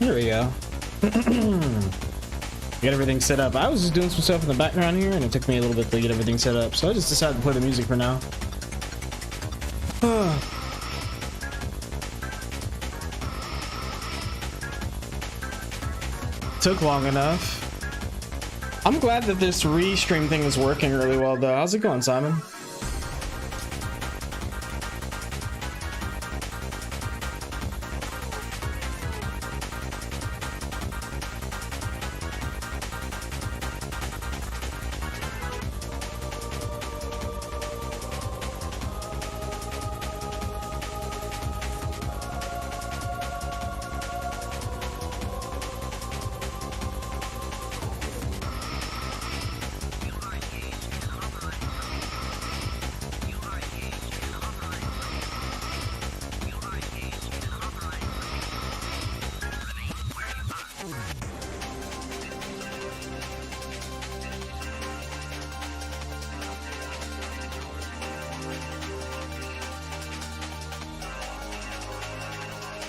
Here we go. Get everything set up. I was just doing some stuff in the background here, and it took me a little bit to get everything set up, so I just decided to play the music for now. Took long enough. I'm glad that this restream thing is working really well, though. How's it going, Simon?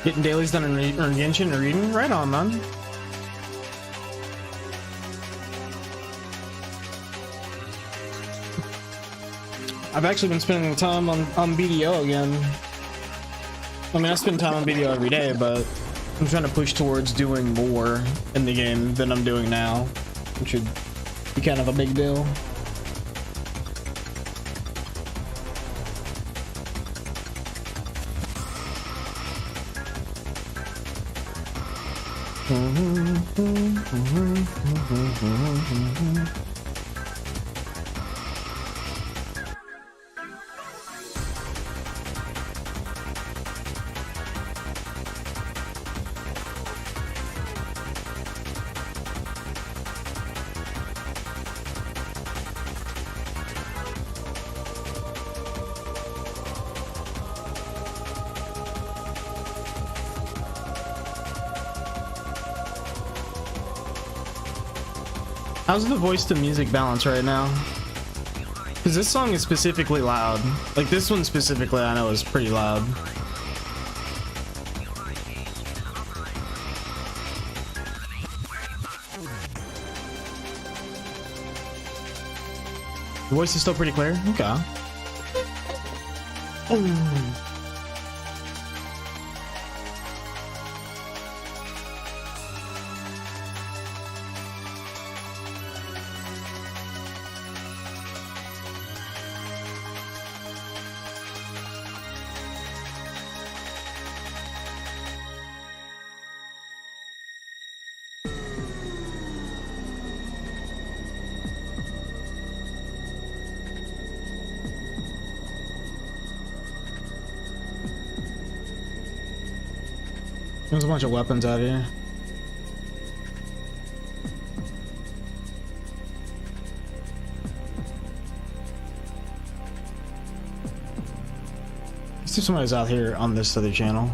Getting dailies done in Genshin and reading? Right on, man. I've actually been spending time on BDO again. I mean, I spend time on BDO every day, but I'm trying to push towards doing more in the game than I'm doing now, which should be kind of a big deal. How's the voice to music balance right now? Because this song is specifically loud. Like this one specifically I know is pretty loud. The voice is still pretty clear? Okay. There's a bunch of weapons out here. Let's see if somebody's out here on this other channel.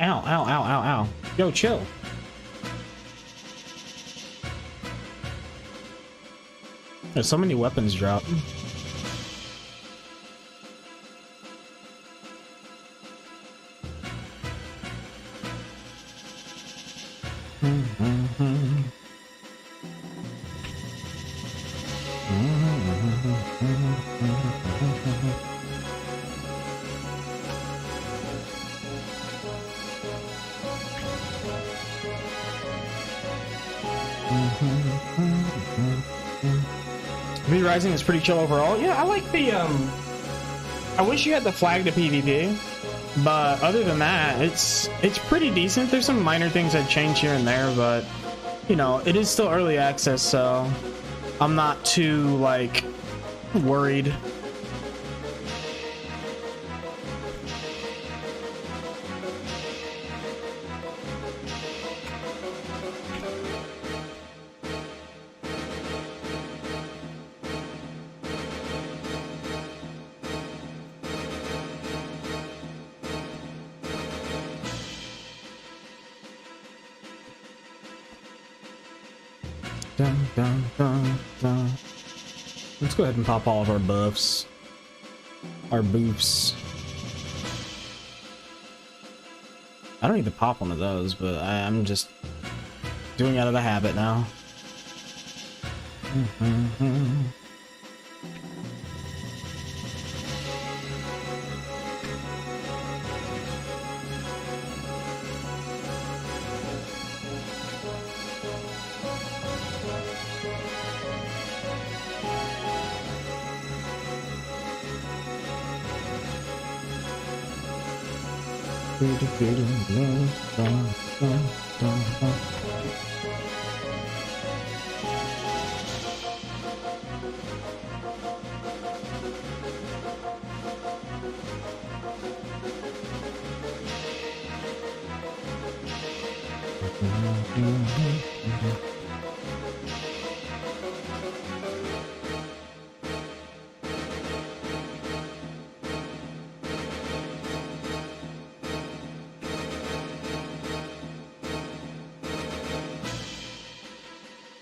Ow, ow, ow, ow, ow. Yo, chill. There's so many weapons dropped. V-Rising is pretty chill overall. Yeah, I like the I wish you had the flag to PvP, but other than that, it's pretty decent. There's some minor things that change here and there, but you know, it is still early access, so I'm not too like worried. Dun, dun, dun, dun. Let's go ahead and pop all of our buffs. Our boofs. I don't need to pop one of those, but I'm just doing it out of the habit now.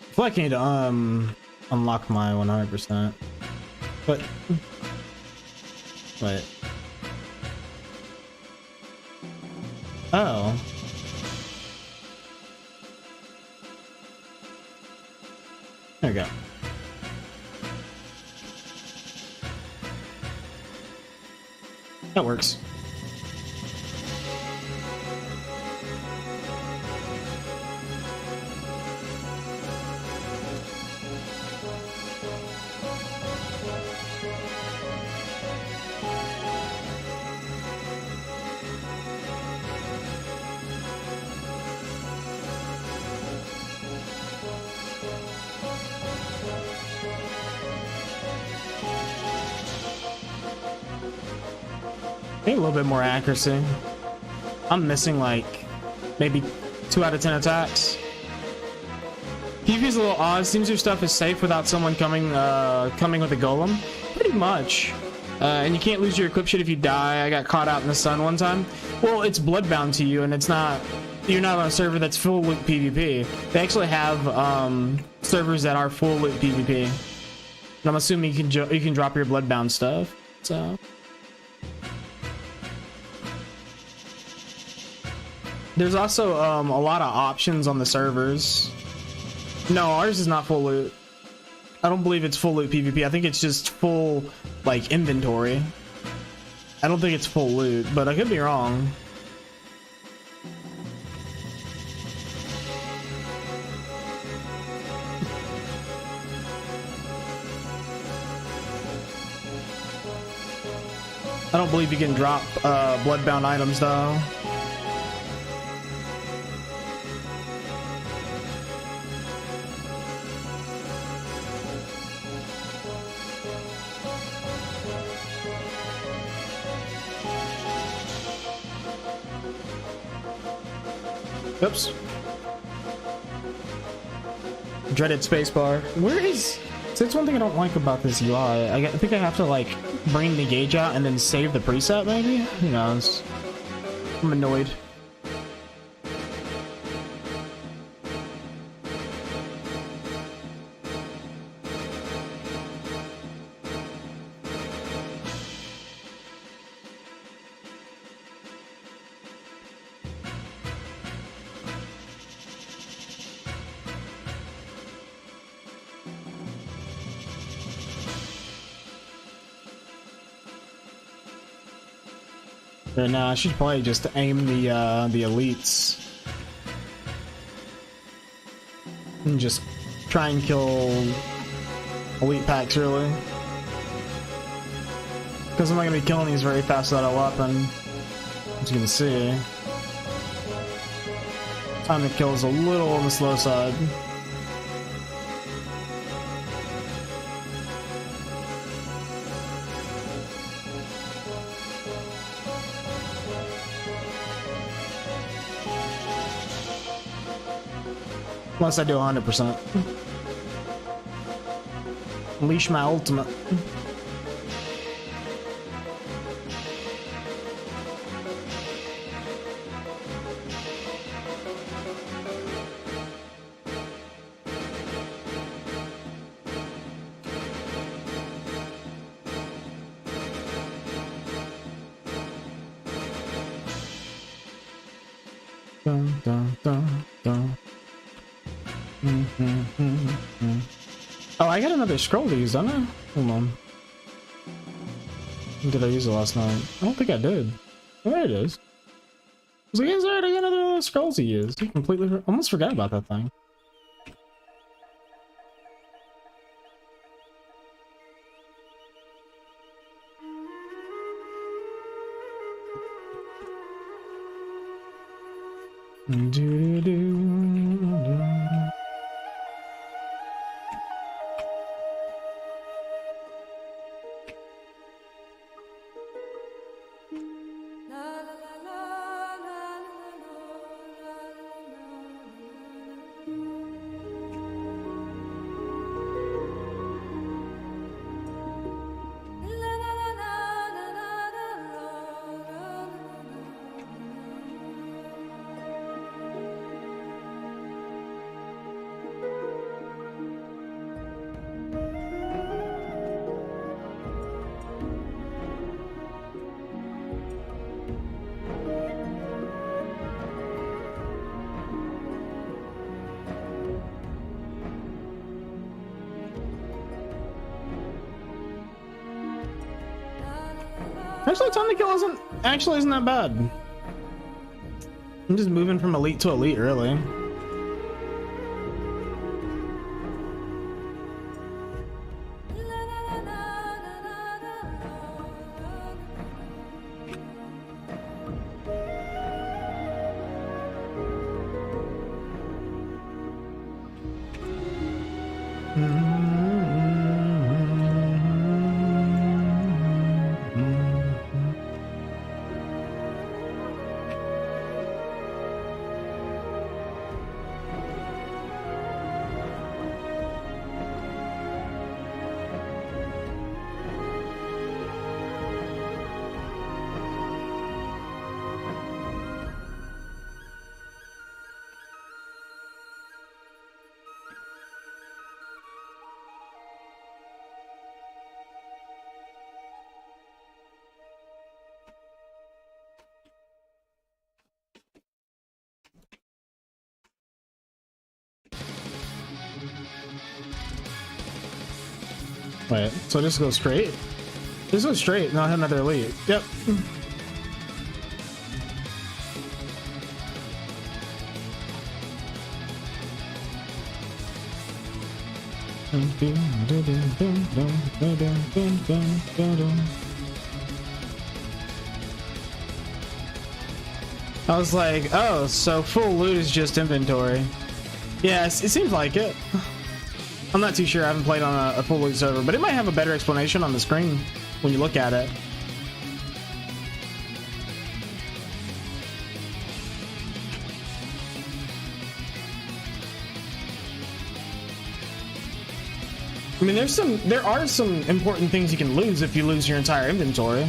I feel like I need to unlock my 100%. But wait. Oh. There we go. That works. Maybe a little bit more accuracy. I'm missing like maybe 2 out of 10 attacks. PvP's a little odd. Seems your stuff is safe without someone coming with a golem. Pretty much. And you can't lose your equip shit if you die. I got caught out in the sun one time. Well, it's bloodbound to you, and it's not. You're not on a server that's full loot PvP. They actually have servers that are full loot PvP. And I'm assuming you can drop your bloodbound stuff. So. There's also a lot of options on the servers. No, ours is not full loot. I don't believe it's full loot PvP. I think it's just full, like, inventory. I don't think it's full loot, but I could be wrong. I don't believe you can drop bloodbound items, though. Oops. Dreaded spacebar. Where is... So that's one thing I don't like about this UI. I think I have to, like, bring the gauge out and then save the preset, maybe? Who knows? I'm annoyed. And I should probably just aim the elites and just try and kill elite packs, really, because I'm not gonna be killing these very fast without a weapon. As you can see, time to kill is a little on the slow side. Unless I do 100%. Unleash my ultimate. Dun, dun, dun, dun. Oh, I got another scroll to use, don't I? Hold on. Did I use it last night? I don't think I did. Oh, there it is. I was like, is there another scroll to use? I completely almost forgot about that thing. Actually, time to kill isn't that bad. I'm just moving from elite to elite, really. Wait, so just go straight? Just go straight, and I'll hit another elite. Yep. I was like, oh, so full loot is just inventory. Yes, it seems like it. I'm not too sure. I haven't played on a full loot server, but it might have a better explanation on the screen when you look at it. I mean, there are some important things you can lose if you lose your entire inventory.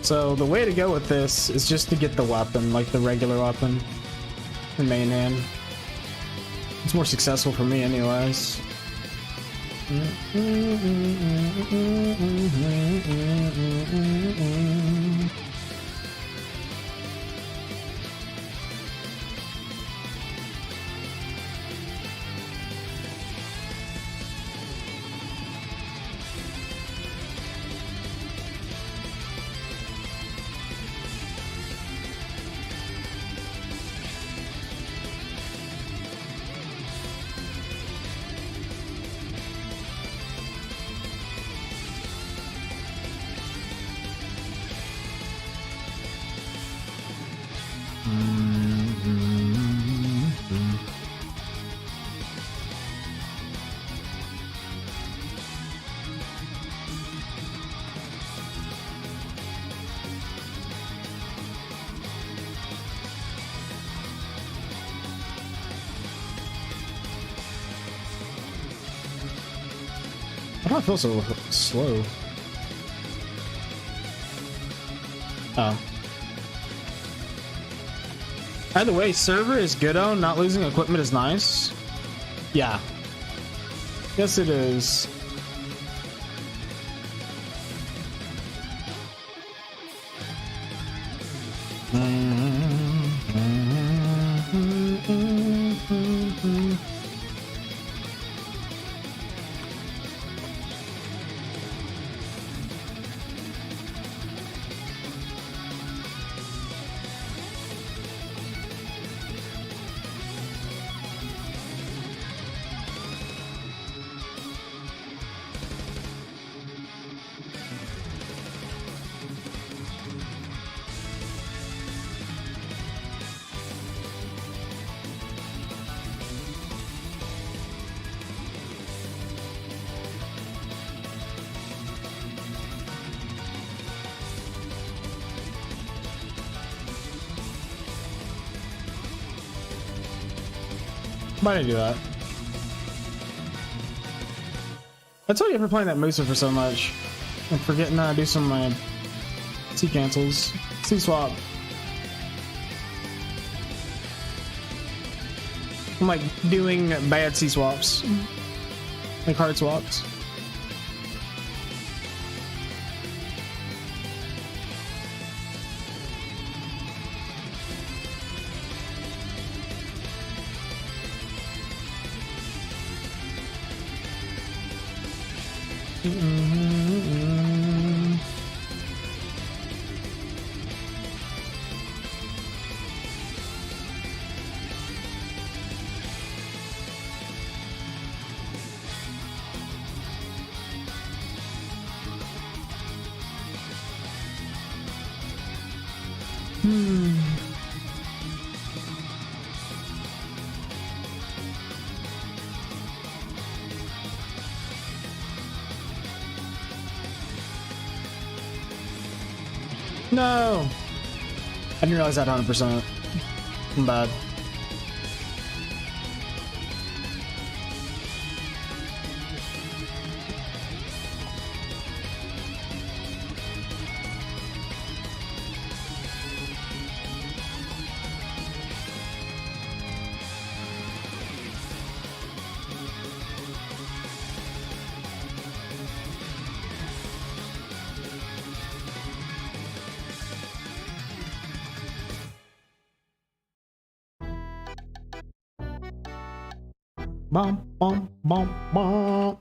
So the way to go with this is just to get the weapon, like the regular weapon, the main hand. It's more successful for me anyways. Why do I feel so slow? Oh. Either way, server is good-o. Not losing equipment is nice. Yeah. Yes, it is. Why did I do that? I told you for playing that Musa for so much. I'm forgetting that I do some of my C cancels. C swap. I'm like doing bad C swaps. Like hard swaps. No! I didn't realize that 100%. I'm bad. Bum, bum, bum, bum.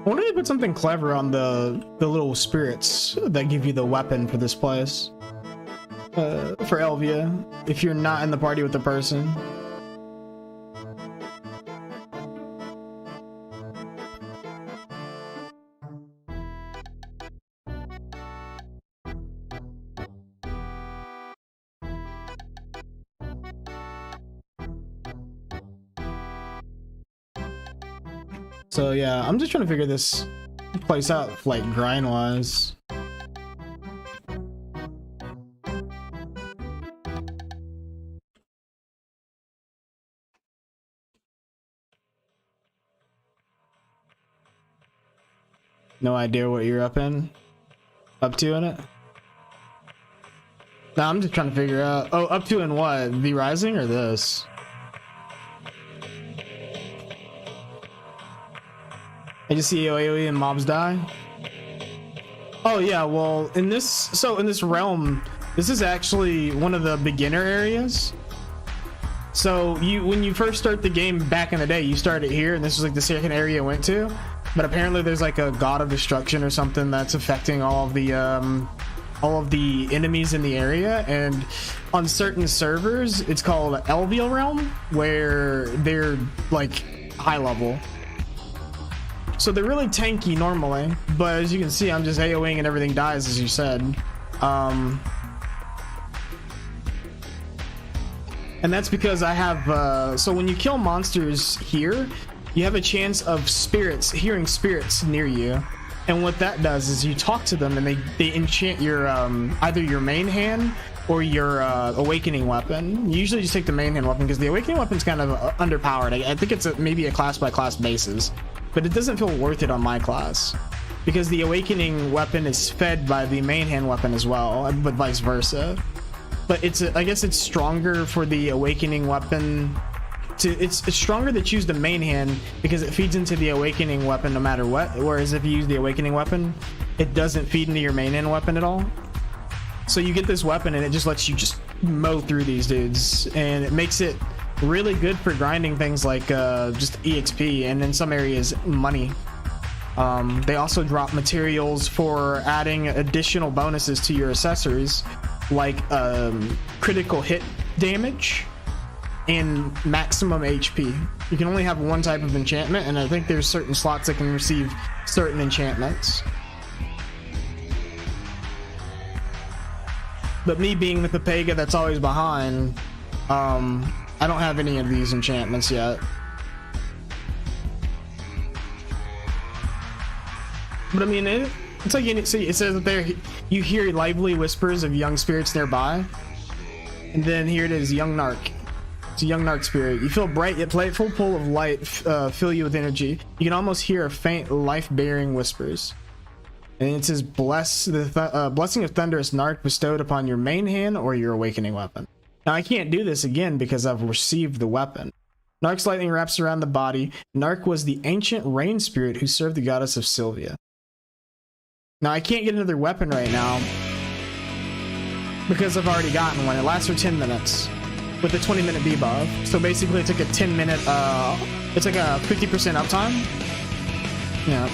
I wonder if they put something clever on the little spirits that give you the weapon for this place. For Elvia, if you're not in the party with the person. So yeah, I'm just trying to figure this place out, like grind-wise. No idea what you're up to in it? No, I'm just trying to figure out. Oh, up to and what? The Rising or this? I just see AoE and mobs die. Oh yeah, well in this realm, this is actually one of the beginner areas. So when you first start the game back in the day, you started here, and this was like the second area I went to. But apparently there's like a god of destruction or something that's affecting all of the enemies in the area, and on certain servers it's called Elviel Realm, where they're like high level. So they're really tanky normally, but as you can see, I'm just AoEing and everything dies, as you said. And that's because I have, so when you kill monsters here, you have a chance of hearing spirits near you. And what that does is you talk to them and they enchant your, either your main hand or your awakening weapon. You usually just take the main hand weapon because the awakening weapon's kind of underpowered. I think it's maybe a class by class basis, but it doesn't feel worth it on my class because the awakening weapon is fed by the main hand weapon as well, but vice versa. But I guess it's stronger for the awakening weapon. It's stronger to choose the main hand because it feeds into the awakening weapon no matter what. Whereas if you use the awakening weapon, it doesn't feed into your main hand weapon at all. So you get this weapon and it just lets you just mow through these dudes, and it makes it really good for grinding things like just EXP and in some areas money. They also drop materials for adding additional bonuses to your accessories, like critical hit damage and maximum HP. You can only have one type of enchantment, and I think there's certain slots that can receive certain enchantments. But me being the Pepega that's always behind, I don't have any of these enchantments yet. But I mean, it's like it says that there you hear lively whispers of young spirits nearby, and then here it is, young narc. It's a young narc spirit. You feel bright yet playful, full of light, fill you with energy. You can almost hear a faint, life-bearing whispers. And it says, blessing of thunderous narc bestowed upon your main hand or your awakening weapon. Now I can't do this again because I've received the weapon. Narc's lightning wraps around the body. Narc was the ancient rain spirit who served the goddess of Sylvia. Now I can't get another weapon right now because I've already gotten one. It lasts for 10 minutes with a 20-minute debuff. So basically it's like a 10-minute, it's like a 50% uptime. Yeah.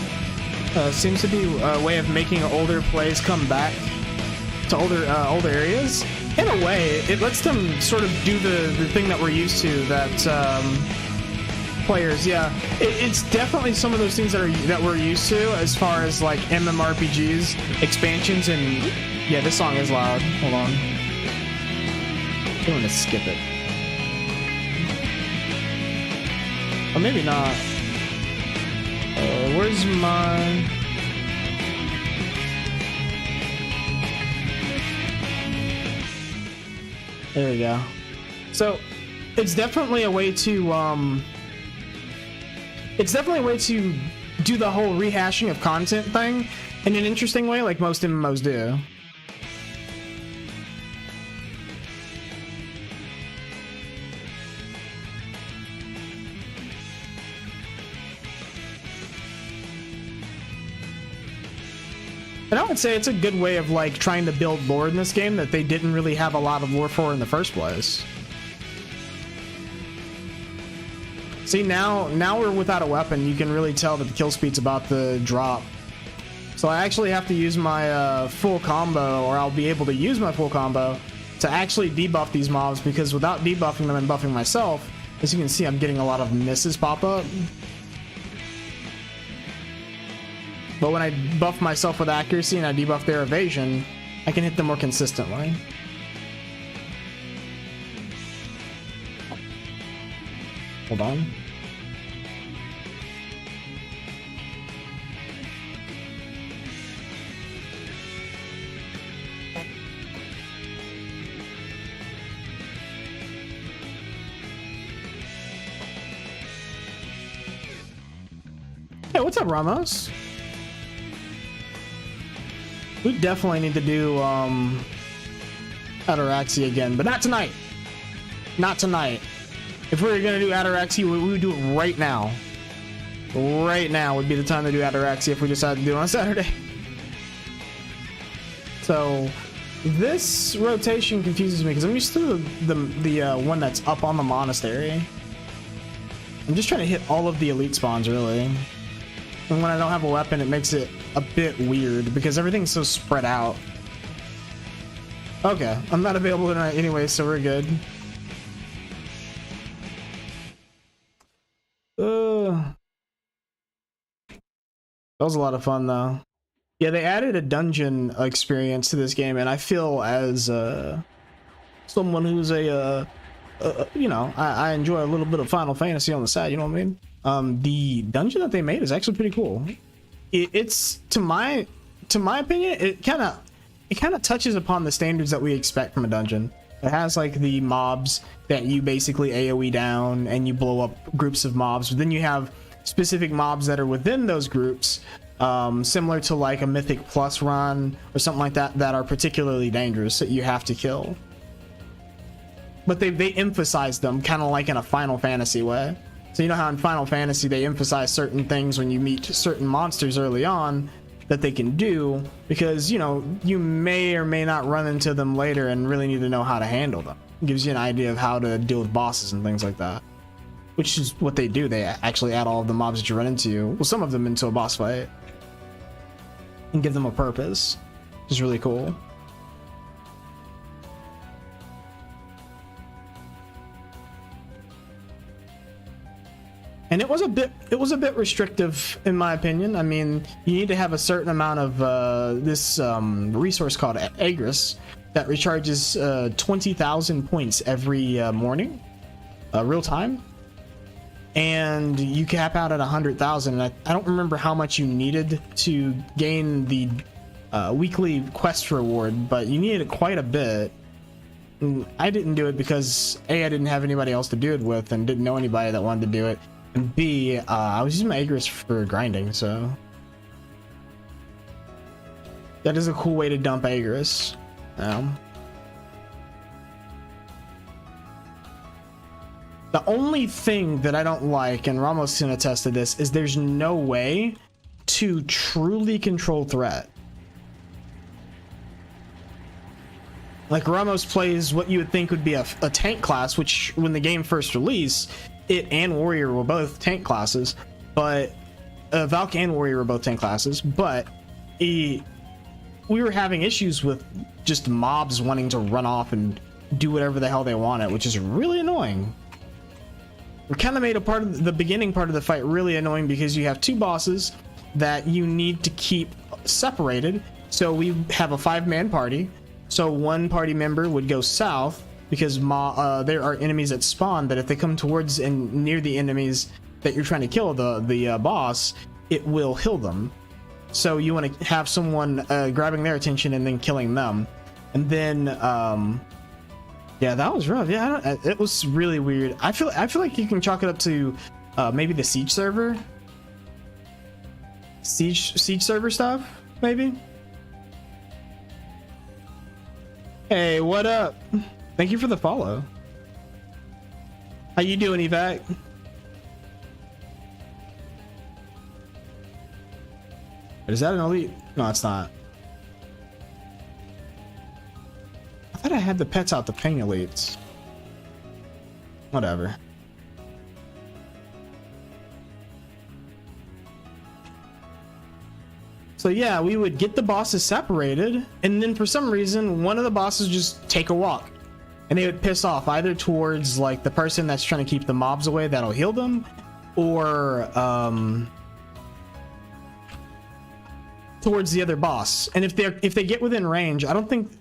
Seems to be a way of making older plays come back to older areas. In a way, it lets them sort of do the thing that we're used to, that players, yeah. It's definitely some of those things that we're used to as far as like MMORPGs, expansions, and yeah, this song is loud. Hold on. I'm gonna skip it. Or maybe not. Where's my... There we go. So it's definitely a way to do the whole rehashing of content thing in an interesting way, like most MMOs do. And I would say it's a good way of like trying to build lore in this game that they didn't really have a lot of lore for in the first place. See, now we're without a weapon. You can really tell that the kill speed's about to drop. So I actually have to use my full combo, or I'll be able to use my full combo to actually debuff these mobs, because without debuffing them and buffing myself, as you can see, I'm getting a lot of misses pop up. But when I buff myself with accuracy and I debuff their evasion, I can hit them more consistently. Hold on. Hey, what's up, Ramos? We definitely need to do Ataraxia again, but not tonight. Not tonight. If we were gonna do Ataraxia, we would do it right now. Right now would be the time to do Ataraxia if we decided to do it on Saturday. So this rotation confuses me because I'm used to the one that's up on the monastery. I'm just trying to hit all of the elite spawns, really. And when I don't have a weapon, it makes it a bit weird because everything's so spread out. Okay, I'm not available tonight anyway, so we're good. That was a lot of fun, though. Yeah, they added a dungeon experience to this game, and I feel as someone who's you know, I enjoy a little bit of Final Fantasy on the side, you know what I mean? The dungeon that they made is actually pretty cool. It's to my opinion, it kind of touches upon the standards that we expect from a dungeon. It has like the mobs that you basically AoE down and you blow up groups of mobs, but then you have specific mobs that are within those groups, similar to like a Mythic Plus run or something like that, that are particularly dangerous that you have to kill. But they emphasize them kind of like in a Final Fantasy way. So you know how in Final Fantasy they emphasize certain things when you meet certain monsters early on that they can do, because you know you may or may not run into them later and really need to know how to handle them. It gives you an idea of how to deal with bosses and things like that, which is what they do. They actually add all of the mobs that you run into, well, some of them into a boss fight, and give them a purpose, which is really cool. And it was a bit restrictive in my opinion. I mean, you need to have a certain amount of this resource called Agris that recharges 20,000 points every morning, real time, and you cap out at 100,000. I don't remember how much you needed to gain the weekly quest reward, but you needed quite a bit. And I didn't do it because A, I didn't have anybody else to do it with and didn't know anybody that wanted to do it. And B, I was using my Agris for grinding, so that is a cool way to dump Agris. The only thing that I don't like, and Ramos can attest to this, is there's no way to truly control threat. Like, Ramos plays what you would think would be a tank class, which when the game first released, it and Warrior were both tank classes, but Valk and Warrior were both tank classes, but we were having issues with just mobs wanting to run off and do whatever the hell they wanted, which is really annoying. We kind of made a part of the beginning part of the fight really annoying because you have two bosses that you need to keep separated. So we have a 5-man party. So one party member would go south because there are enemies that spawn that if they come towards and near the enemies that you're trying to kill, the boss, it will heal them. So you want to have someone grabbing their attention and then killing them. And then yeah, that was rough. Yeah, it was really weird. I feel like you can chalk it up to maybe the siege server, siege server stuff, maybe. Hey, what up? Thank you for the follow. How you doing, Evac? Is that an elite? No, it's not. I thought I had the pets out to ping elites. Whatever. So yeah, we would get the bosses separated, and then for some reason, one of the bosses just take a walk. And they would piss off either towards like the person that's trying to keep the mobs away that'll heal them, or towards the other boss. And if they get within range, I don't think,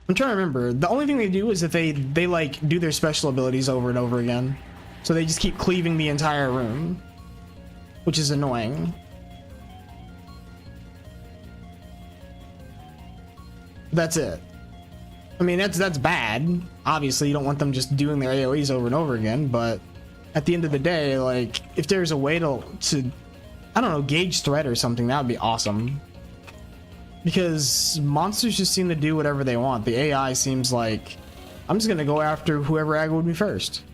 I'm trying to remember, the only thing they do is that they like do their special abilities over and over again. So they just keep cleaving the entire room, which is annoying. That's it. I mean, that's bad. Obviously, you don't want them just doing their AoEs over and over again, but at the end of the day, like, if there's a way to I don't know, gauge threat or something, that would be awesome. Because monsters just seem to do whatever they want. The AI seems like I'm just gonna go after whoever aggroed me first.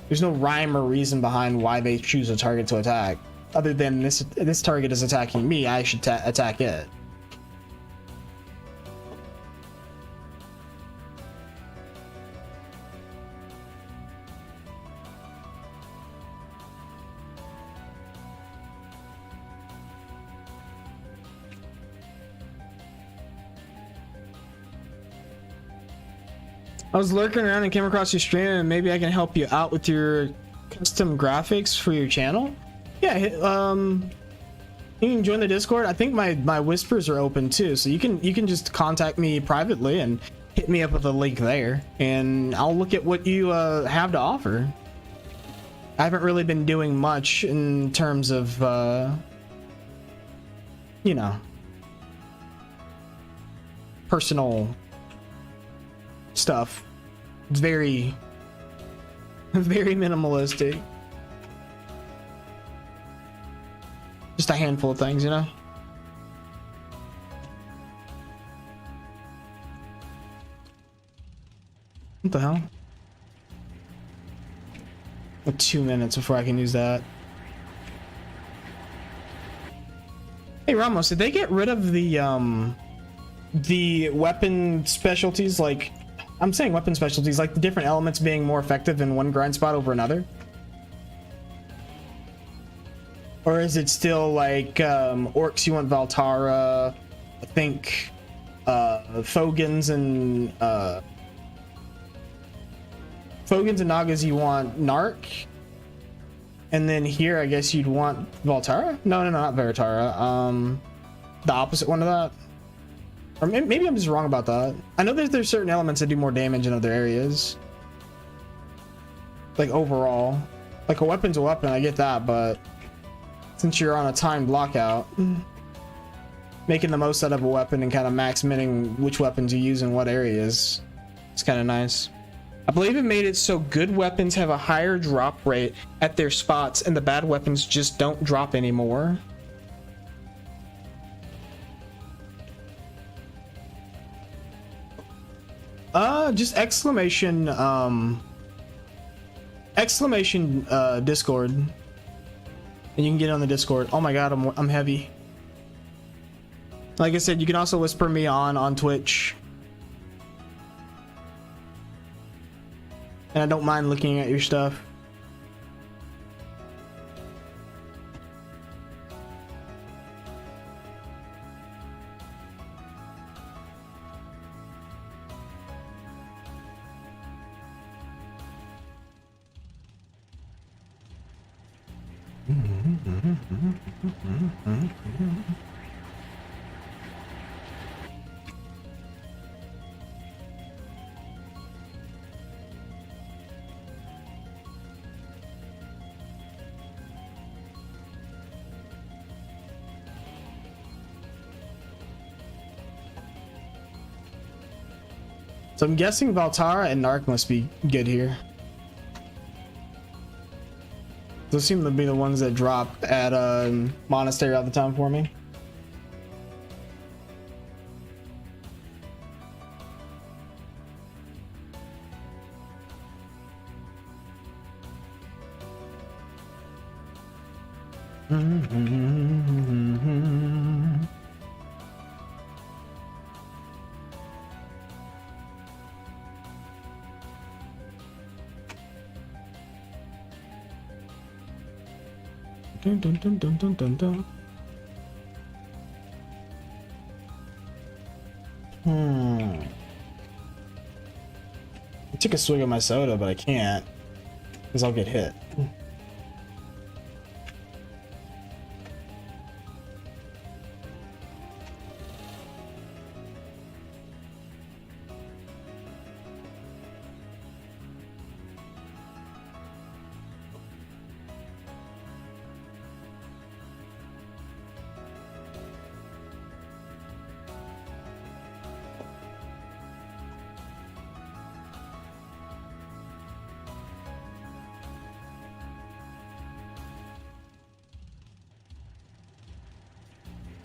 There's no rhyme or reason behind why they choose a target to attack. Other than this target is attacking me, I should attack it. I was lurking around and came across your stream, and maybe I can help you out with your custom graphics for your channel. Yeah, you can join the Discord. I think my whispers are open too, so you can just contact me privately and hit me up with a link there, and I'll look at what you have to offer. I haven't really been doing much in terms of you know, personal stuff. It's very minimalistic. Just a handful of things, you know. What the hell? 2 minutes before I can use that. Hey Ramos, did they get rid of the weapon specialties? Like, I'm saying weapon specialties, like the different elements being more effective in one grind spot over another? Or is it still like orcs you want Valtara, I think Fogans and Nagas you want Narc, and then here I guess you'd want Valtara? No, not Veritara. The opposite one of that. Or maybe I'm just wrong about that. I know there's certain elements that do more damage in other areas. Like overall. Like a weapon's a weapon, I get that, but since you're on a timed lockout, making the most out of a weapon and kind of max-minning which weapons you use in what areas, it's kind of nice. I believe it made it so good weapons have a higher drop rate at their spots and the bad weapons just don't drop anymore. Just exclamation Discord, and you can get on the Discord. Oh my god, I'm heavy. Like I said, you can also whisper me on Twitch, and I don't mind looking at your stuff. So I'm guessing Valtara and Narc must be good here. Those seem to be the ones that drop at Monastery all the time for me. Dun, dun, dun, dun, dun, dun, dun. I took a swig of my soda, but I can't because I'll get hit.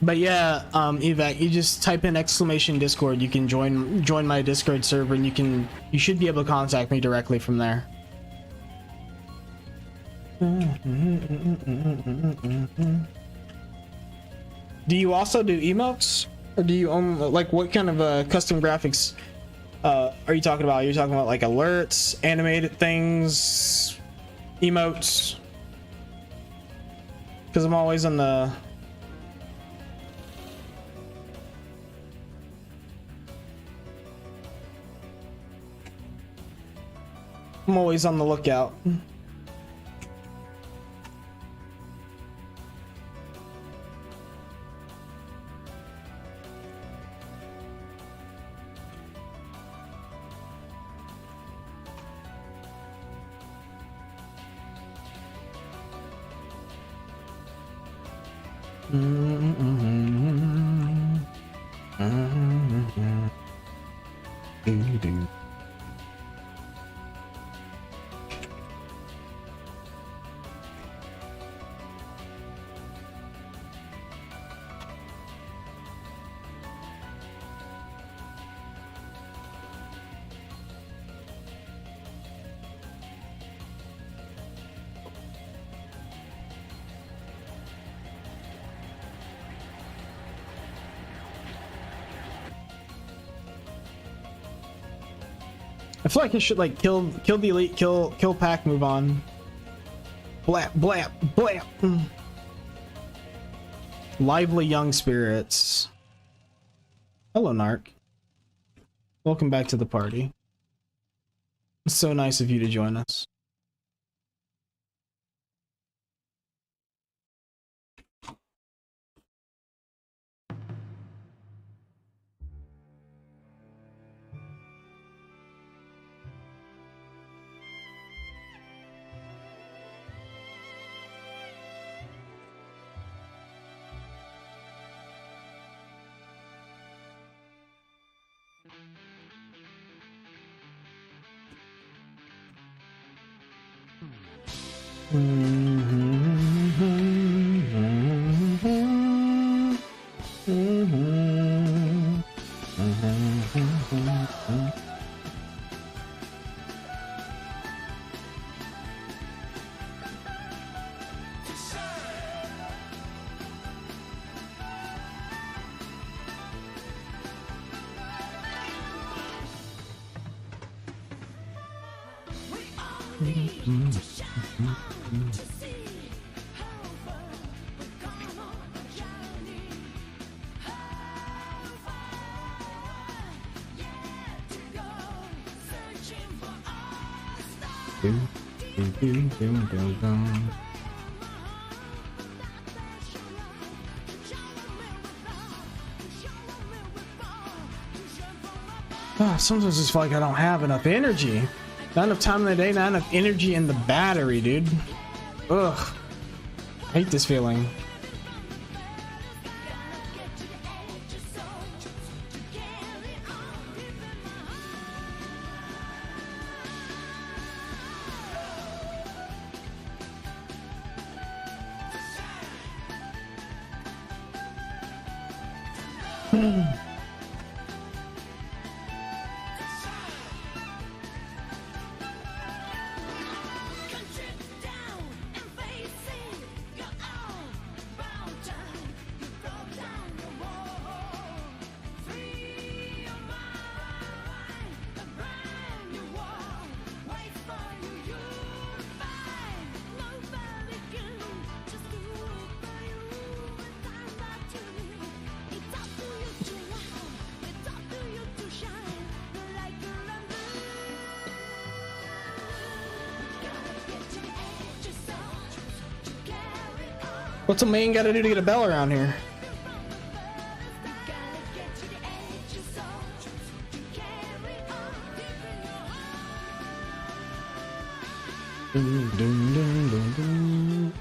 But yeah, Evac, you just type in exclamation Discord. You can join my Discord server, and you should be able to contact me directly from there. Do you also do emotes, or do you own, like, what kind of custom graphics are you talking about? You're talking about like alerts, animated things, emotes? Because I'm always on the lookout. I feel like I should like kill the elite, kill pack, move on. Blap blap blap. Lively young spirits. Hello, Narc. Welcome back to the party. It's so nice of you to join us. Sometimes I just feel like I don't have enough energy. Not enough time in the day, not enough energy in the battery, dude. Ugh. I hate this feeling. What's a man gotta do to get a bell around here? Dun, dun, dun, dun, dun.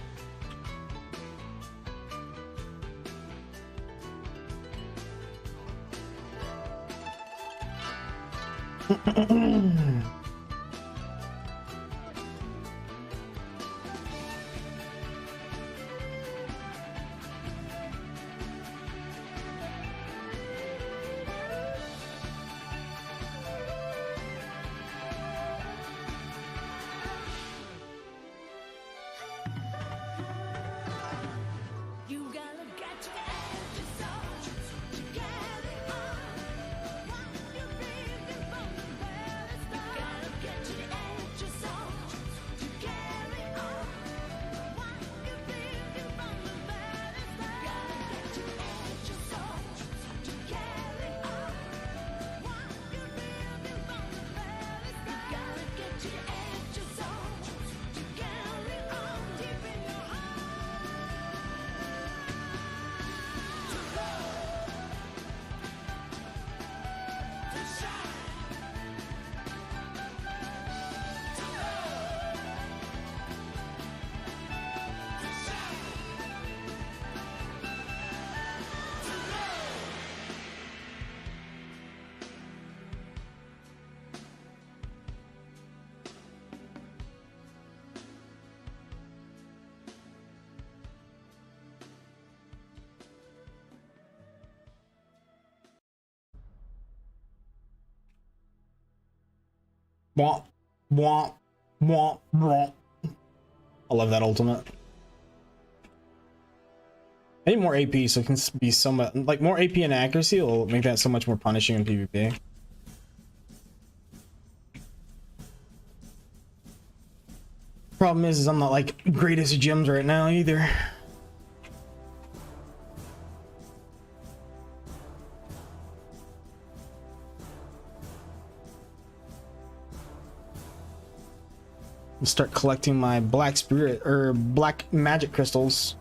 Womp, womp, womp, womp. I love that ultimate. I need more AP so it can be somewhat like more AP and accuracy will make that so much more punishing in PvP. Problem is I'm not like greatest gems right now either. Start collecting my black spirit or black magic crystals.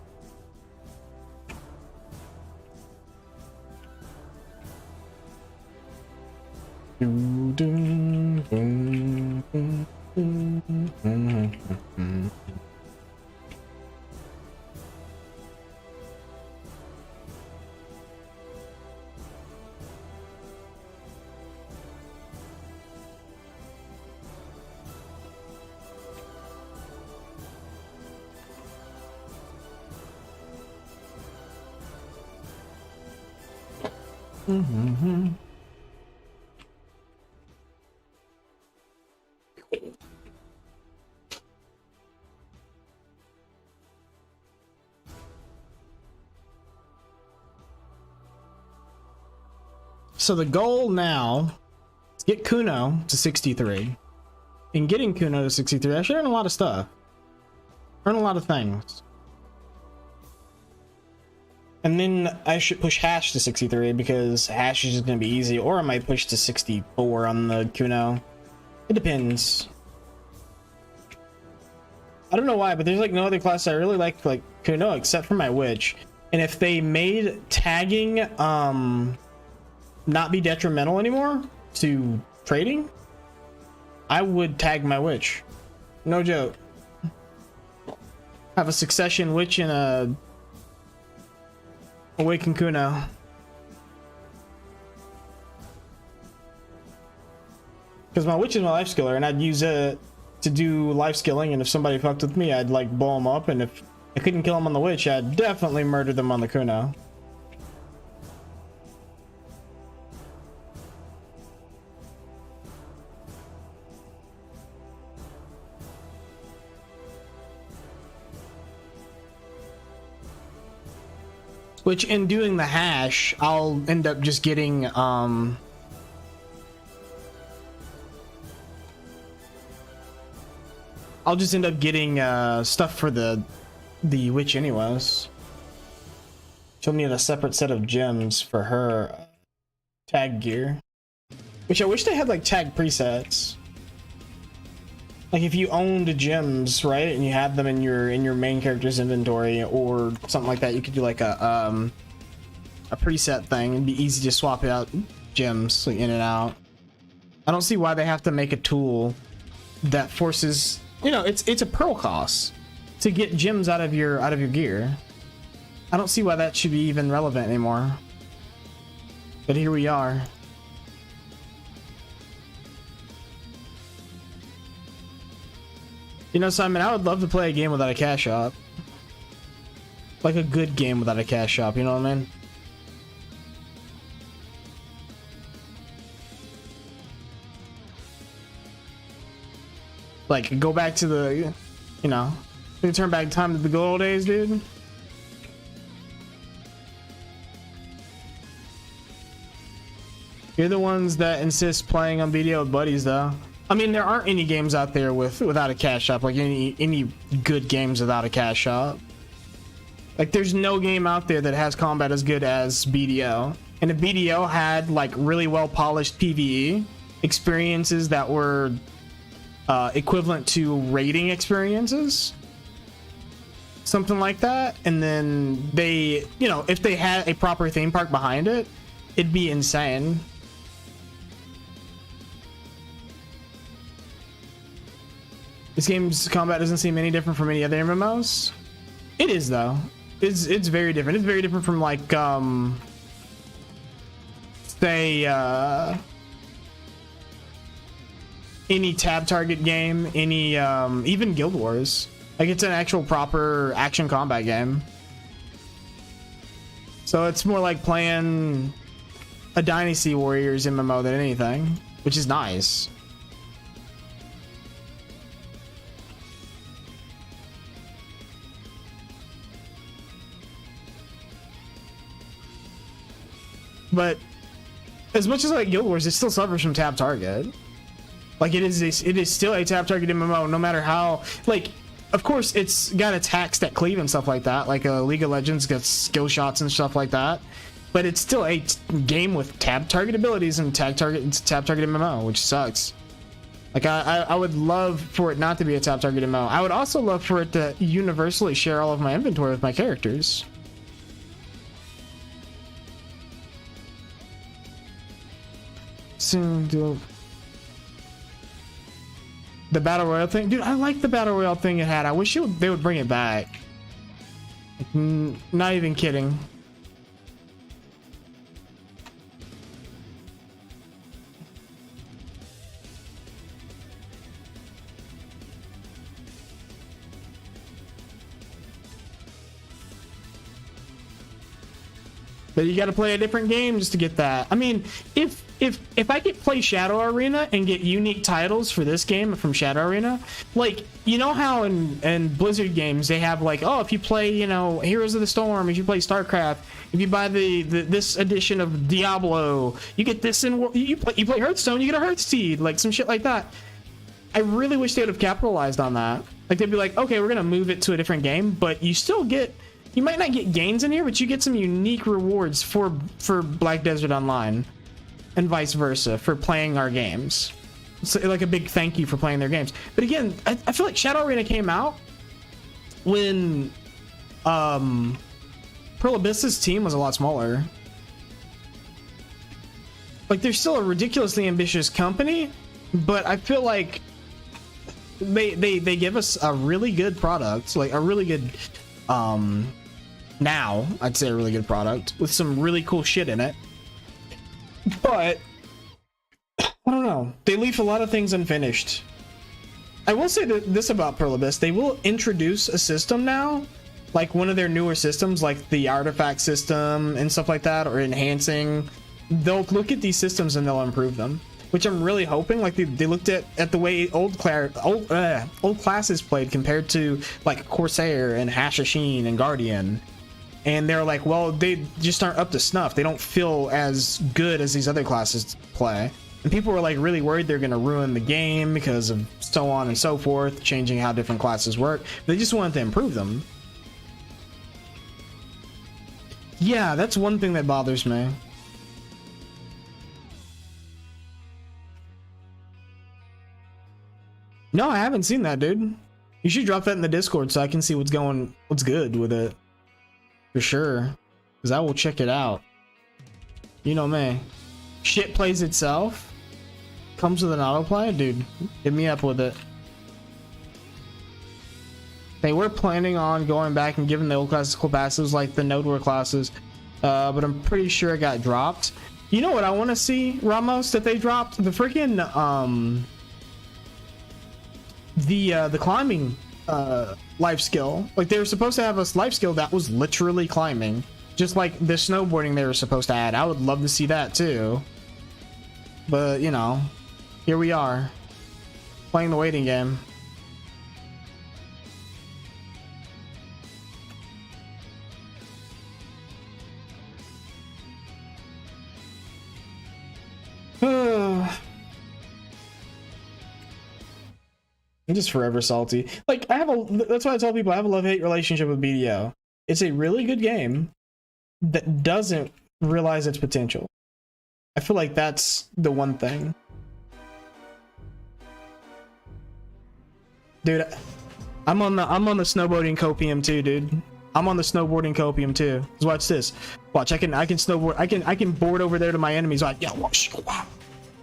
So the goal now is get Kuno to 63. In getting Kuno to 63, I should earn a lot of stuff. Earn a lot of things. And then I should push Hash to 63 because Hash is just going to be easy. Or I might push to 64 on the Kuno. It depends. I don't know why, but there's like no other class I really like Kuno except for my Witch. And if they made tagging not be detrimental anymore to trading, I would tag my Witch. No joke. Have a Succession Witch and a Awaken Kuno. Because my Witch is my life skiller and I'd use it to do life skilling, and if somebody fucked with me I'd like blow them up, and if I couldn't kill them on the Witch I'd definitely murder them on the Kuno. Which in doing the Hash, I'll end up just getting I'll just end up getting stuff for the Witch anyways. She'll need a separate set of gems for her tag gear. Which I wish they had like tag presets. Like if you owned gems, right, and you had them in your main character's inventory or something like that, you could do like a preset thing. It'd be easy to swap out gems like, in and out. I don't see why they have to make a tool that forces, you know, it's a pearl cost to get gems out of your gear. I don't see why that should be even relevant anymore. But here we are. You know, Simon, I would love to play a game without a cash shop. Like a good game without a cash shop, you know what I mean? Like, go back to the, you know, we can turn back time to the good old days, dude. You're the ones that insist playing on video with buddies, though. I mean, there aren't any games out there without a cash shop, like any good games without a cash shop. Like, there's no game out there that has combat as good as BDO. And if BDO had like really well polished PvE experiences that were equivalent to raiding experiences, something like that, and then they, you know, if they had a proper theme park behind it, it'd be insane. This game's combat doesn't seem any different from any other MMOs. It is though. It's very different. It's very different from like say any tab target game, any even Guild Wars. Like it's an actual proper action combat game. So it's more like playing a Dynasty Warriors MMO than anything, which is nice. but as much as I like Guild Wars, it still suffers from tab target. Like it is still a tab target MMO, no matter how, like, of course it's got its hacks that cleave and stuff like that, like League of Legends gets skill shots and stuff like that, but it's still a game with tab target abilities and it's a tab target MMO, which sucks. Like I would love for it not to be a tab target MMO. I would also love for it to universally share all of my inventory with my characters. Soon do the battle royale thing, dude. I like the battle royale thing it had. I wish they would bring it back. Not even kidding. But you got to play a different game just to get that. I mean, if I could play Shadow Arena and get unique titles for this game from Shadow Arena, like, you know how in Blizzard games they have like, oh, if you play, you know, Heroes of the Storm, if you play StarCraft, if you buy this edition of Diablo, you get this in. You play Hearthstone, you get a Hearth Seed, like some shit like that. I really wish they would have capitalized on that. Like they'd be like, okay, we're gonna move it to a different game, but you still get. You might not get gains in here, but you get some unique rewards for Black Desert Online, and vice versa for playing our games. So like a big thank you for playing their games. But again, I feel like Shadow Arena came out when Pearl Abyss's team was a lot smaller. Like they're still a ridiculously ambitious company, but I feel like they give us a really good product, like a really good now I'd say a really good product with some really cool shit in it, but I don't know, they leave a lot of things unfinished. I will say this about Pearl Abyss: they will introduce a system now, like one of their newer systems, like the artifact system and stuff like that, or enhancing. They'll look at these systems and they'll improve them, which I'm really hoping. Like they looked at the way old classes played compared to like Corsair and Hashashin and Guardian, and they're like, well, they just aren't up to snuff. They don't feel as good as these other classes play, and people were like really worried they're gonna ruin the game because of so on and so forth, changing how different classes work. They just wanted to improve them. Yeah, that's one thing that bothers me. No, I haven't seen that, dude. You should drop that in the Discord so I can see what's good with it. For sure. Because I will check it out. You know me. Shit plays itself. Comes with an autoplay? Dude, hit me up with it. They were planning on going back and giving the old classical passes like the Node War classes. But I'm pretty sure it got dropped. You know what I want to see, Ramos, that they dropped? The freaking, the climbing life skill. Like they were supposed to have a life skill that was literally climbing, just like the snowboarding they were supposed to add. I would love to see that too, but you know, here we are playing the waiting game. I'm just forever salty. Like that's why I tell people I have a love-hate relationship with BDO. It's a really good game that doesn't realize its potential. I feel like that's the one thing. Dude, I'm on the snowboarding copium too, dude. I'm on the snowboarding copium too. Just watch this. Watch, I can snowboard. I can board over there to my enemies. Like, yeah,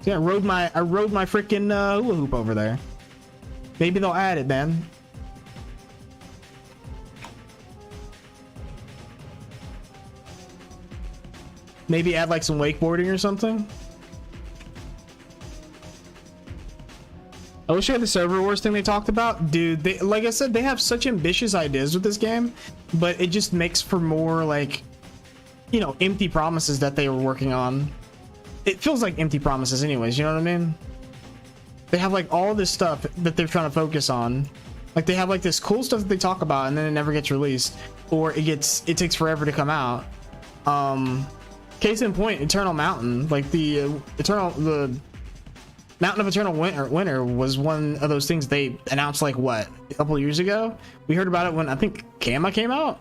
yeah, I rode my freaking hula hoop over there. Maybe they'll add it, man. Maybe add like some wakeboarding or something. I wish I had the server wars thing they talked about. Dude, they, like I said, they have such ambitious ideas with this game, but it just makes for more like, you know, empty promises that they were working on. It feels like empty promises anyways, you know what I mean? They have like all this stuff that they're trying to focus on. Like they have like this cool stuff that they talk about and then it never gets released, or it takes forever to come out. Case in point, Eternal Mountain, like the Mountain of Eternal Winter was one of those things they announced like what, a couple years ago. We heard about it when I think Kama came out,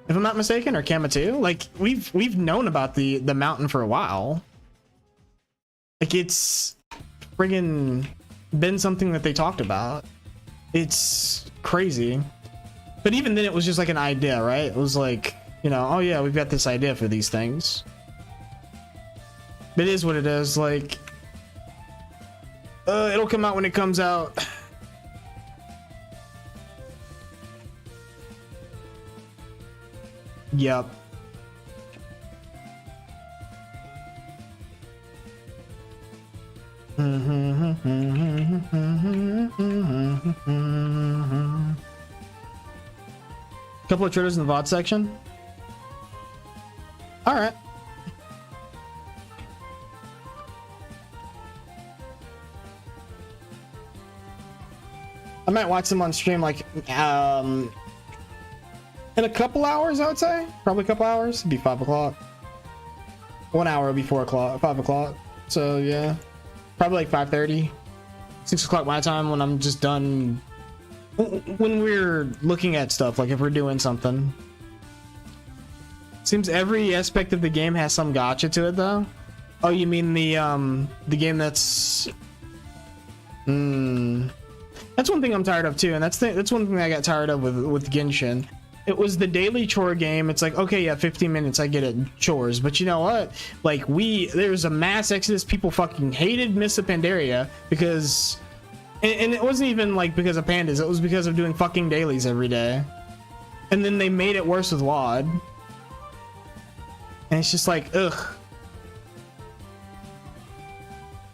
if I'm not mistaken, or Kama 2. Like we've known about the mountain for a while. Like it's friggin' been something that they talked about. It's crazy. But even then it was just like an idea, right? It was like, you know, oh yeah, we've got this idea for these things. It is what it is. Like it'll come out when it comes out. Yep. Couple of triggers in the VOD section. All right. I might watch them on stream like in a couple hours, I would say. Probably a couple hours. It'd be 5 o'clock. 1 hour would be 4 o'clock, 5 o'clock. So yeah, probably like 5:30, 6 o'clock my time when I'm just done. When we're looking at stuff, like if we're doing something. Seems every aspect of the game has some gotcha to it though. Oh, you mean the game that's that's one thing I'm tired of too, and that's one thing I got tired of with Genshin. It was the daily chore game. It's like, okay, yeah, 15 minutes, I get it, chores. But you know what? Like there was a mass exodus. People fucking hated Mists of Pandaria because, and it wasn't even like because of pandas. It was because of doing fucking dailies every day. And then they made it worse with WoD. And it's just like, ugh.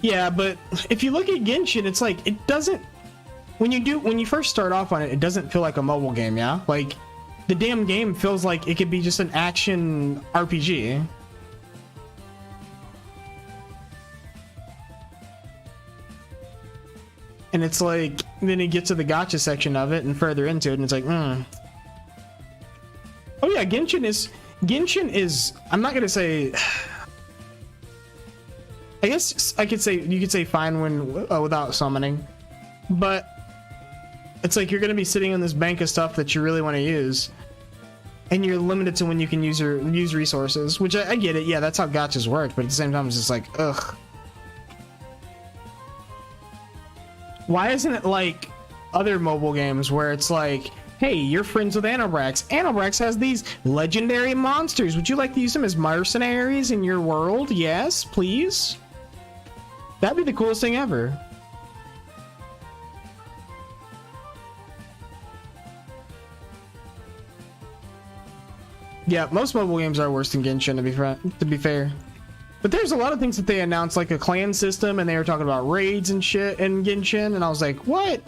Yeah, but if you look at Genshin, it's like, it doesn't, when you first start off on it, it doesn't feel like a mobile game, yeah? Like, the damn game feels like it could be just an action RPG. And it's like, then you get to the gotcha section of it and further into it, and it's like, Oh yeah, Genshin is, I'm not gonna say, I guess I could say, you could say fine when without summoning, but it's like you're gonna be sitting on this bank of stuff that you really want to use, and you're limited to when you can use resources, which I get it. Yeah, that's how gachas work, but at the same time it's just like, ugh. Why isn't it like other mobile games where it's like, hey, you're friends with Anobrax. Anobrax has these legendary monsters. Would you like to use them as mercenaries in your world? Yes, please. That'd be the coolest thing ever. Yeah, most mobile games are worse than Genshin, to be fair. But there's a lot of things that they announced, like a clan system, and they were talking about raids and shit in Genshin, and I was like, what?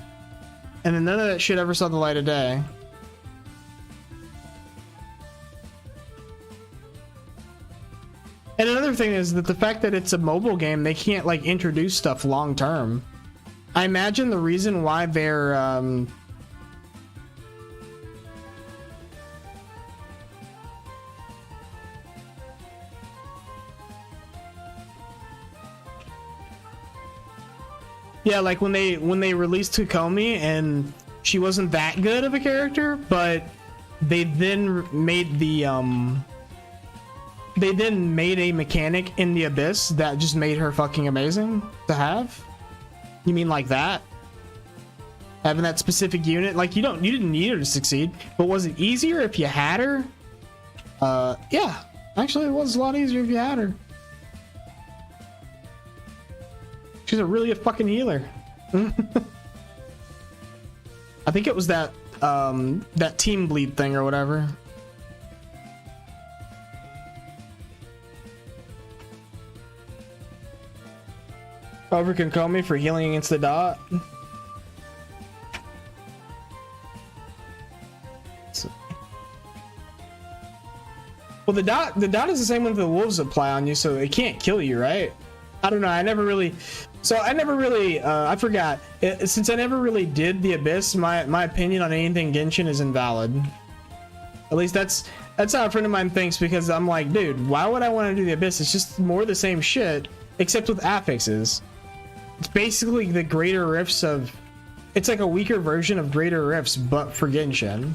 And then none of that shit ever saw the light of day. And another thing is that the fact that it's a mobile game, they can't like introduce stuff long term. I imagine the reason why they're yeah, like when they released Kokomi and she wasn't that good of a character, but they then made a mechanic in the Abyss that just made her fucking amazing to have. You mean like that? Having that specific unit, like you didn't need her to succeed, but was it easier if you had her? Yeah, actually it was a lot easier if you had her. She's really a fucking healer. I think it was that team bleed thing or whatever. Over can call me for healing against the dot. Well, the dot is the same one that the wolves apply on you, so it can't kill you, right? I don't know. I forgot. Since I never really did the Abyss, my opinion on anything Genshin is invalid. At least that's That's how a friend of mine thinks, because I'm like, dude, why would I want to do the Abyss? It's just more the same shit, except with affixes. It's basically the greater rifts of... It's like a weaker version of greater rifts, but for Genshin.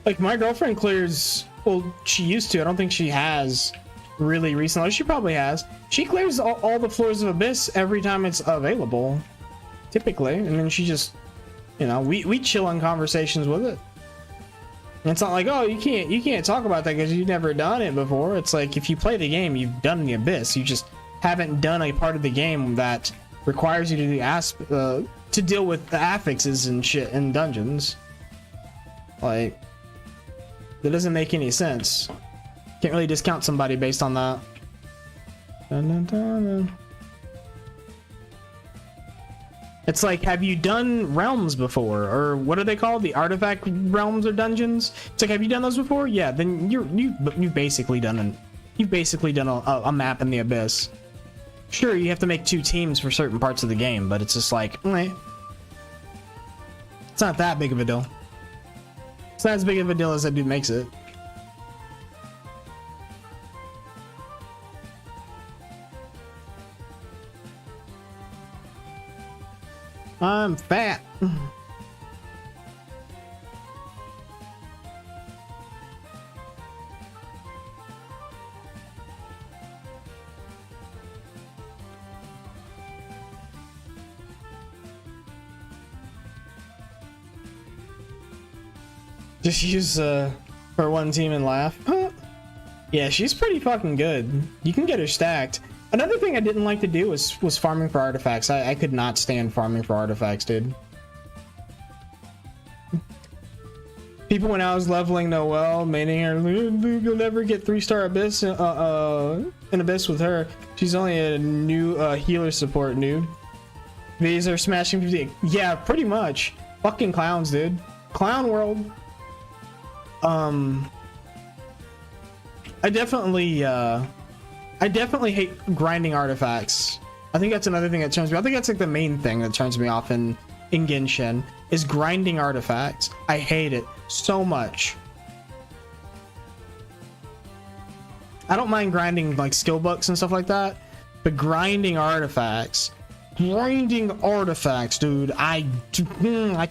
Like, my girlfriend clears, well, she used to, I don't think she has really recently. She probably has. She clears all the floors of Abyss every time it's available, typically, and then she just, you know, we chill in conversations with it. And it's not like, oh, you can't talk about that because you've never done it before. It's like, if you play the game, you've done the Abyss. You just haven't done a part of the game that requires you to do to deal with the affixes and shit in dungeons. Like, that doesn't make any sense. Can't really discount somebody based on that. Dun, dun, dun, dun. It's like, have you done realms before? Or what are they called? The artifact realms or dungeons? It's like, have you done those before? Yeah, then you've basically done a map in the Abyss. Sure, you have to make 2 teams for certain parts of the game, but it's just like, it's not that big of a deal. It's not as big of a deal as that dude makes it. I'm fat. Just use her one team and laugh. Yeah, she's pretty fucking good. You can get her stacked. Another thing I didn't like to do was farming for artifacts. I could not stand farming for artifacts, dude. People when I was leveling Noelle, meaning her, you'll never get 3-star Abyss in Abyss with her. She's only a new healer support noob. These are smashing 50. Yeah, pretty much. Fucking clowns, dude. Clown world. I definitely hate grinding artifacts. I think that's another thing that turns me off. I think that's like the main thing that turns me off in Genshin is grinding artifacts. I hate it so much. I don't mind grinding like skill books and stuff like that, but grinding artifacts, dude, I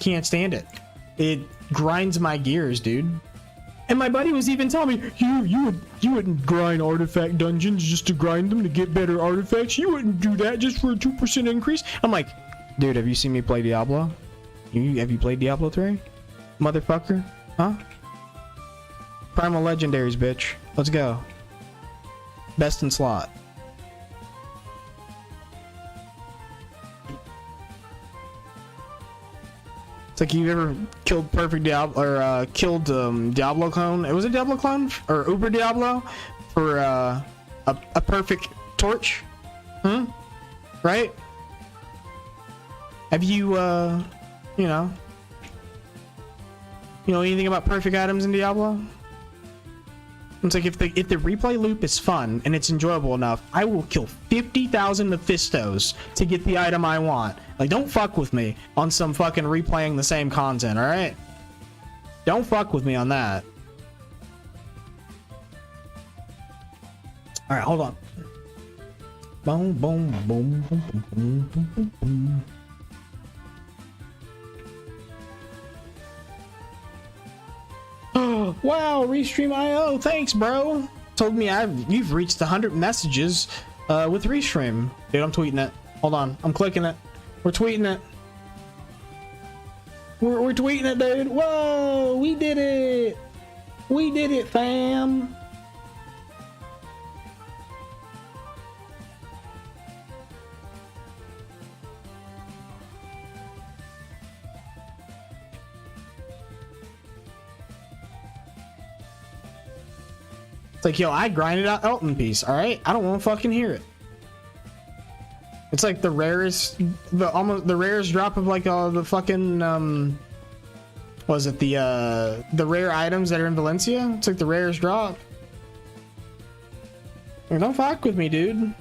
can't stand it. It grinds my gears, dude. And my buddy was even telling me, you wouldn't grind artifact dungeons just to grind them to get better artifacts. You wouldn't do that just for a 2% increase. I'm like, dude, have you seen me play Diablo? Have you played Diablo 3? Motherfucker? Huh? Primal Legendaries, bitch. Let's go. Best in slot. It's like you ever killed perfect Diablo or killed Diablo clone. It was a Diablo clone or Uber Diablo for a perfect torch. Right? Have you you know anything about perfect items in Diablo? It's like if the replay loop is fun and it's enjoyable enough, I will kill 50,000 Mephistos to get the item I want. Like, don't fuck with me on some fucking replaying the same content, alright? Don't fuck with me on that. Alright, hold on. Boom, boom, boom, boom, boom, boom, boom. Wow, Restream.io, thanks, bro. Told me you've reached 100 messages with Restream. Dude, I'm tweeting it. Hold on, I'm clicking it. We're tweeting it. We're tweeting it, dude. Whoa, we did it. We did it, fam. It's like, yo, I grinded out Elton piece, all right? I don't want to fucking hear it. It's like the rarest, the rarest drop of like the fucking was it the rare items that are in Valencia? It's like the rarest drop. Like, don't fuck with me, dude.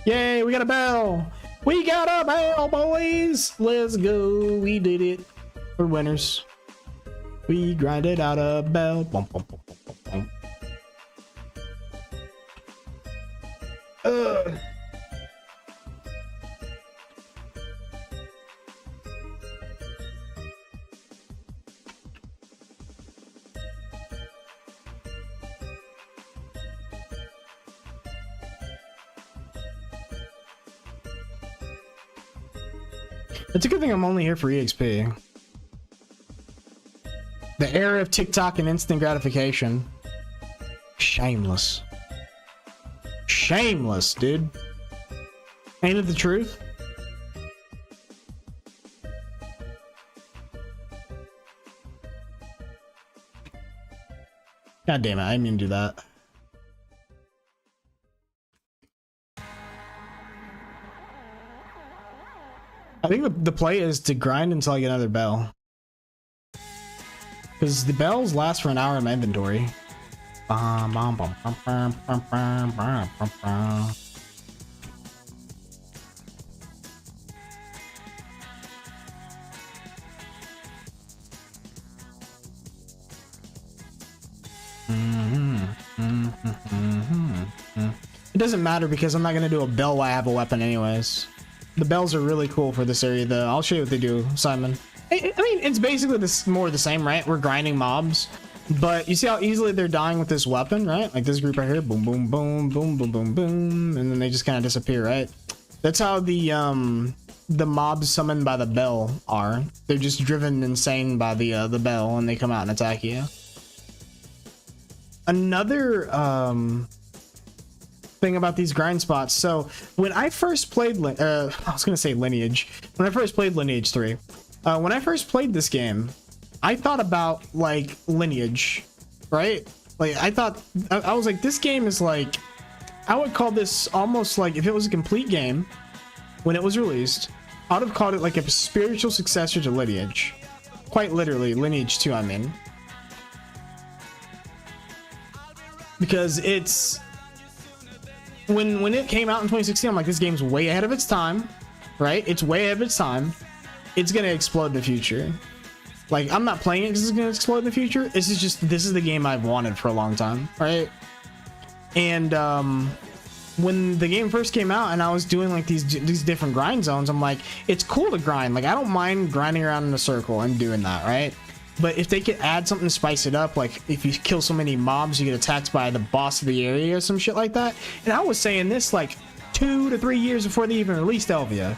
Yay, we got a bell! We got a bell, boys! Let's go, we did it. We're winners. We grinded out a bell. Bum, bum, bum, bum, bum, bum. It's a good thing I'm only here for EXP. The era of TikTok and instant gratification. Shameless. Shameless, dude. Ain't it the truth? God damn it, I didn't mean to do that. I think the play is to grind until I get another bell. Because the bells last for an hour in my inventory. It doesn't matter because I'm not going to do a bell while I have a weapon anyways. The bells are really cool for this area though. I'll show you what they do, Simon. I mean, it's basically this more the same, right? We're grinding mobs, but you see how easily they're dying with this weapon, right? Like this group right here, boom, boom, boom, boom, boom, boom, boom, and then they just kind of disappear, right? That's how the mobs summoned by the bell are. They're just driven insane by the bell, and they come out and attack you. Another thing about these grind spots. So when I first played, I was gonna say Lineage. When I first played Lineage 3, when I first played this game, I thought about like Lineage, right? Like I was like, this game is like, I would call this almost like if it was a complete game when it was released, I would have called it like a spiritual successor to Lineage. Quite literally, Lineage 2, I mean. Because it's when it came out in 2016, I'm like, this game's way ahead of its time, right? It's way ahead of its time. It's gonna explode in the future. Like, I'm not playing it because it's gonna explode in the future. This is the game I've wanted for a long time, right? And when the game first came out and I was doing like these different grind zones, I'm like, it's cool to grind. Like, I don't mind grinding around in a circle and doing that, right? But if they could add something to spice it up, like if you kill so many mobs, you get attacked by the boss of the area or some shit like that. And I was saying this like 2 to 3 years before they even released Elvia.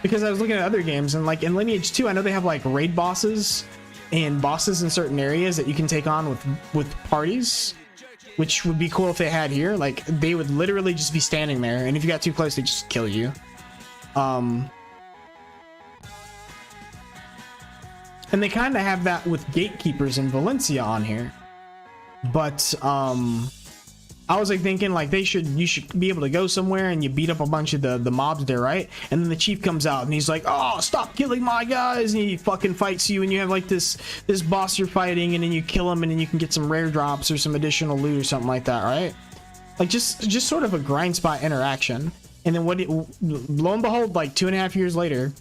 Because I was looking at other games and like in Lineage 2, I know they have like raid bosses and bosses in certain areas that you can take on with parties, which would be cool if they had here. Like they would literally just be standing there, and if you got too close, they just kill you. And they kind of have that with gatekeepers in Valencia on here. But I was like thinking like you should be able to go somewhere and you beat up a bunch of the mobs there, right? And then the chief comes out and he's like, oh, stop killing my guys, and he fucking fights you, and you have like this boss you're fighting, and then you kill him, and then you can get some rare drops or some additional loot or something like that, right? Like just sort of a grind spot interaction. And then lo and behold, like 2.5 years later,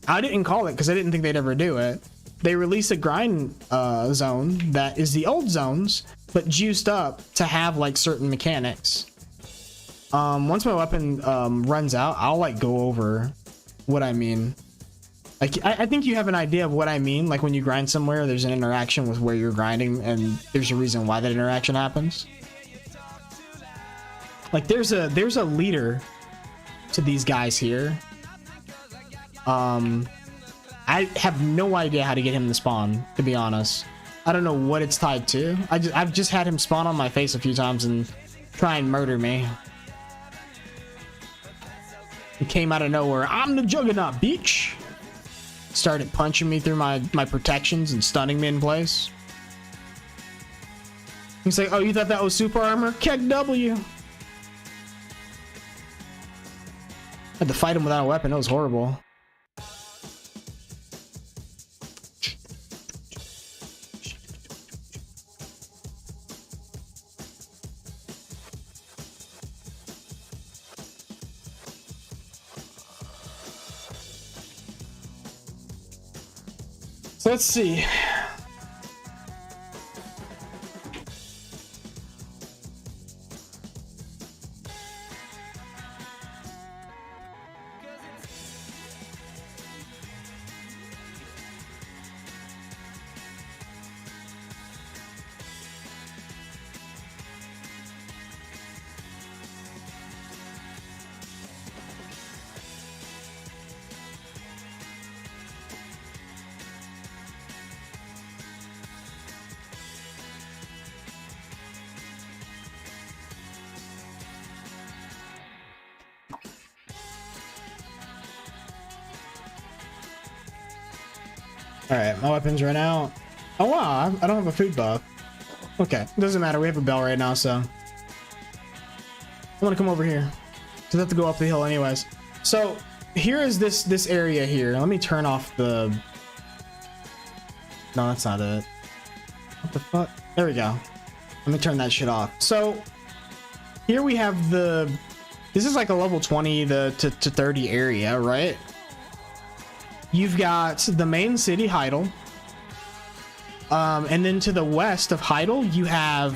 I didn't call it because I didn't think they'd ever do it. They released a grind zone that is the old zones, but juiced up to have like certain mechanics. Once my weapon runs out, I'll like go over what I mean. Like I think you have an idea of what I mean. Like when you grind somewhere, there's an interaction with where you're grinding, and there's a reason why that interaction happens. Like there's a leader to these guys here. I have no idea how to get him to spawn, to be honest. I don't know what it's tied to. I've just had him spawn on my face a few times and try and murder me. It came out of nowhere. I'm the Juggernaut, bitch. Started punching me through my protections and stunning me in place. He's like, oh, you thought that was super armor? Keck W. Had to fight him without a weapon. It was horrible. So let's see. All right, my weapons ran out. Oh wow, I don't have a food buff. Okay, doesn't matter. We have a bell right now, so I'm gonna come over here. Just have to go up the hill anyways. So here is this area here. Let me turn off the. No, that's not it. What the fuck? There we go. Let me turn that shit off. So here we have the. This is like a level 20 to 30 area, right? You've got the main city, Heidel. And then to the west of Heidel, you have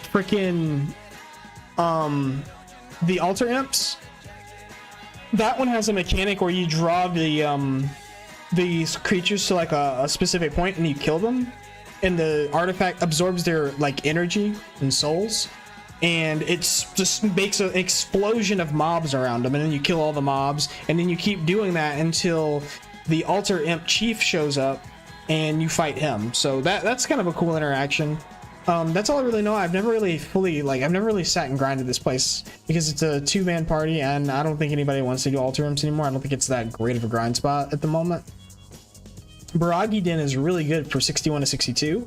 freaking the altar imps. That one has a mechanic where you draw these creatures to like a specific point and you kill them, and the artifact absorbs their like energy and souls. And it's just makes an explosion of mobs around them, and then you kill all the mobs, and then you keep doing that until the altar imp chief shows up and you fight him. So that's kind of a cool interaction. That's all I really know. I've never really sat and grinded this place because it's a 2-man party, and I don't think anybody wants to do altar imps anymore. I don't think it's that great of a grind spot at the moment. Baragi Den is really good for 61 to 62.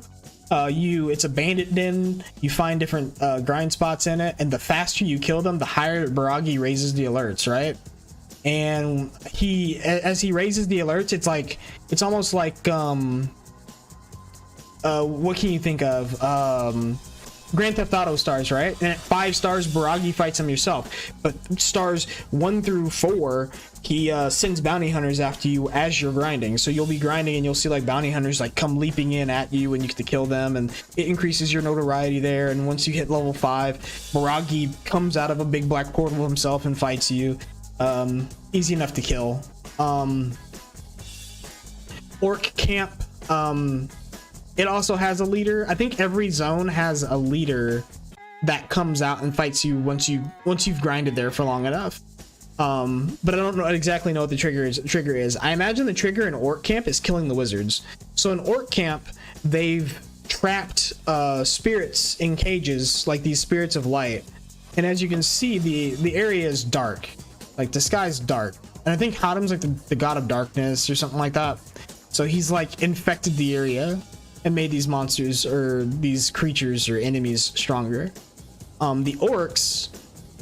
It's a bandit den. You find different grind spots in it, and the faster you kill them, the higher Baragi raises the alerts, right? And as he raises the alerts, it's almost like what can you think of? Grand Theft Auto stars, right? And at 5 stars, Baragi fights him yourself. But stars 1 through 4, he sends bounty hunters after you as you're grinding. So you'll be grinding and you'll see like bounty hunters like come leaping in at you, and you get to kill them, and it increases your notoriety there. And once you hit level 5, Baragi comes out of a big black portal himself and fights you. Easy enough to kill. Orc Camp, it also has a leader. I think every zone has a leader that comes out and fights you once you've grinded there for long enough. But I don't exactly know what the trigger is. I imagine the trigger in Orc Camp is killing the wizards. So in Orc Camp, they've trapped spirits in cages, like these spirits of light. And as you can see, the area is dark. Like the sky's dark. And I think Hadam's like the god of darkness or something like that. So he's like infected the area and made these monsters or these creatures or enemies stronger. The orcs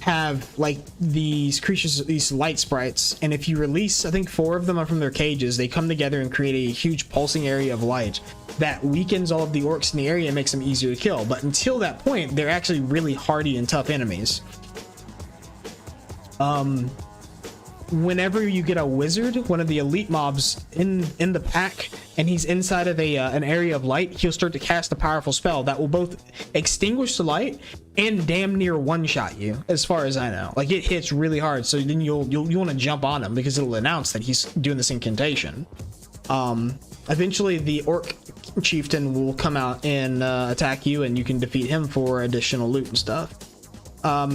have like these creatures, these light sprites, and if you release, I think 4 of them are from their cages, they come together and create a huge pulsing area of light that weakens all of the orcs in the area and makes them easier to kill. But until that point, they're actually really hardy and tough enemies. Whenever you get a wizard, one of the elite mobs in the pack, and he's inside of an area of light, he'll start to cast a powerful spell that will both extinguish the light and damn near one-shot you, as far as I know. Like, it hits really hard, so then you'll want to jump on him because it'll announce that he's doing this incantation. Eventually the orc chieftain will come out and attack you, and you can defeat him for additional loot and stuff.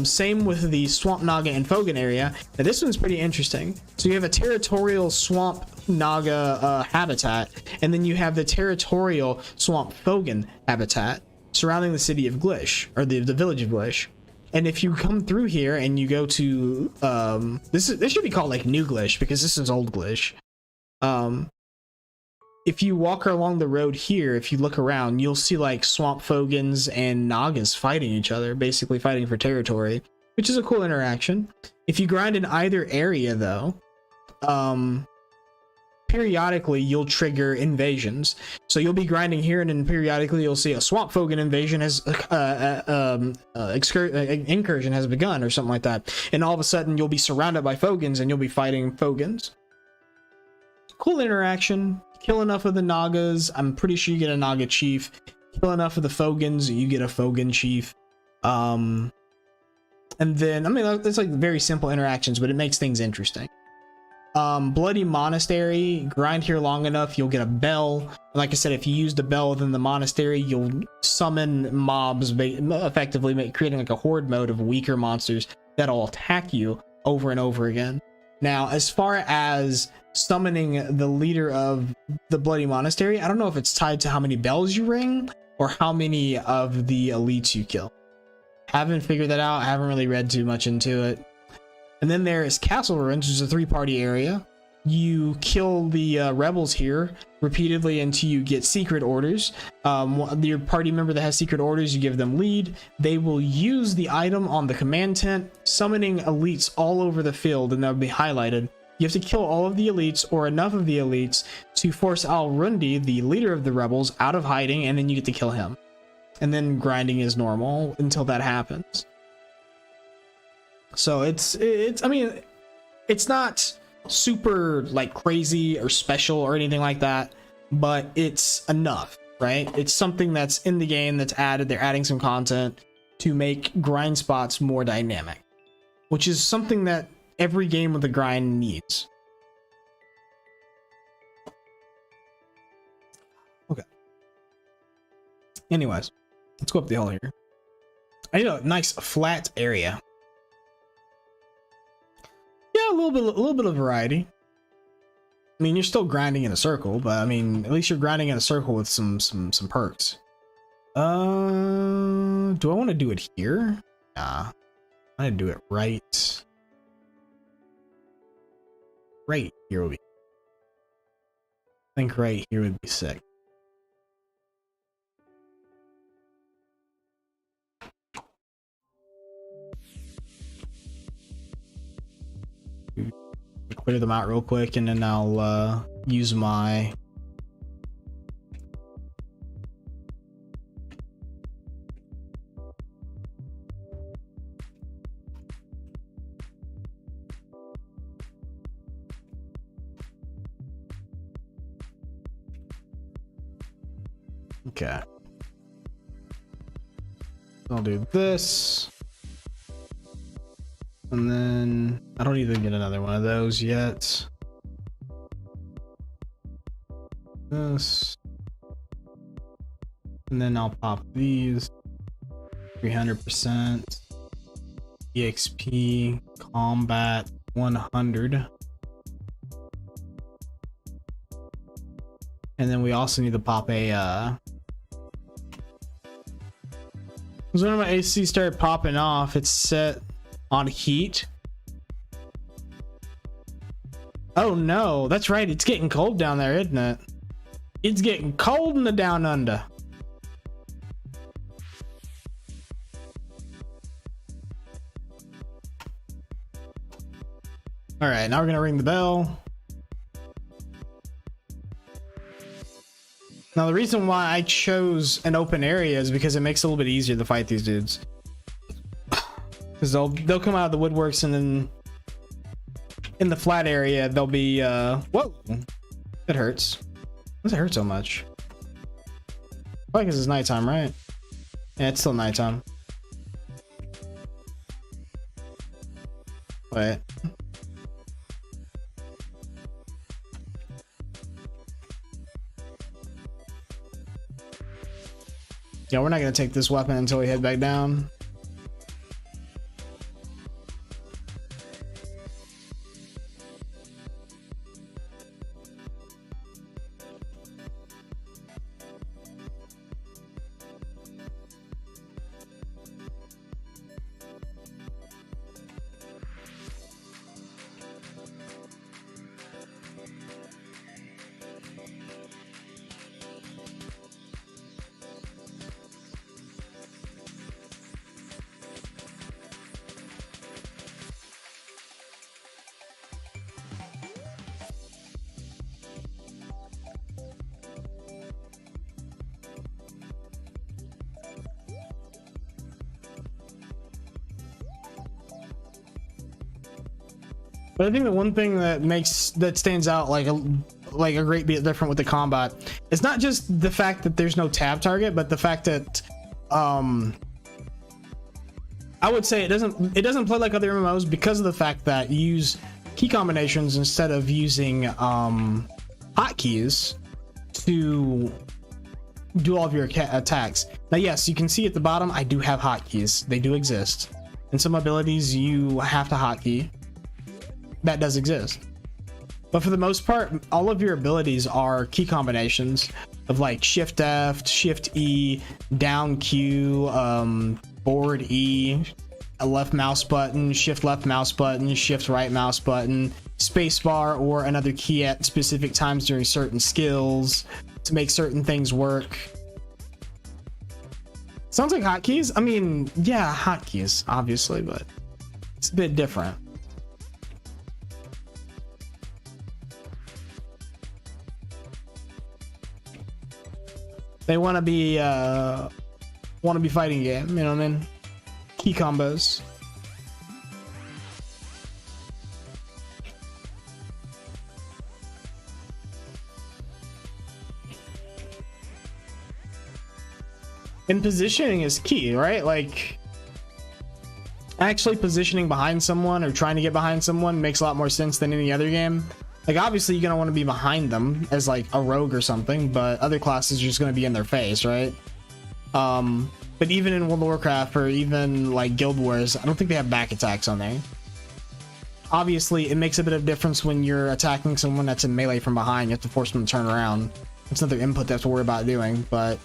Same with the Swamp Naga and Fogan area. Now this one's pretty interesting. So you have a territorial Swamp Naga habitat, and then you have the territorial Swamp Fogan habitat surrounding the city of Glish, or the village of Glish. And if you come through here and you go to this should be called like New Glish, because this is Old Glish. If you walk along the road here, if you look around, you'll see like swamp fogans and nagas fighting each other, basically fighting for territory, which is a cool interaction. If you grind in either area though, periodically you'll trigger invasions. So you'll be grinding here, and then periodically you'll see a swamp fogan invasion has incursion has begun or something like that, and all of a sudden you'll be surrounded by fogans and you'll be fighting fogans. Cool interaction. Kill enough of the nagas, I'm pretty sure you get a naga chief. Kill enough of the fogans, you get a fogan chief. And then, I mean, it's like very simple interactions, but it makes things interesting. Bloody Monastery, grind here long enough, you'll get a bell. Like I said, if you use the bell within the monastery, you'll summon mobs, effectively creating like a horde mode of weaker monsters that'll attack you over and over again. Now, as far as summoning the leader of the Bloody Monastery, I don't know if it's tied to how many bells you ring or how many of the elites you kill. Haven't figured that out. I haven't really read too much into it. And then there is Castle Ruins, which is a 3-party area. You kill the rebels here repeatedly until you get secret orders. Your party member that has secret orders, you give them lead. They will use the item on the command tent, summoning elites all over the field, and they'll be highlighted. You have to kill all of the elites or enough of the elites to force Al-Rundi, the leader of the rebels, out of hiding, and then you get to kill him. And then grinding is normal until that happens. So it's I mean, it's not super like crazy or special or anything like that, but it's enough, right? It's something that's in the game that's added. They're adding some content to make grind spots more dynamic, which is something that every game with a grind needs. Okay. Anyways, let's go up the hill here. I need a nice flat area. Yeah, a little bit of variety. I mean, you're still grinding in a circle, but I mean, at least you're grinding in a circle with some perks. Do I want to do it here? Nah, I want to do it right here would be, I think right here would be sick. Clear them out real quick, and then I'll use my okay. I'll do this. And then I don't even get another one of those yet. This. And then I'll pop these. 300%. EXP. Combat. 100. And then we also need to pop a because when my AC started popping off, it's set on heat. Oh no, that's right, it's getting cold down there, isn't it? It's getting cold in the down under. All right, now we're gonna ring the bell. Now the reason why I chose an open area is because it makes it a little bit easier to fight these dudes. Because they'll come out of the woodworks, and then in the flat area they'll be whoa, it hurts. Why does it hurt so much? Probably because it's nighttime, right? Yeah, it's still nighttime. Wait. Yeah, we're not gonna take this weapon until we head back down. But I think the one thing that stands out like a great bit different with the combat is not just the fact that there's no tab target, but the fact that I would say it doesn't play like other MMOs because of the fact that you use key combinations instead of using hotkeys to do all of your attacks. Now, yes, you can see at the bottom I do have hotkeys. They do exist. In some abilities, you have to hotkey. That does exist. But for the most part, all of your abilities are key combinations of like Shift F, Shift E, down Q, forward E, a left mouse button, shift left mouse button, shift right mouse button, space bar, or another key at specific times during certain skills to make certain things work. Sounds like hotkeys. I mean, yeah, hotkeys, obviously, but it's a bit different. They want to be fighting game, you know what I mean? Key combos. And positioning is key, right? Like actually positioning behind someone or trying to get behind someone makes a lot more sense than any other game. Like obviously you're gonna want to be behind them as like a rogue or something, but other classes are just gonna be in their face, right? But even in World of Warcraft or even like Guild Wars, I don't think they have back attacks on there. Obviously, it makes a bit of difference when you're attacking someone that's in melee from behind. You have to force them to turn around. It's another input they have to worry about doing, but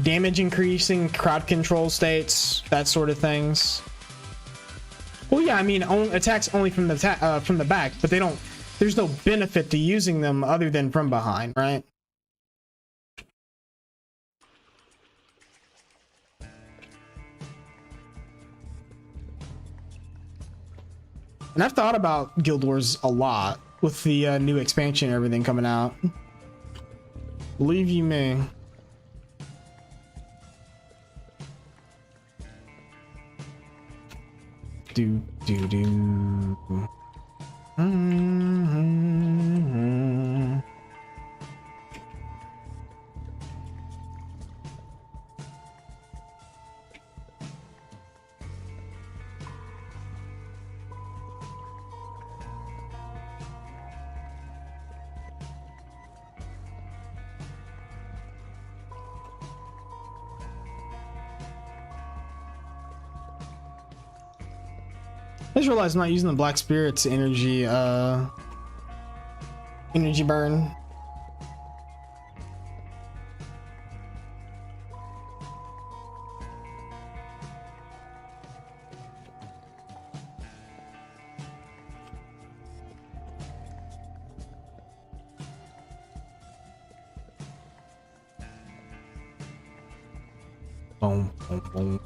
damage increasing, crowd control states, that sort of things. Well, yeah, I mean, attacks only from the back, but they don't. There's no benefit to using them other than from behind, right? And I've thought about Guild Wars a lot with the new expansion and everything coming out. Believe you me. Do. I just realized I'm not using the Black Spirit's energy burn. Boom, boom, boom.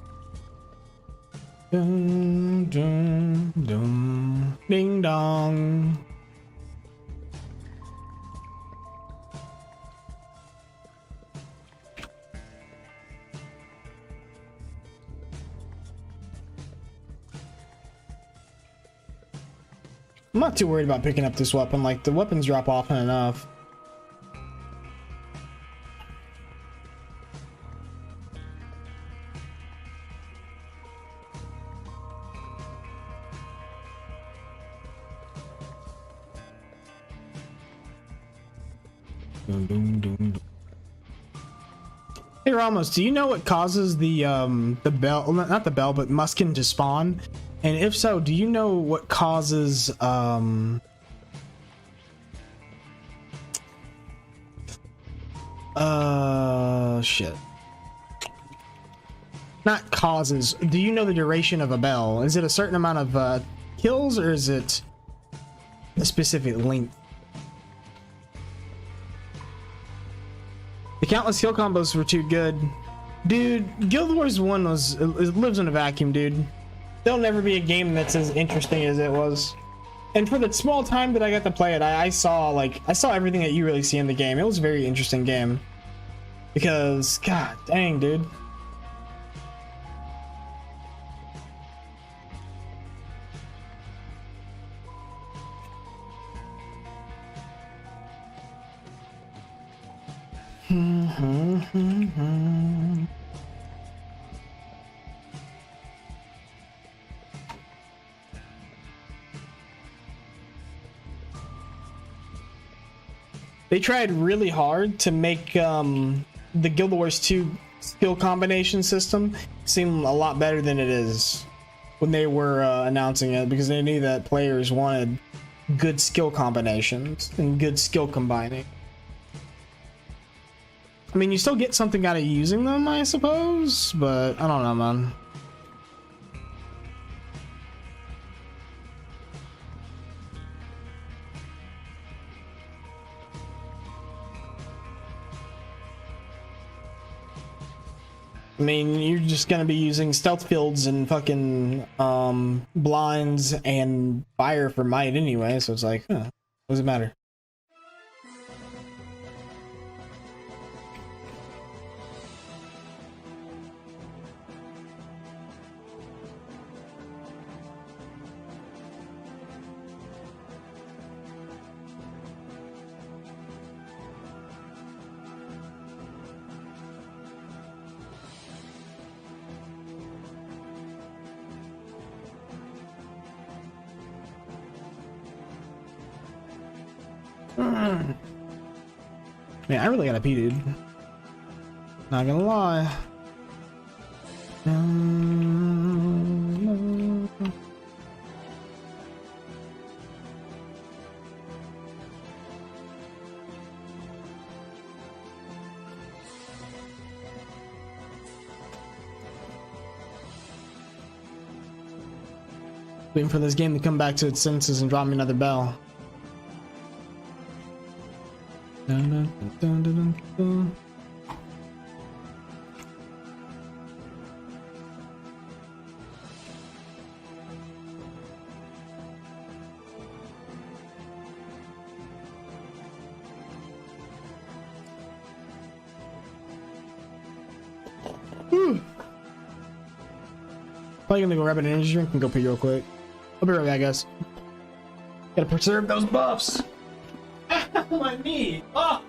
Dun, dun, dun. Ding dong. I'm not too worried about picking up this weapon. Like, the weapons drop often enough. Hey Ramos, do you know what causes the bell, not the bell, but Muskin to spawn? And if so, do you know what causes shit. Not causes. Do you know the duration of a bell? Is it a certain amount of kills, or is it a specific length? The countless kill combos were too good. Dude, Guild Wars 1 it lives in a vacuum, dude. There'll never be a game that's as interesting as it was. And for the small time that I got to play it, I saw everything that you really see in the game. It was a very interesting game because, god dang, dude. They tried really hard to make the Guild Wars 2 skill combination system seem a lot better than it is when they were announcing it, because they knew that players wanted good skill combinations and good skill combining. I mean, you still get something out of using them, I suppose, but I don't know, man. I mean, you're just gonna be using stealth fields and fucking blinds and fire for might anyway, so it's like, huh, what does it matter? Man, I really gotta pee, dude. Not gonna lie. Waiting for this game to come back to its senses and drop me another bell. Dun, dun, dun, dun, dun, dun. Probably gonna go grab an energy drink and go pee real quick. I'll be right back, guys. Gotta preserve those buffs. My knee. Oh.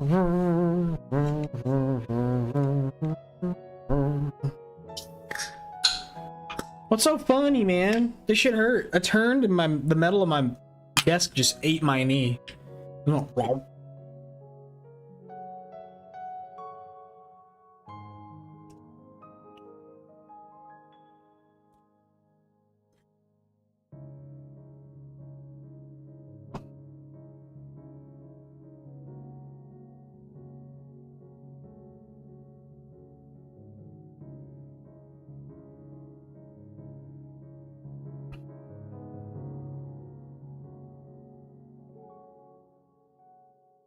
What's so funny, man? This shit hurt. I turned and the metal of my desk just ate my knee.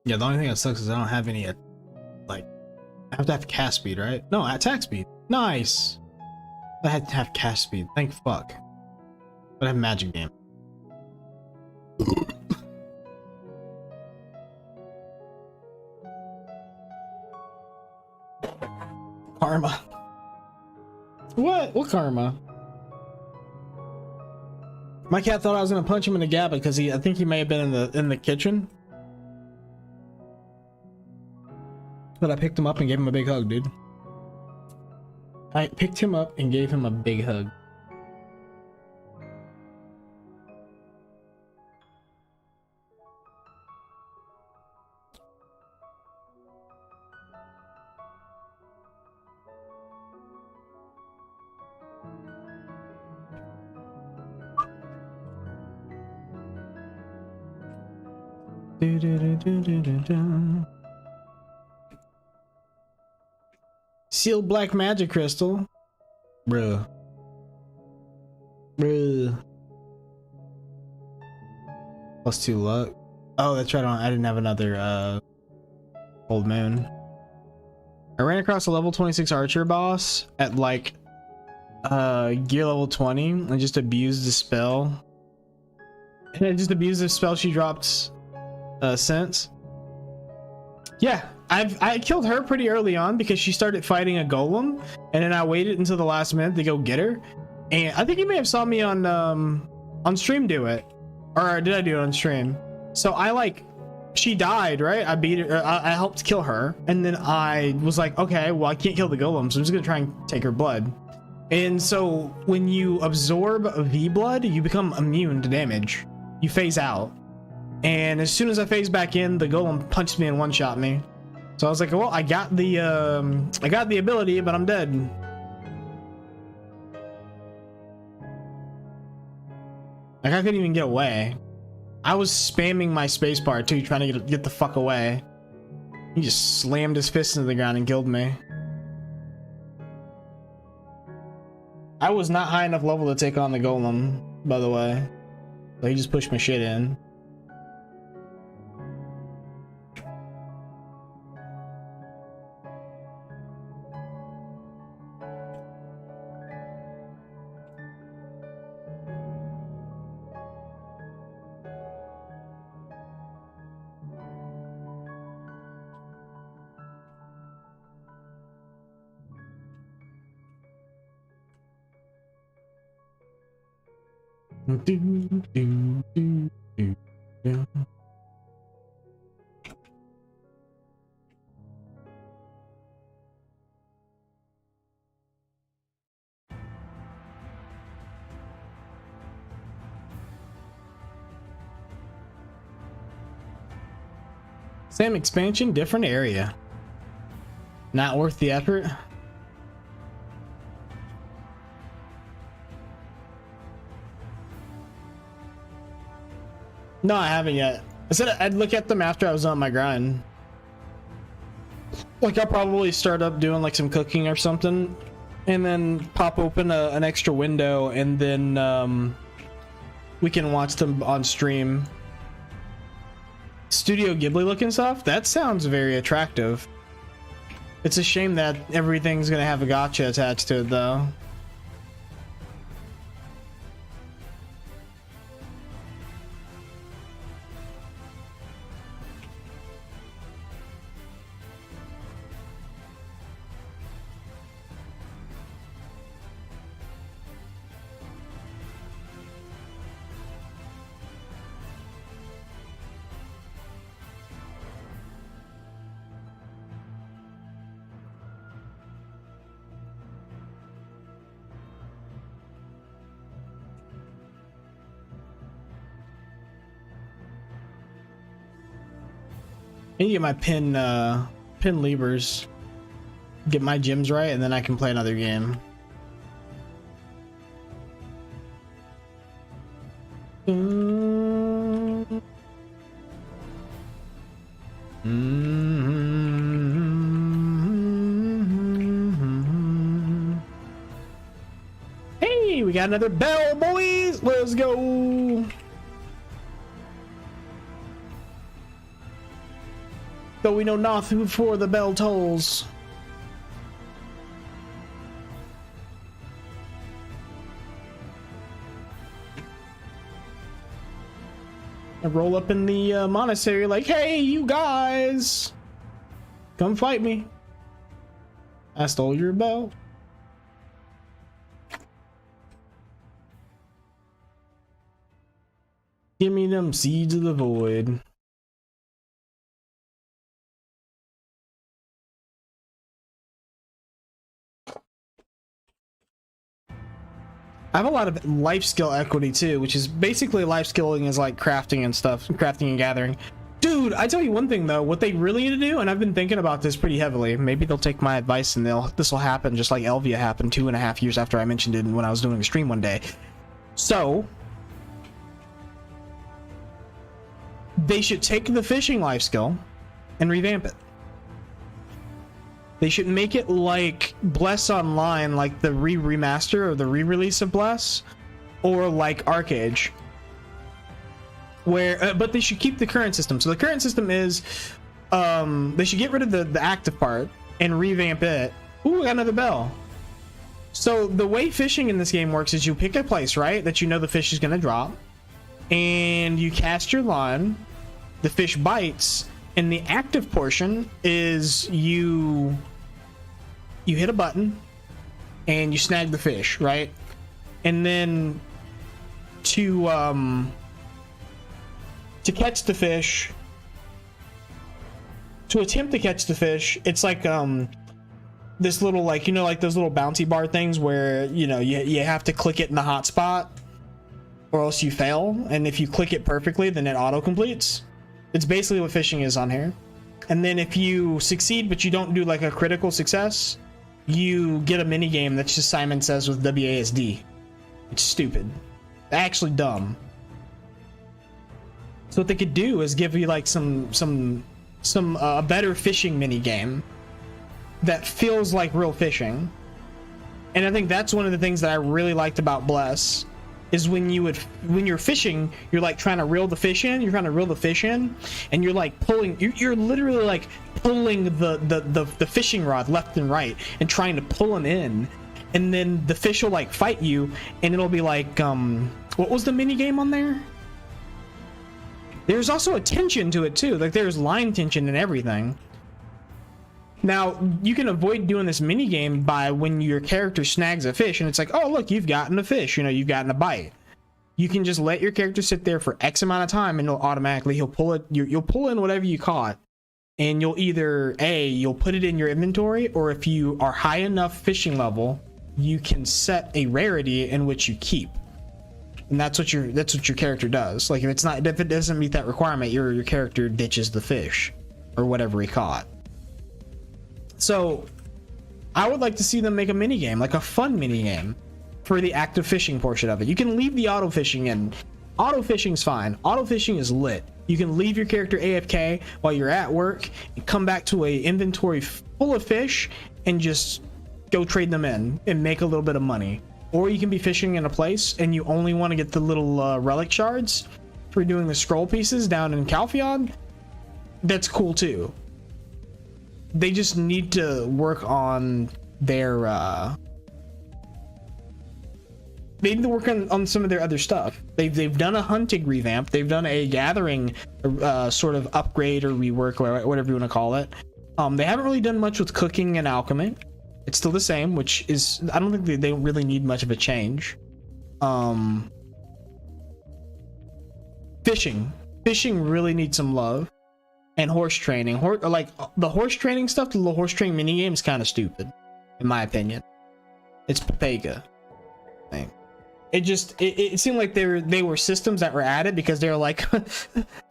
Yeah, the only thing that sucks is I don't have any, like, I have to have cast speed, right? No, attack speed. Nice. I had to have cast speed. Thank fuck. But I have magic game. Karma. What? What karma? My cat thought I was gonna punch him in the gap because I think he may have been in the kitchen. But I picked him up and gave him a big hug, dude. I picked him up and gave him a big hug. Sealed black magic crystal. Bruh. +2 luck. Oh, that's right. I didn't have another old moon. I ran across a level 26 archer boss at like gear level 20 and just abused the spell. And I just abused the spell she dropped since. Yeah, I killed her pretty early on because she started fighting a golem, and then I waited until the last minute to go get her. And I think you may have saw me on stream do it, or did I do it on stream? So she died, right? I beat her. I helped kill her, and then I was like, okay, well I can't kill the golem, so I'm just gonna try and take her blood. And so when you absorb V blood, you become immune to damage. You phase out. And as soon as I phase back in, the golem punched me and one-shot me. So I was like, well, I got the ability, but I'm dead. Like, I couldn't even get away. I was spamming my spacebar too, trying to get the fuck away. He just slammed his fist into the ground and killed me. I was not high enough level to take on the golem, by the way. So he just pushed my shit in. Same expansion, different area. Not worth the effort. No, I haven't yet. I said I'd look at them after I was on my grind. Like, I'll probably start up doing like some cooking or something, and then pop open an extra window, and then we can watch them on stream. Studio Ghibli looking stuff? That sounds very attractive. It's a shame that everything's gonna have a gotcha attached to it though. need to get my pin levers, get my gems right, and then I can play another game. Hey, we got another bell, boys. Let's go. Though we know not who for the bell tolls. I roll up in the monastery like, hey, you guys, come fight me. I stole your bell. Give me them seeds of the void. I have a lot of life skill equity too, which is basically life skilling is like crafting and stuff, crafting and gathering. Dude, I tell you one thing though, what they really need to do, and I've been thinking about this pretty heavily, maybe they'll take my advice and this will happen just like Elvia happened 2.5 years after I mentioned it when I was doing a stream one day. So, they should take the fishing life skill and revamp it. They should make it like Bless Online, like the remaster or the re-release of Bless, or like Arcage, where but they should keep the current system. So the current system is they should get rid of the active part and revamp it. Ooh, I got another bell. So the way fishing in this game works is you pick a place, right, that you know the fish is going to drop, and you cast your line, the fish bites, and the active portion is you hit a button and you snag the fish, right? And then to catch the fish, to attempt to catch the fish, it's like this little, like, you know, like those little bouncy bar things where, you know, you have to click it in the hot spot or else you fail, and if you click it perfectly then it auto completes. It's basically what fishing is on here. And then if you succeed but you don't do like a critical success, you get a mini game that's just Simon Says with WASD. It's stupid, actually dumb. So what they could do is give you like some better fishing mini game that feels like real fishing. And I think that's one of the things that I really liked about Bless, is when you're fishing, you're like trying to reel the fish in, and you're like pulling, you're literally like pulling the fishing rod left and right and trying to pull them in, and then the fish will like fight you, and it'll be like, what was the mini game on there? There's also a tension to it too, like there's line tension and everything. Now, you can avoid doing this mini game by when your character snags a fish and it's like, oh, look, you've gotten a fish, you know, you've gotten a bite. You can just let your character sit there for X amount of time and he'll pull it, you'll pull in whatever you caught, and you'll either, you'll put it in your inventory, or if you are high enough fishing level, you can set a rarity in which you keep. And that's what your character does. Like if it doesn't meet that requirement, your character ditches the fish or whatever he caught. So I would like to see them make a mini game, like a fun mini game for the active fishing portion of it. You can leave the auto fishing in. Auto fishing's fine. Auto fishing is lit. You can leave your character AFK while you're at work and come back to a inventory full of fish and just go trade them in and make a little bit of money. Or you can be fishing in a place and you only want to get the little relic shards for doing the scroll pieces down in Calpheon. That's cool too. They just need to work on their they need to work on some of their other stuff. They've done a hunting revamp, they've done a gathering sort of upgrade or rework, or whatever you want to call it. They haven't really done much with cooking and alchemy. It's still the same, which is, I don't think they really need much of a change. Fishing really needs some love. And horse training, like the horse training stuff, the little horse training mini game is kind of stupid, in my opinion. It's Papega thing. it seemed like they were systems that were added because they were like,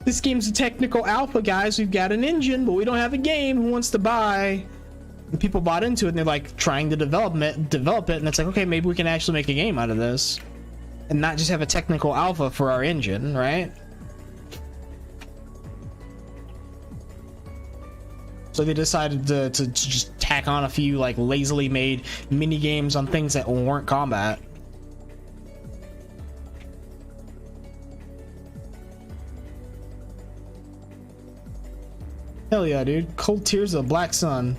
this game's a technical alpha, guys. We've got an engine, but we don't have a game. Who wants to buy? And people bought into it, and they're like trying to develop it, and it's like, okay, maybe we can actually make a game out of this, and not just have a technical alpha for our engine, right? So they decided to just tack on a few like lazily made mini games on things that weren't combat. Hell yeah, dude. Cold Tears of the Black Sun.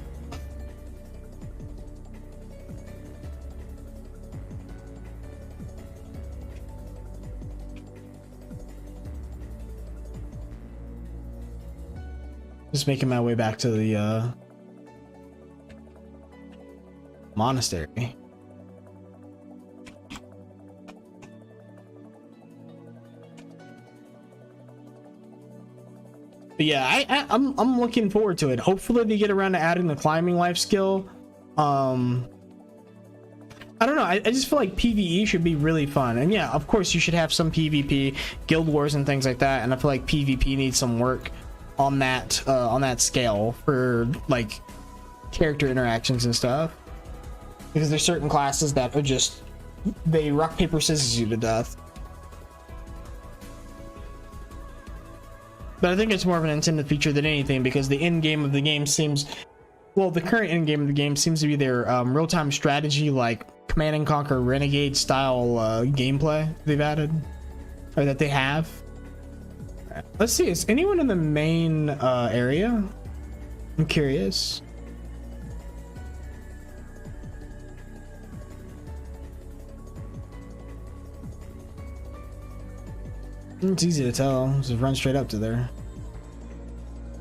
Just making my way back to the monastery. But yeah, I'm looking forward to it. Hopefully they get around to adding the climbing life skill. I don't know. I just feel like PvE should be really fun. And yeah, of course you should have some PvP, guild wars and things like that. And I feel like PvP needs some work on that scale for like character interactions and stuff, because there's certain classes that are just, they rock paper scissors you to death. But I think it's more of an intended feature than anything, because the end game of the game seems, well, the current end game of the game seems to be their real-time strategy, like Command and Conquer Renegade style gameplay they've added, or that they have. Let's see, is anyone in the main area? I'm curious. It's easy to tell. Just run straight up to there.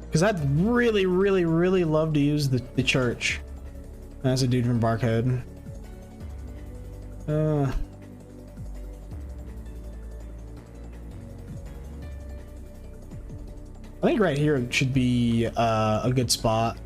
Because I'd really, really, really love to use the church. That's a dude from Barcode. I think right here should be a good spot.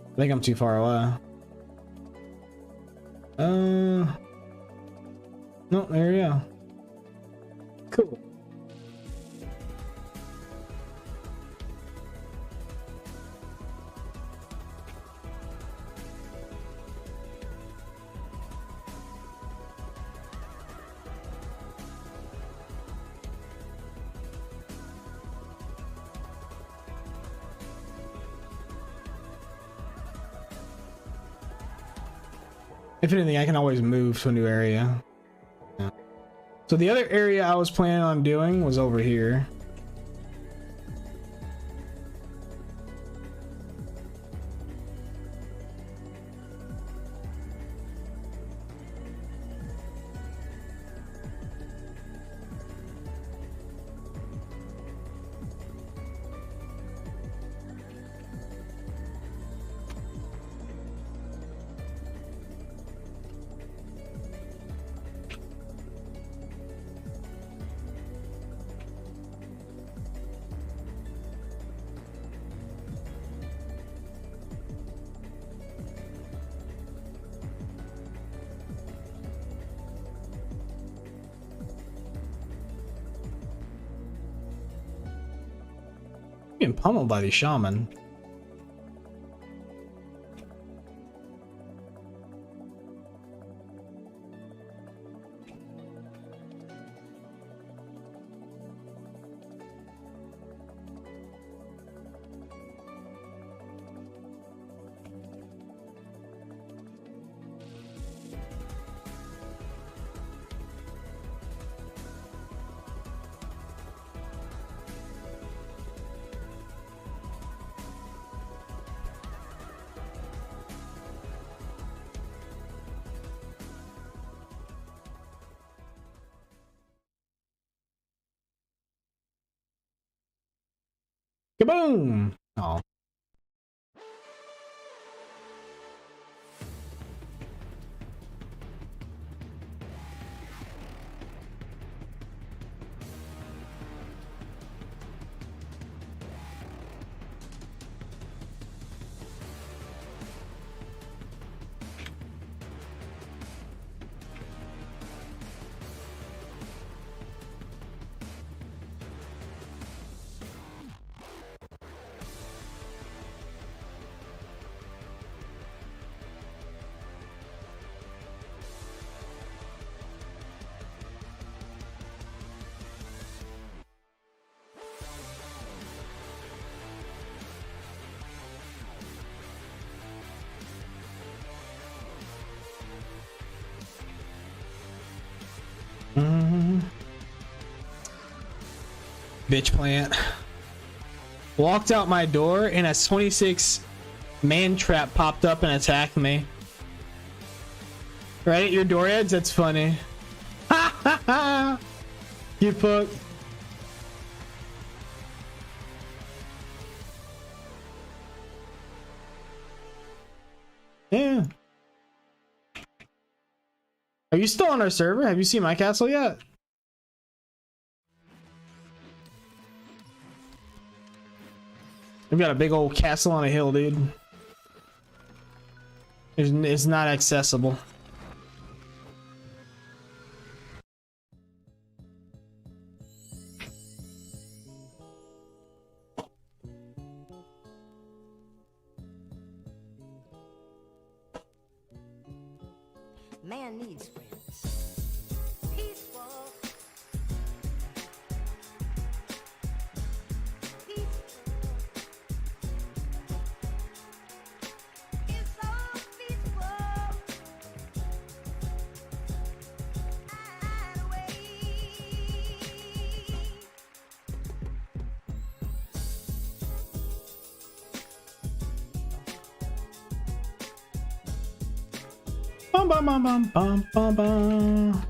I think I'm too far away. No, there we go. Cool. If anything, I can always move to a new area. Yeah. So the other area I was planning on doing was over here. Being pummeled by the shaman. Kaboom! Oh. Bitch plant. Walked out my door and a 26 man trap popped up and attacked me. Right at your door edge? That's funny. Ha ha ha! You put. Yeah. Are you still on our server? Have you seen my castle yet? We've got a big old castle on a hill, dude. It's not accessible. Man needs friends. Peaceful. Peaceful. It's so peaceful. Hide away. Bum bum bum bum bum bum bum.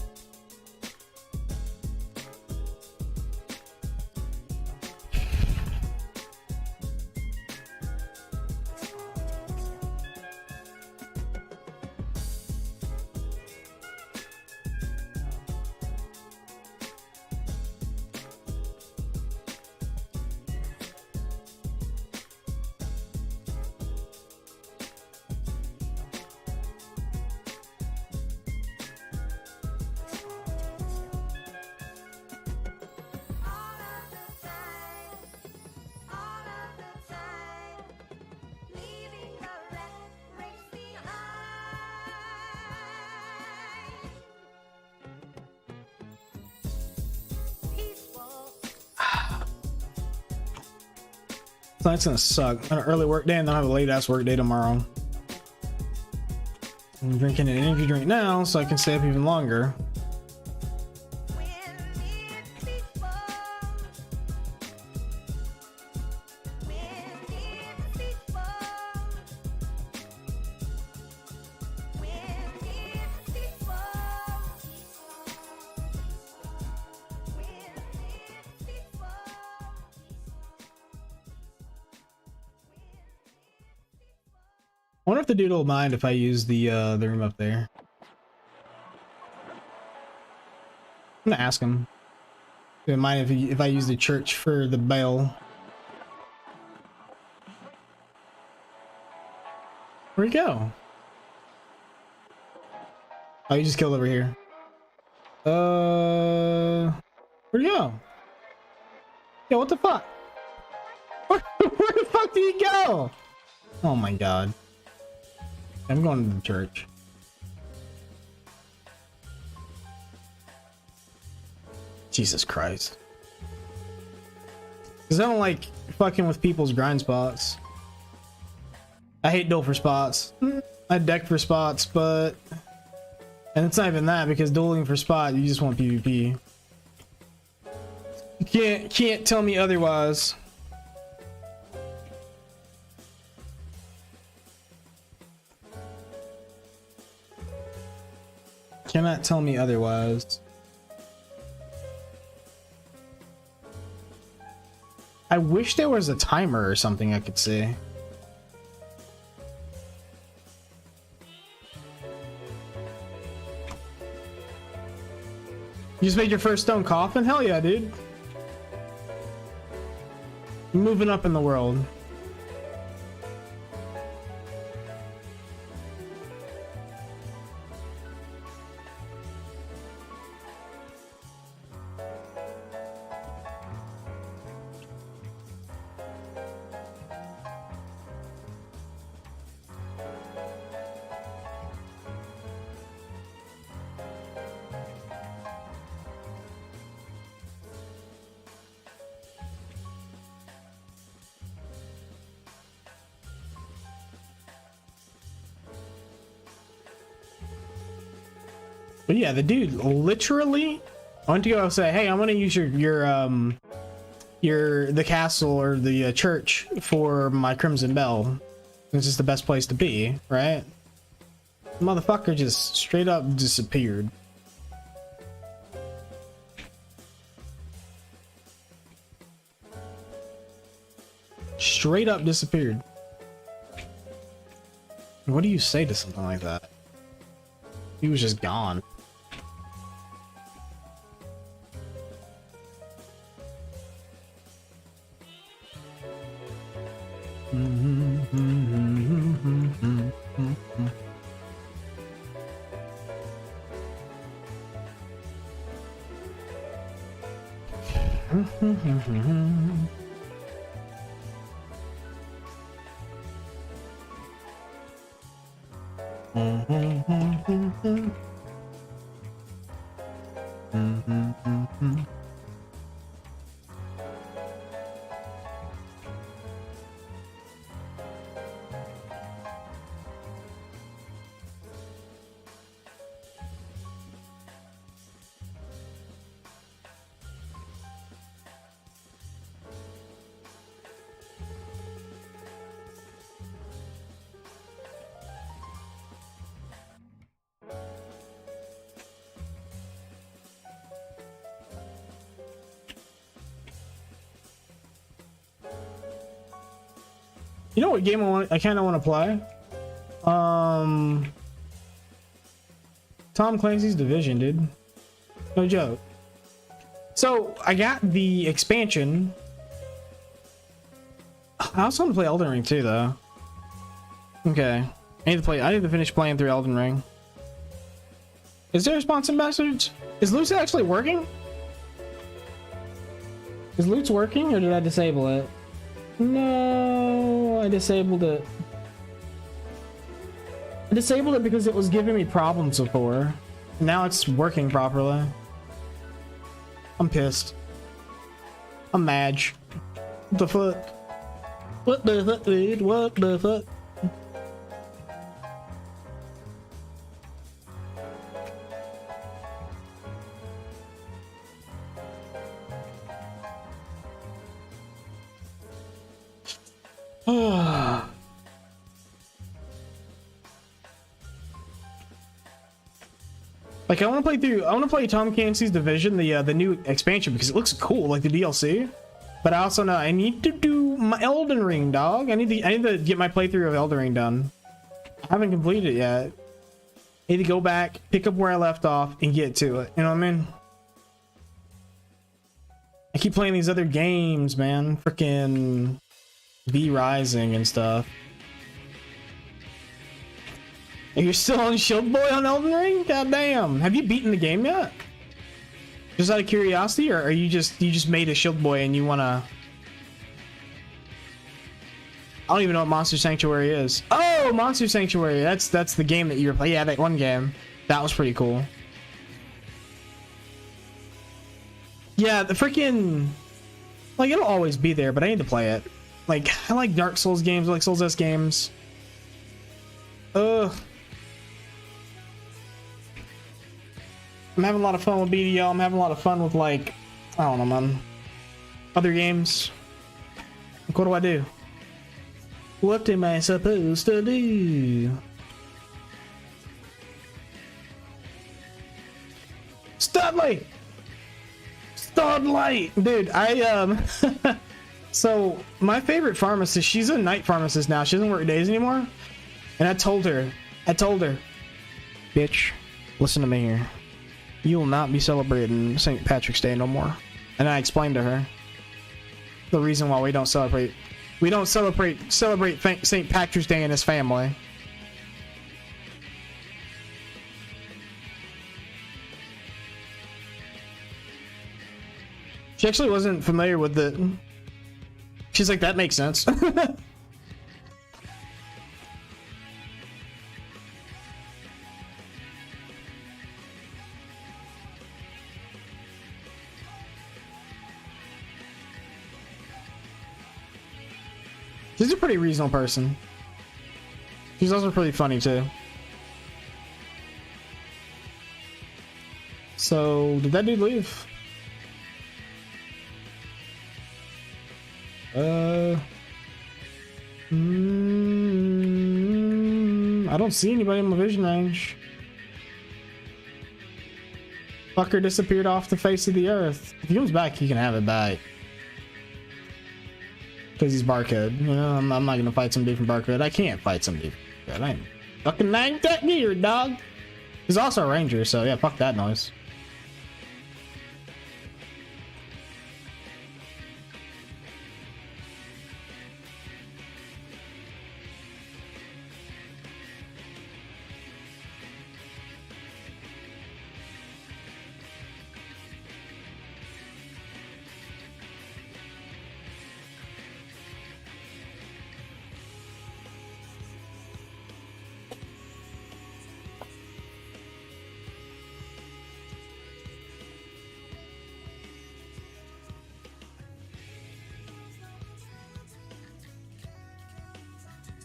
Tonight's gonna suck. An early work day and then I have a late ass work day tomorrow. I'm drinking an energy drink now so I can stay up even longer. I wonder if the dude will mind if I use the room up there. I'm gonna ask him. He might mind if I use the church for the bell. Where'd he go? Oh, he just killed over here. Where'd he go? Yo, what the fuck? Where the fuck did he go? Oh my god. I'm going to the church. Jesus Christ. Because I don't like fucking with people's grind spots. I hate duel for spots. I deck for spots, but... And it's not even that, because dueling for spot, you just want PvP. You can't tell me otherwise. Cannot tell me otherwise. I wish there was a timer or something I could see. You just made your first stone coffin? Hell yeah, dude. Moving up in the world. But yeah, the dude literally, I went to go say, hey, I'm gonna use your the castle or the church for my Crimson Bell. This is the best place to be, right? Motherfucker just straight up disappeared. Straight up disappeared. What do you say to something like that? He was just gone. You know what game I kind of want to play? Tom Clancy's Division, dude. No joke. So I got the expansion. I also want to play Elden Ring too, though. Okay, I need to finish playing through Elden Ring. Is there a responsive message? Is Loot's actually working? Is Loot's working, or did I disable it? No, I disabled it. I disabled it because it was giving me problems before. Now it's working properly. I'm pissed. I'm mad. What the fuck? What the fuck, dude? What the fuck? Like I want to play Tom Clancy's Division, the new expansion, because it looks cool, like the DLC. But I also know I need to do my Elden Ring, dog. I need to get my playthrough of Elden Ring done. I haven't completed it yet. I need to go back, pick up where I left off, and get to it. You know what I mean? I keep playing these other games, man. Freaking V Rising and stuff. And you're still on Shield Boy on Elden Ring? God damn. Have you beaten the game yet? Just out of curiosity, or are you just made a Shield Boy and you wanna... I don't even know what Monster Sanctuary is. Oh, Monster Sanctuary. That's the game that you were playing. Yeah, that one game. That was pretty cool. Yeah, the freaking... Like, it'll always be there, but I need to play it. Like, I like Dark Souls games, I like Souls-S games. Ugh. I'm having a lot of fun with BDO. I'm having a lot of fun with, like, I don't know, man. Other games. Like, what do I do? What am I supposed to do? Studley! Studley! Dude, so, my favorite pharmacist, she's a night pharmacist now. She doesn't work days anymore. And I told her, bitch, listen to me here. You will not be celebrating St. Patrick's Day no more. And I explained to her the reason why we don't celebrate. We don't celebrate St. Patrick's Day in his family. She actually wasn't familiar with it. She's like, that makes sense. She's a pretty reasonable person. She's also pretty funny too. So, did that dude leave? I don't see anybody in my vision range. Fucker disappeared off the face of the earth. If he comes back, he can have it back. Because he's barcode. You know, I'm not gonna fight some dude from barcode. I can't fight some dude from barcode. I ain't fucking not that gear, dog. He's also a ranger, so yeah, fuck that noise.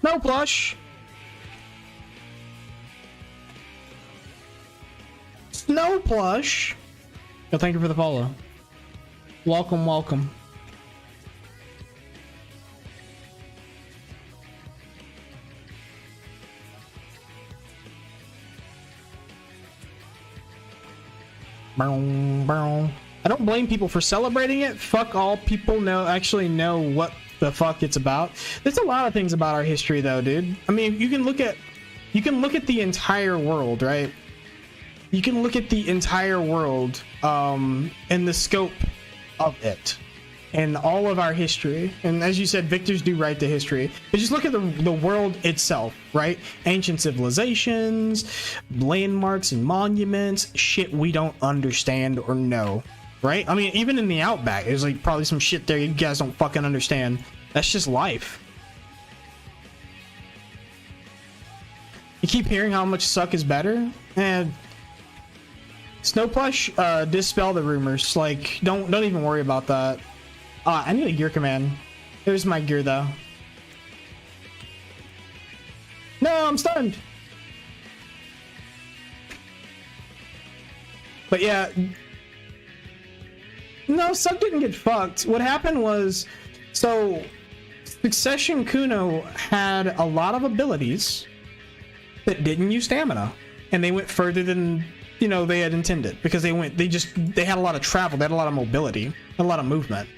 No plush. Snow plush. Yo, thank you for the follow. Welcome, welcome. I don't blame people for celebrating it. Fuck all people actually know what the fuck it's about. There's a lot of things about our history though, dude. I mean, you can look at the entire world, right? You can look at the entire world and the scope of it and all of our history. And as you said, victors do write the history. But just look at the world itself, right? Ancient civilizations, landmarks and monuments, shit we don't understand or know. Right? I mean, even in the Outback, there's like probably some shit there you guys don't fucking understand. That's just life. You keep hearing how much suck is better, and Snow Plush, dispel the rumors. Like, don't even worry about that. I need a gear command. There's my gear though. No, I'm stunned. But yeah. No, Suck didn't get fucked. What happened was, so Succession Kuno had a lot of abilities that didn't use stamina, and they went further than, you know, they had intended, because they had a lot of travel, they had a lot of mobility, a lot of movement.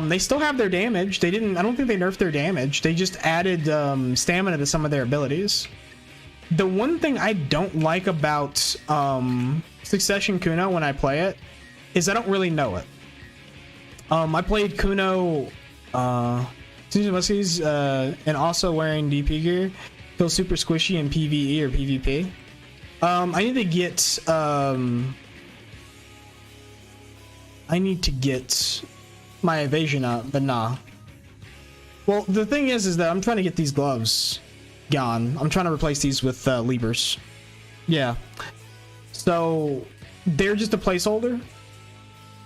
They still have their damage. I don't think they nerfed their damage. They just added stamina to some of their abilities. The one thing I don't like about Succession Kuno when I play it is I don't really know it. I played Kuno and also wearing DP gear. Feels super squishy in PvE or PvP. I need to get my evasion up, but nah. Well, the thing is that I'm trying to get these gloves gone. I'm trying to replace these with levers. Yeah. So they're just a placeholder.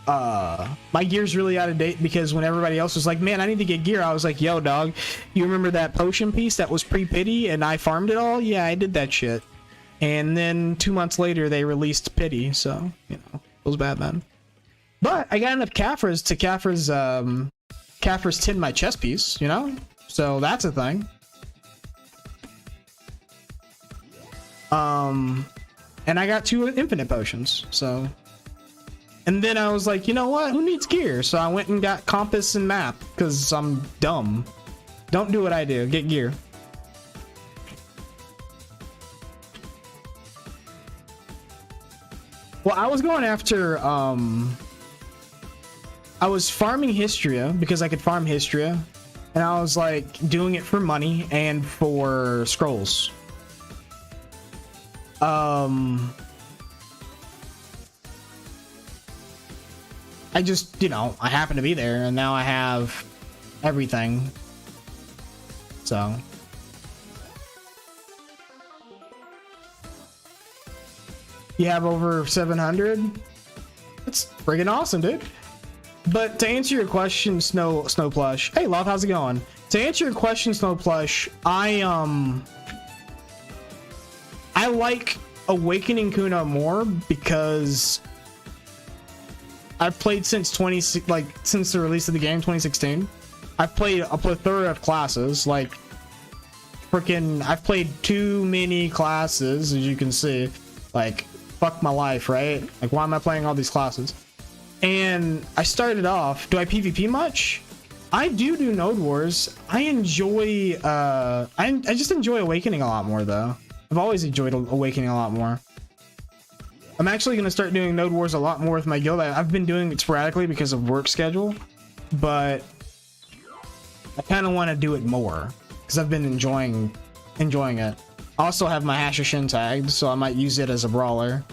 My gear's really out of date, because when everybody else was like, man, I need to get gear, I was like, yo dog, you remember that potion piece that was pre-pity and I farmed it all? Yeah, I did that shit. And then 2 months later they released pity, so you know, it was bad, man. But I got enough Caphras to Caphras tin my chest piece, you know, so that's a thing. And I got 2 infinite potions, so. And then I was like, you know what? Who needs gear? So I went and got compass and map, because I'm dumb. Don't do what I do. Get gear. Well, I was going after, I was farming Hystria, because I could farm Hystria. And I was like doing it for money and for scrolls. I just, you know, I happen to be there, and now I have everything. So. You have over 700? That's friggin' awesome, dude. But to answer your question, Snow Plush. Hey, love, how's it going? To answer your question, Snow Plush, I like Awakening Kuno more, because I've played since since the release of the game, 2016. I've played a plethora of classes, like freaking. I've played too many classes, as you can see. Like, fuck my life, right? Like, why am I playing all these classes? And I started off. Do I PvP much? I do Node Wars. I enjoy. I just enjoy Awakening a lot more, though. I've always enjoyed Awakening a lot more. I'm actually going to start doing Node Wars a lot more with my guild. I've been doing it sporadically because of work schedule, but I kind of want to do it more because I've been enjoying it. I also have my Hashashin tagged, so I might use it as a brawler.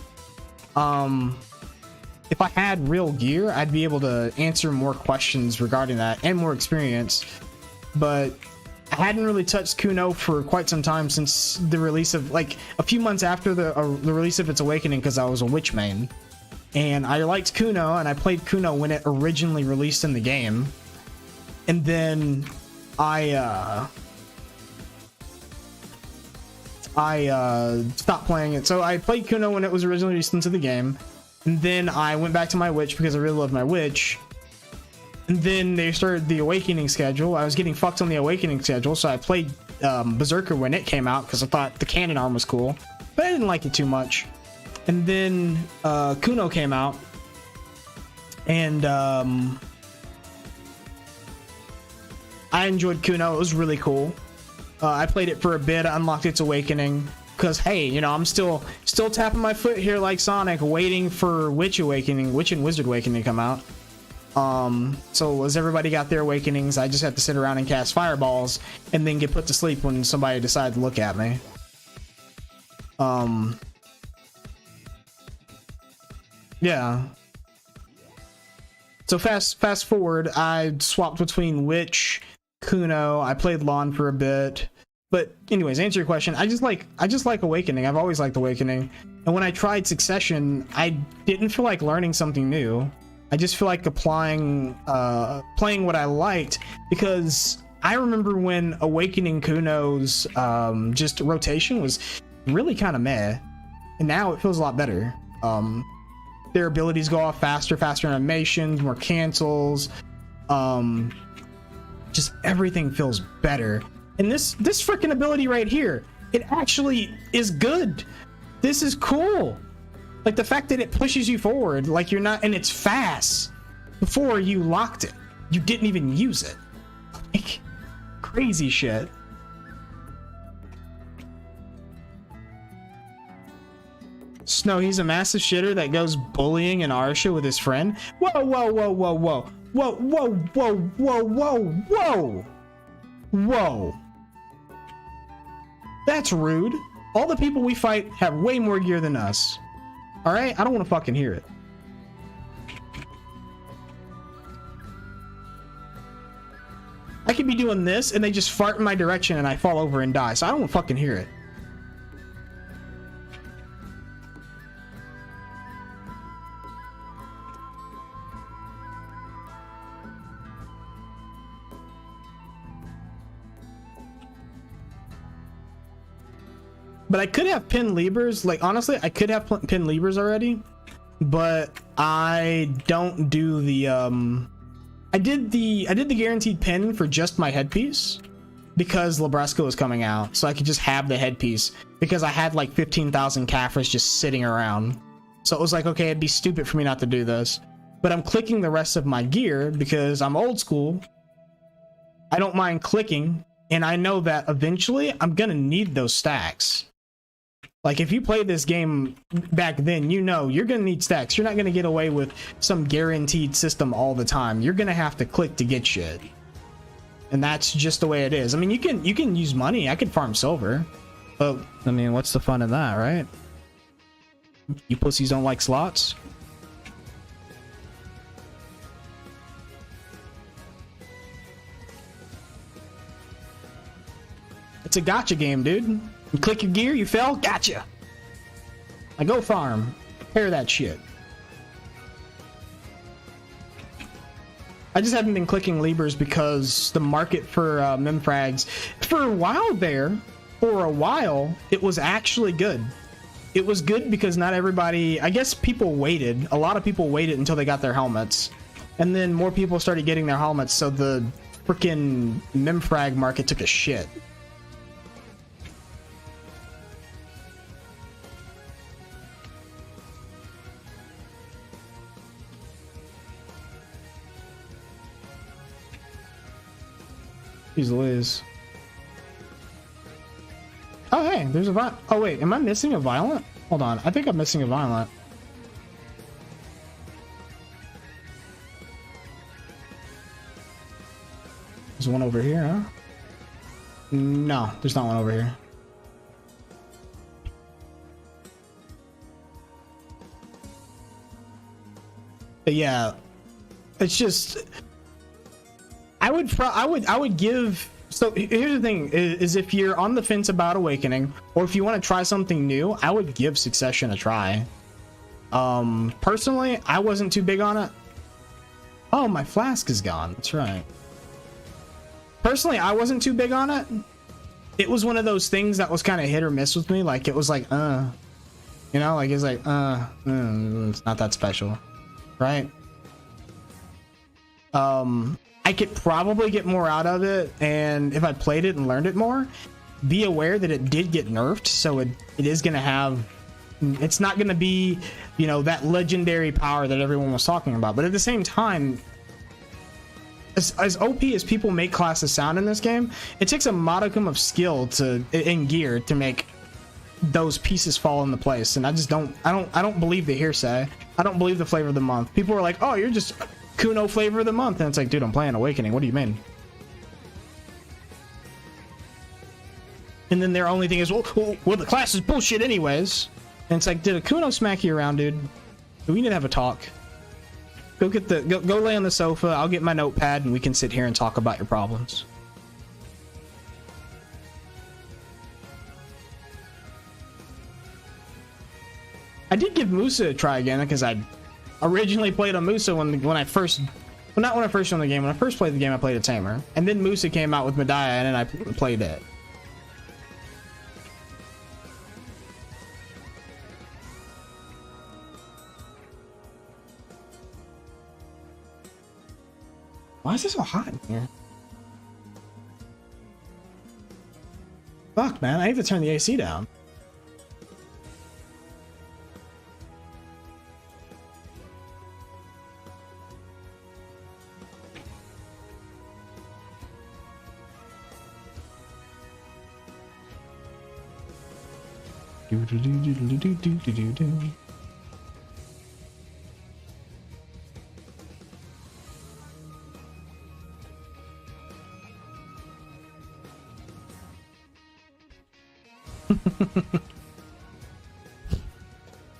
If I had real gear, I'd be able to answer more questions regarding that and more experience, but I hadn't really touched Kuno for quite some time since the release of, like, a few months after the release of its Awakening, because I was a witch main. And I liked Kuno, and I played Kuno when it originally released in the game. And then I stopped playing it. So I played Kuno when it was originally released into the game. And then I went back to my witch because I really love my witch. And then they started the Awakening schedule. I was getting fucked on the Awakening schedule, so I played Berserker when it came out because I thought the cannon arm was cool, but I didn't like it too much. And then Kuno came out, and I enjoyed Kuno. It was really cool. I played it for a bit. I unlocked its Awakening because, hey, you know, I'm still tapping my foot here like Sonic, waiting for Witch and Wizard Awakening to come out. So as everybody got their awakenings, I just had to sit around and cast fireballs and then get put to sleep when somebody decided to look at me. Yeah. So fast forward, I swapped between Witch, Kuno, I played Lawn for a bit. But anyways, answer your question, I just like Awakening. I've always liked Awakening. And when I tried Succession, I didn't feel like learning something new. I just feel like playing what I liked, because I remember when Awakening Kuno's just rotation was really kind of meh, and now it feels a lot better. Their abilities go off faster animations, more cancels, just everything feels better. And this freaking ability right here, it actually is good. This is cool. Like, the fact that it pushes you forward, like you're not, and it's fast. Before you locked it, you didn't even use it. Like, crazy shit. Snow, he's a massive shitter that goes bullying in Arsha with his friend. Whoa, whoa, whoa, whoa, whoa. Whoa, whoa, whoa, whoa, whoa, whoa. Whoa. That's rude. All the people we fight have way more gear than us. Alright? I don't want to fucking hear it. I could be doing this and they just fart in my direction and I fall over and die, so I don't want to fucking hear it. But I could have pinned Liebers. Like, honestly, I could have pinned Liebers already, but I don't do the I did the guaranteed pin for just my headpiece because Labresco was coming out, so I could just have the headpiece because I had like 15,000 Caphras just sitting around. So it was like, okay, it'd be stupid for me not to do this. But I'm clicking the rest of my gear because I'm old school. I don't mind clicking, and I know that eventually I'm gonna need those stacks. Like, if you played this game back then, you know you're gonna need stacks. You're not gonna get away with some guaranteed system all the time. You're gonna have to click to get shit, and that's just the way it is. I mean, you can use money. I could farm silver, but I mean, what's the fun in that, right? You pussies don't like slots. It's a gotcha game, dude. You click your gear, you fell, gotcha. I go farm, prepare that shit. I just haven't been clicking Liebers because the market for Memfrags, for a while, it was actually good. it was good because not everybody, I guess people waited. A lot of people waited until they got their helmets. And then more people started getting their helmets, so the freaking memfrag market took a shit. He's Liz. Oh, hey, there's a oh, wait, am I missing a violent? Hold on, I think I'm missing a violent. There's one over here, huh? No, there's not one over here. But yeah, it's just I would give. So here's the thing: is if you're on the fence about Awakening, or if you want to try something new, I would give Succession a try. Personally, I wasn't too big on it. Oh, my flask is gone. That's right. Personally, I wasn't too big on it. It was one of those things that was kind of hit or miss with me. Like it was like, you know, like it's like, it's not that special, right? I could probably get more out of it, and if I played it and learned it more, be aware that it did get nerfed, so it is gonna have, it's not gonna be, you know, that legendary power that everyone was talking about. But at the same time, as OP as people make classes sound in this game, it takes a modicum of skill and gear to make those pieces fall into place. And I just don't believe the hearsay. I don't believe the flavor of the month. People are like, oh, you're just Kuno flavor of the month, and it's like, dude, I'm playing Awakening. What do you mean? And then their only thing is, well, the class is bullshit anyways. And it's like, did a Kuno smack you around, dude? We need to have a talk. Go get go lay on the sofa. I'll get my notepad and we can sit here and talk about your problems. I did give Musa a try again because I originally played on Musa when I first, well, not when I first joined the game. When I first played the game, I played a Tamer, and then Musa came out with Medaya, and then I played it. Why is it so hot in here? Fuck, man, I have to turn the AC down.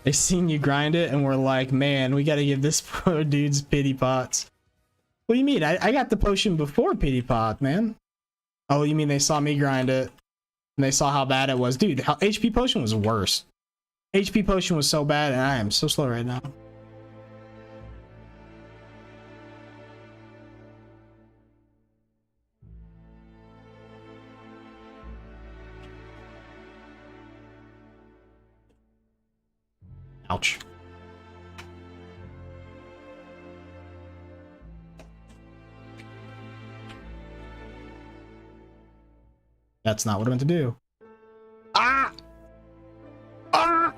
They seen you grind it and we're like, man, we gotta give this poor dude's pity pots. What do you mean? I got the potion before pity pot, man. Oh, you mean they saw me grind it and they saw how bad it was? Dude, how HP potion was worse. HP potion was so bad and I am so slow right now. Ouch. That's not what I meant to do. Ah! Ah!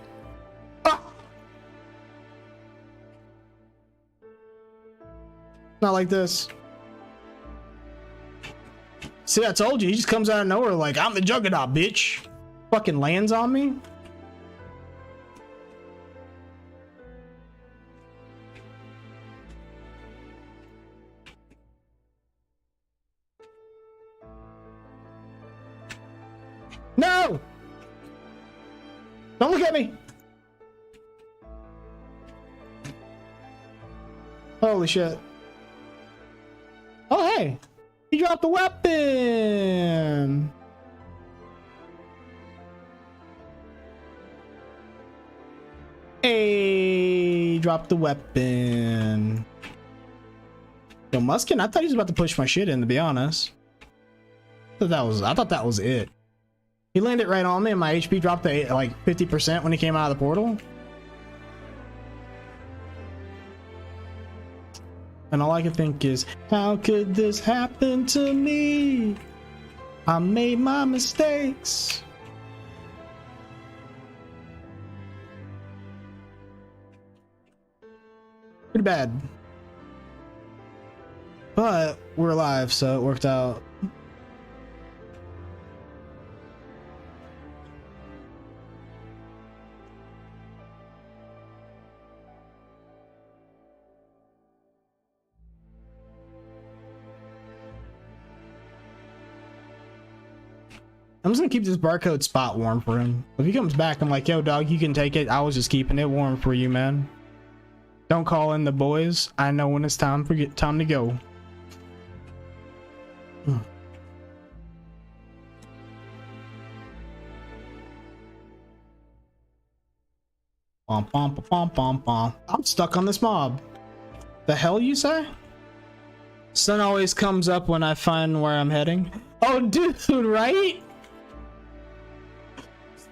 Ah! Not like this. See, I told you, he just comes out of nowhere like, I'm the Juggernaut, bitch. Fucking lands on me. No! Don't look at me! Holy shit. Oh, hey! He dropped the weapon! Hey! Dropped the weapon. Yo, Muskin, I thought he was about to push my shit in, to be honest. I thought that was it. He landed right on me and my HP dropped to like 50% when he came out of the portal. And all I can think is, how could this happen to me? I made my mistakes. Pretty bad. But we're alive, so it worked out. I'm just gonna keep this barcode spot warm for him. If he comes back, I'm like, yo, dog, you can take it. I was just keeping it warm for you, man. Don't call in the boys. I know when it's time to go. Bom, bom, bom, bom, bom. I'm stuck on this mob. The hell you say? Sun always comes up when I find where I'm heading. Oh, dude, right?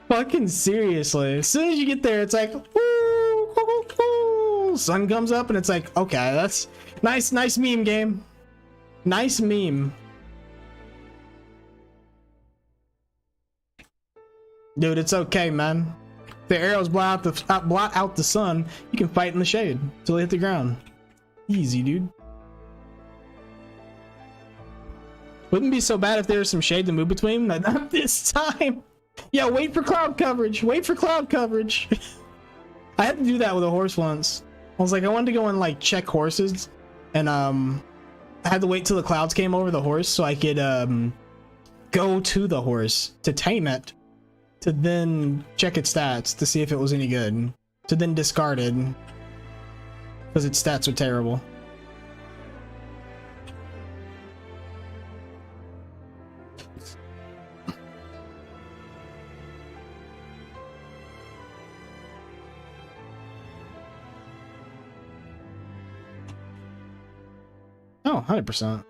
Fucking seriously. As soon as you get there, it's like, ooh, sun comes up and it's like, okay, that's nice meme game. Nice meme. Dude, it's okay, man. If the arrows blot out the sun, you can fight in the shade till they hit the ground. Easy, dude. Wouldn't be so bad if there was some shade to move between. Not this time. Yeah, wait for cloud coverage. Wait for cloud coverage. I had to do that with a horse once. I was like, I wanted to go and like check horses, and I had to wait till the clouds came over the horse so I could go to the horse to tame it, to then check its stats to see if it was any good, to then discard it because its stats are terrible. Oh, 100%.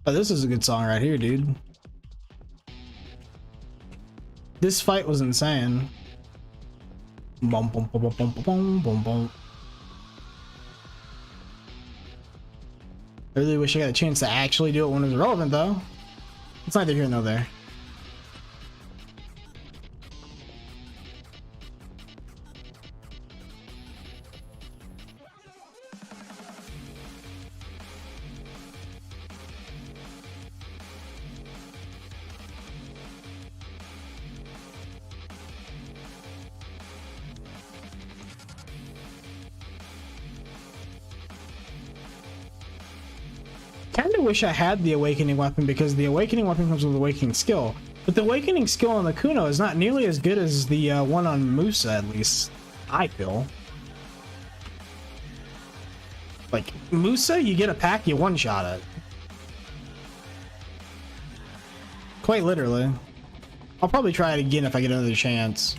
Oh, this is a good song right here, dude. This fight was insane. Bum, bum, bum, bum, bum, bum, bum, bum. I really wish I got a chance to actually do it when it was relevant, though. It's neither here nor there. Kinda wish I had the awakening weapon because the awakening weapon comes with awakening skill, but the awakening skill on the Kuno is not nearly as good as the one on Musa, at least I feel. Like Musa, you get a pack, you one-shot it. Quite literally. I'll probably try it again if I get another chance.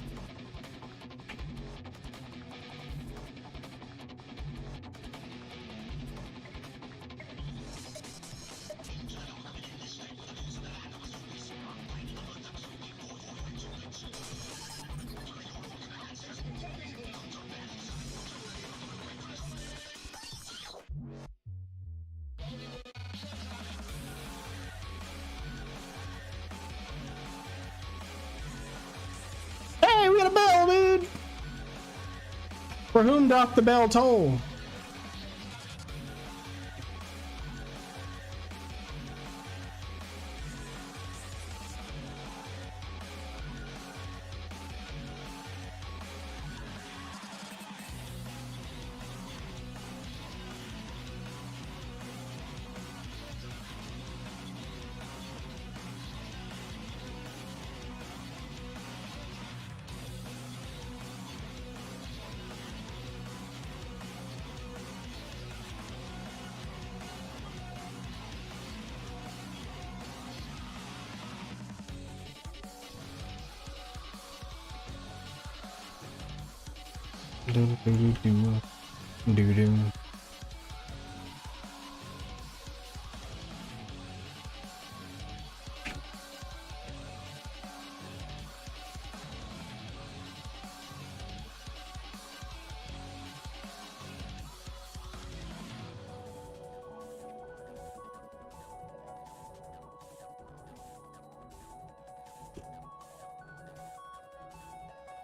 Hey, we got a bell, dude! For whom doth the bell toll?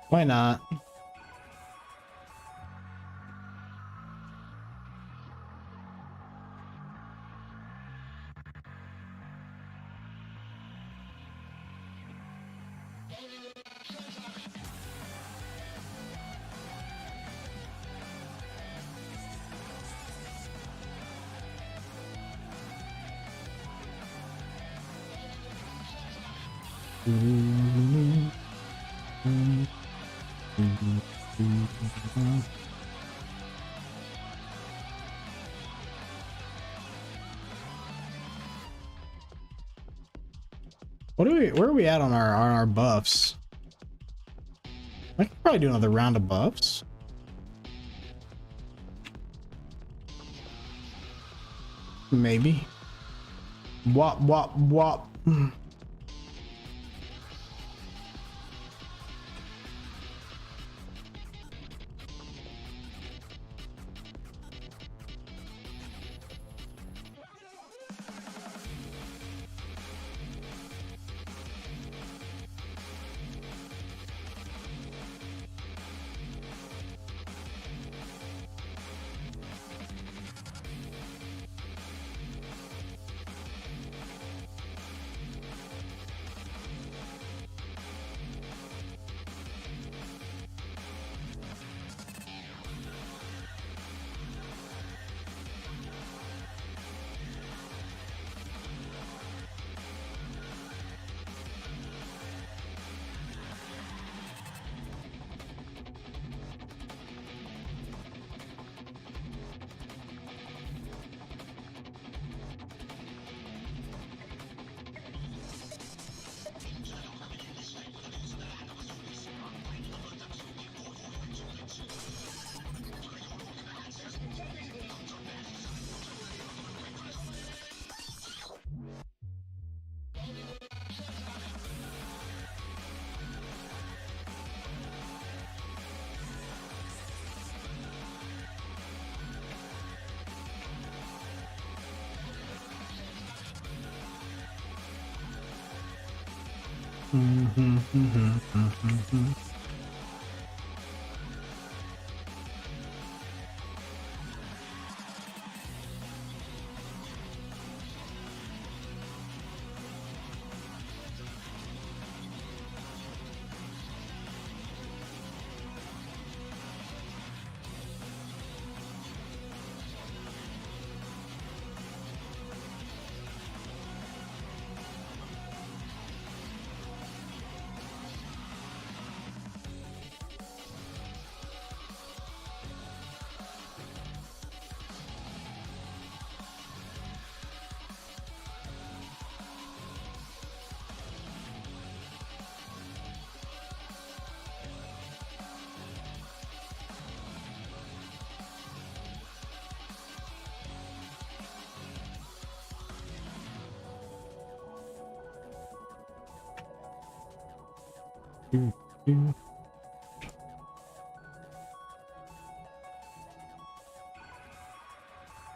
Why not? Where are we at on our buffs? I could probably do another round of buffs. Maybe. Wop wop wop.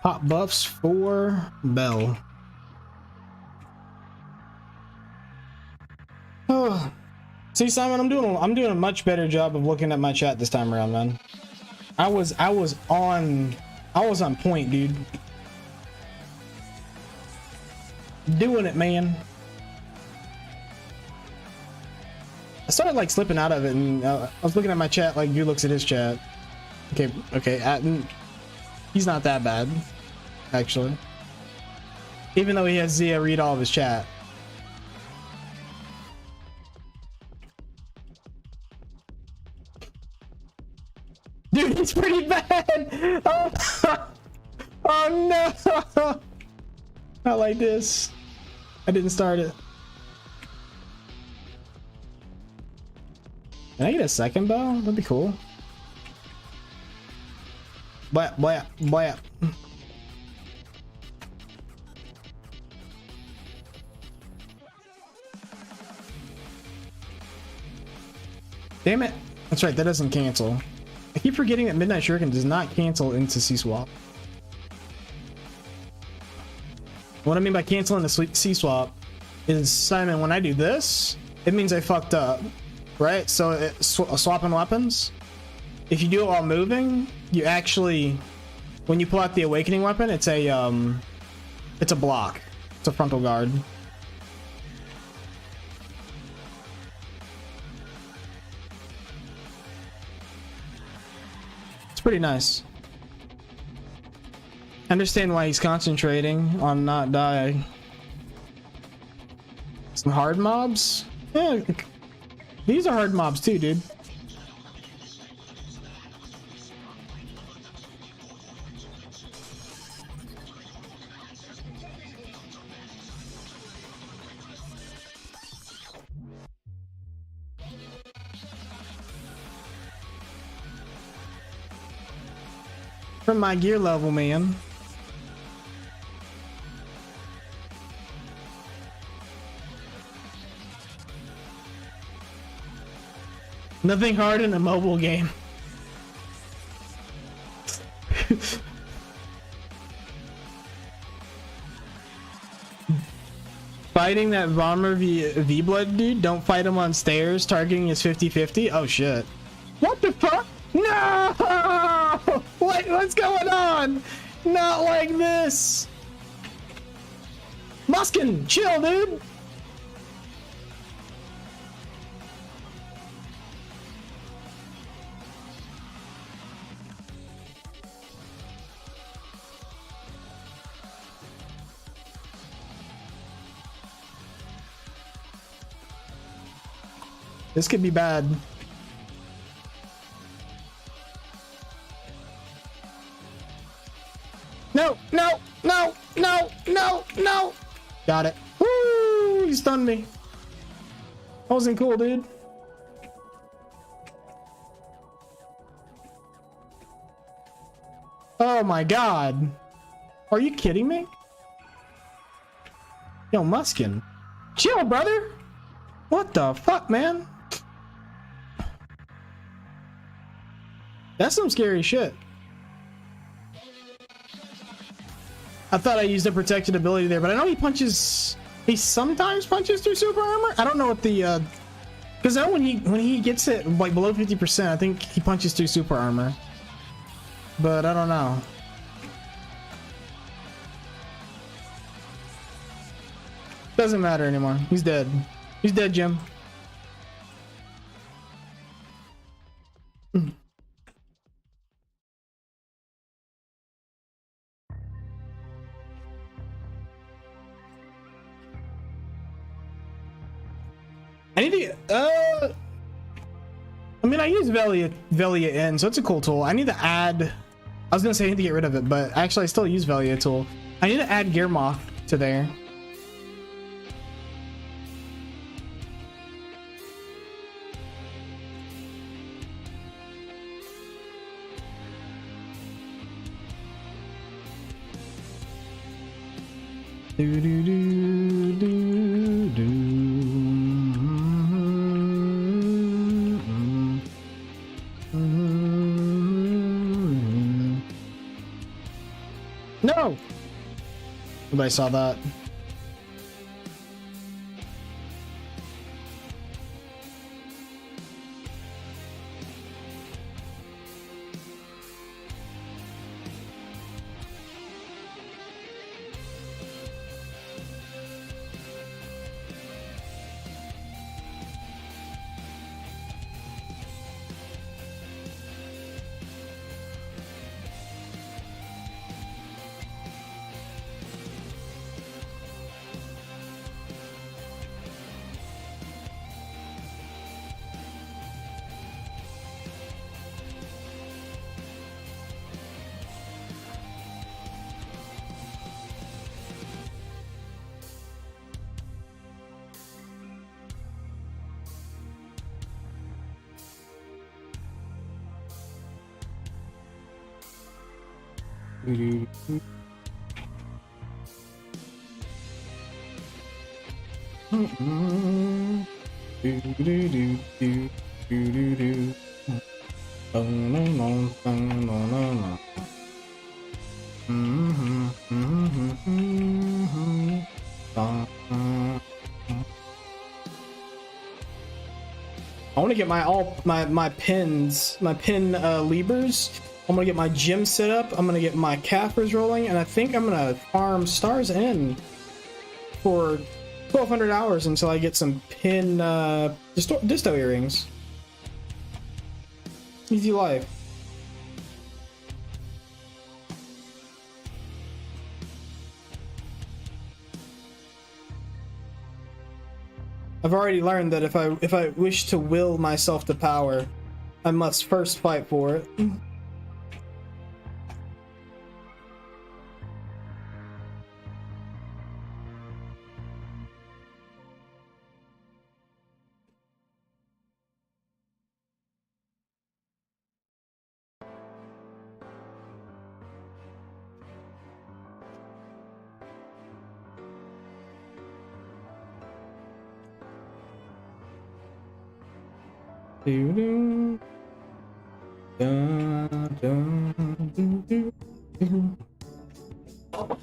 Pop buffs for Bell. Oh. See, Simon, I'm doing a much better job of looking at my chat this time around, man. I was on point, dude. Doing it, man. I started like slipping out of it, and I was looking at my chat like dude looks at his chat. Okay, he's not that bad, actually. Even though he has Zia read all of his chat. Dude, he's pretty bad! Oh, oh no! Not like this. I didn't start it. Can I get a second bow? That'd be cool. Blah, blah. Damn it. That's right, that doesn't cancel. I keep forgetting that Midnight Shuriken does not cancel into C-Swap. What I mean by canceling the C-Swap is, Simon, when I do this, it means I fucked up, right? So swapping weapons, if you do it while moving, you actually, when you pull out the Awakening weapon, it's a block. It's a frontal guard. It's pretty nice. Understand why he's concentrating on not dying. Some hard mobs? Yeah, these are hard mobs too, dude. From my gear level, man. Nothing hard in a mobile game. Fighting that bomber V-Blood dude, don't fight him on stairs, targeting is 50-50. Oh shit. What the fuck? No! What's going on? Not like this. Muskin, chill, dude. This could be bad. No, no, no, no, no, no. Got it. Woo! You stunned me. That wasn't cool, dude. Oh my god. Are you kidding me? Yo, Muskin. Chill, brother. What the fuck, man? That's some scary shit. I thought I used a protected ability there, but I know he sometimes punches through super armor. I don't know what the because I know when he gets it like below 50%, I think he punches through super armor, but I don't know. Doesn't matter anymore. He's dead. He's dead, Jim. I need to, I mean, I use Velia in, so it's a cool tool. I need to add, I was gonna say I need to get rid of it, but actually I still use Velia tool. I need to add Gear Moth to there. Do do do do do. No! Nobody saw that. I want to get my pins, my pin levers. I'm gonna get my gym set up. I'm gonna get my cappers rolling, and I think I'm gonna farm stars in for 1,200 hours until I get some pin disto earrings. Easy life. I've already learned that if I wish to will myself to power, I must first fight for it.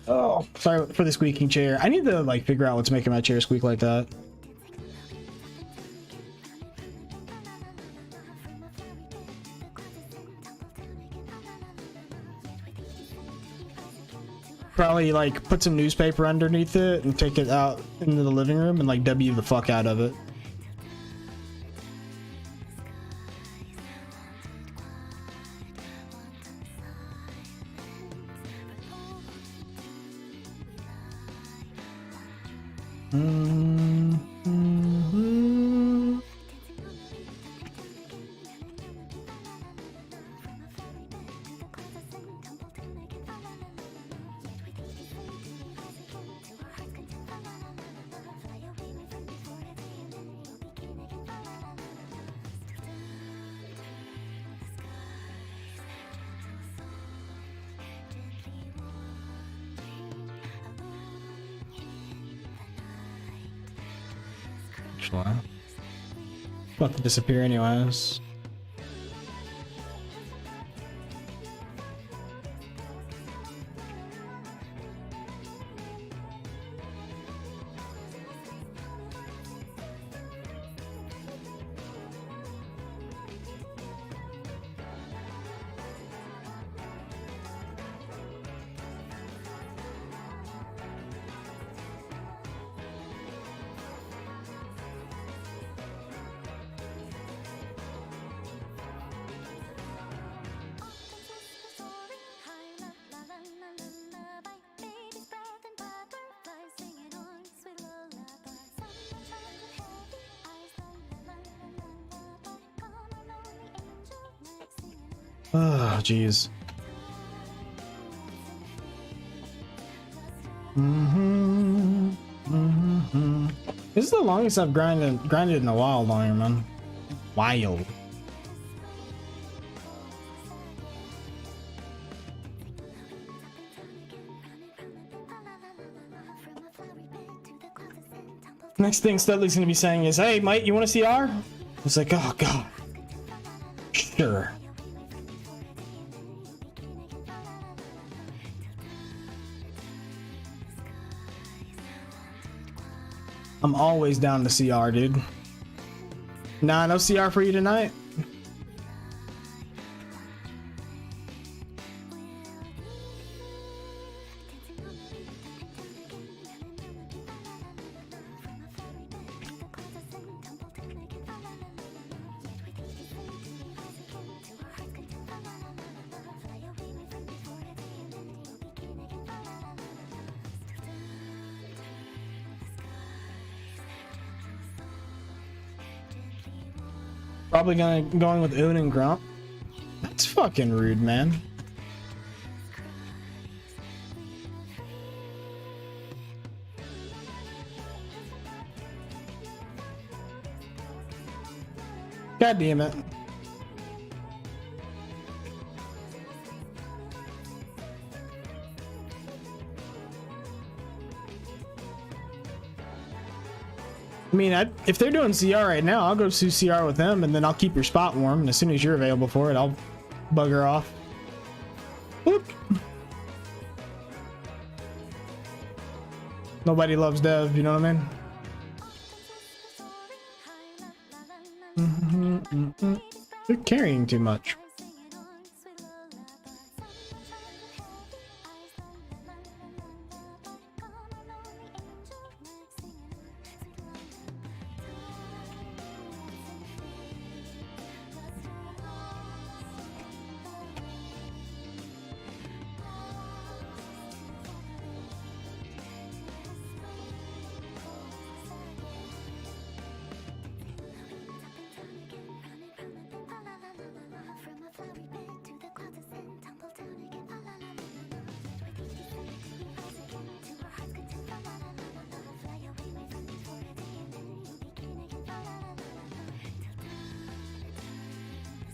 Oh, sorry for the squeaking chair. I need to like figure out what's making my chair squeak like that. Probably like put some newspaper underneath it and take it out into the living room and like W the fuck out of it. About to disappear anyways. Oh, jeez. This is the longest I've grinded in a while, longer, man. Wild. Next thing Studley's gonna be saying is, "Hey, mate, you want to CR?" It's like, oh god. Sure. I'm always down to CR, dude. Nah, no CR for you tonight? Probably going with Oon and Grump. That's fucking rude, man. God damn it. I mean, if they're doing CR right now, I'll go do CR with them, and then I'll keep your spot warm. And as soon as you're available for it, I'll bugger off. Whoop. Nobody loves Dev, you know what I mean? They're carrying too much.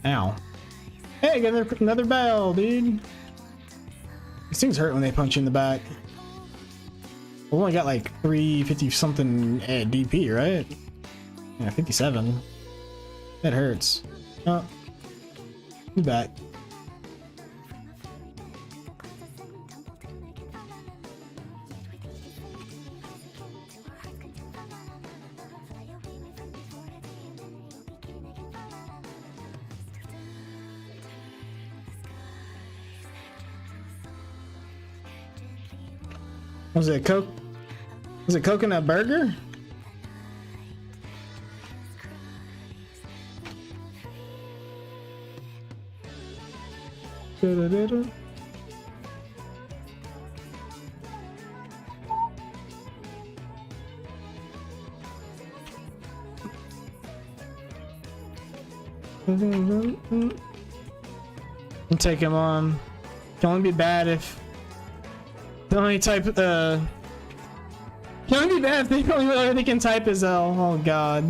Ow. Hey, got another bell, dude. These things hurt when they punch you in the back. We only got like 350 something DP, right? Yeah, 57. That hurts. Oh. Be back. Was it Coke? Was it coconut burger? Da-da-da-da. And take him on. Can only be bad if the only type can only be bad if the only other they can type is L. Oh god.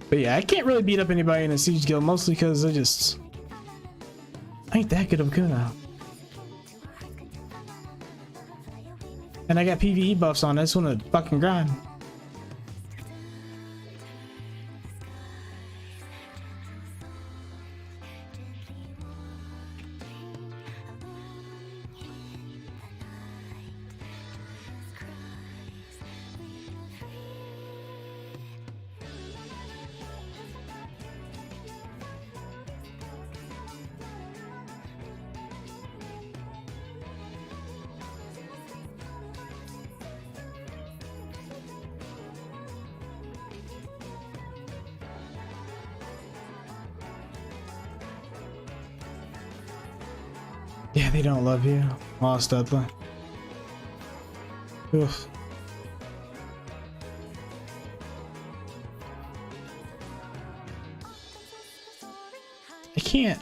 But yeah, I can't really beat up anybody in a siege guild, mostly because I ain't that good of a Kuno. And I got PvE buffs on. I just want to fucking grind. Yeah, they don't love you. Lost Dudley. Ugh. I can't.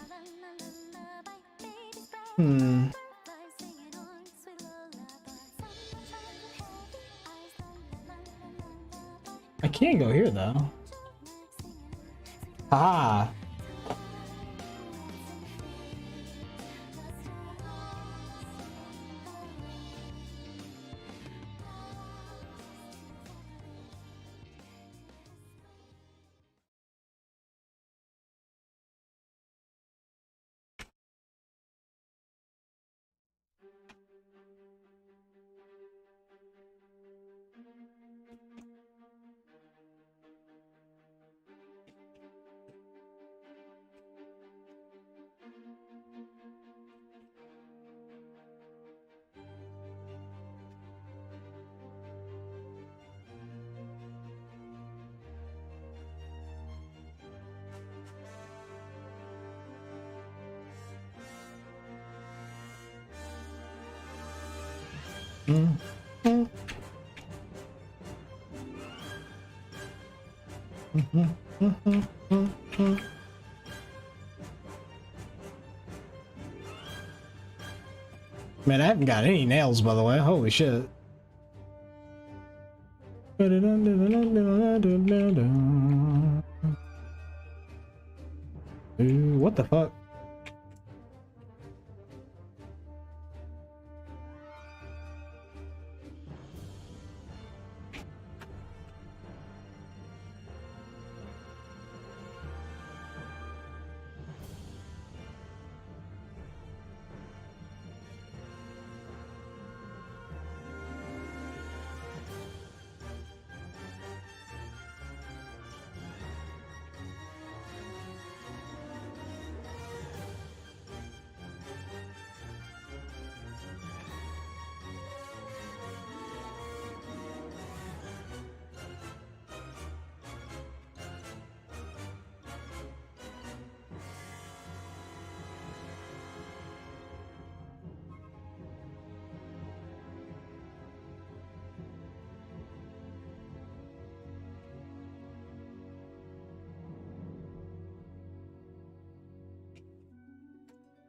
I can't go here though. Ah. Man, I haven't got any nails, by the way. Holy shit. Ooh, what the fuck?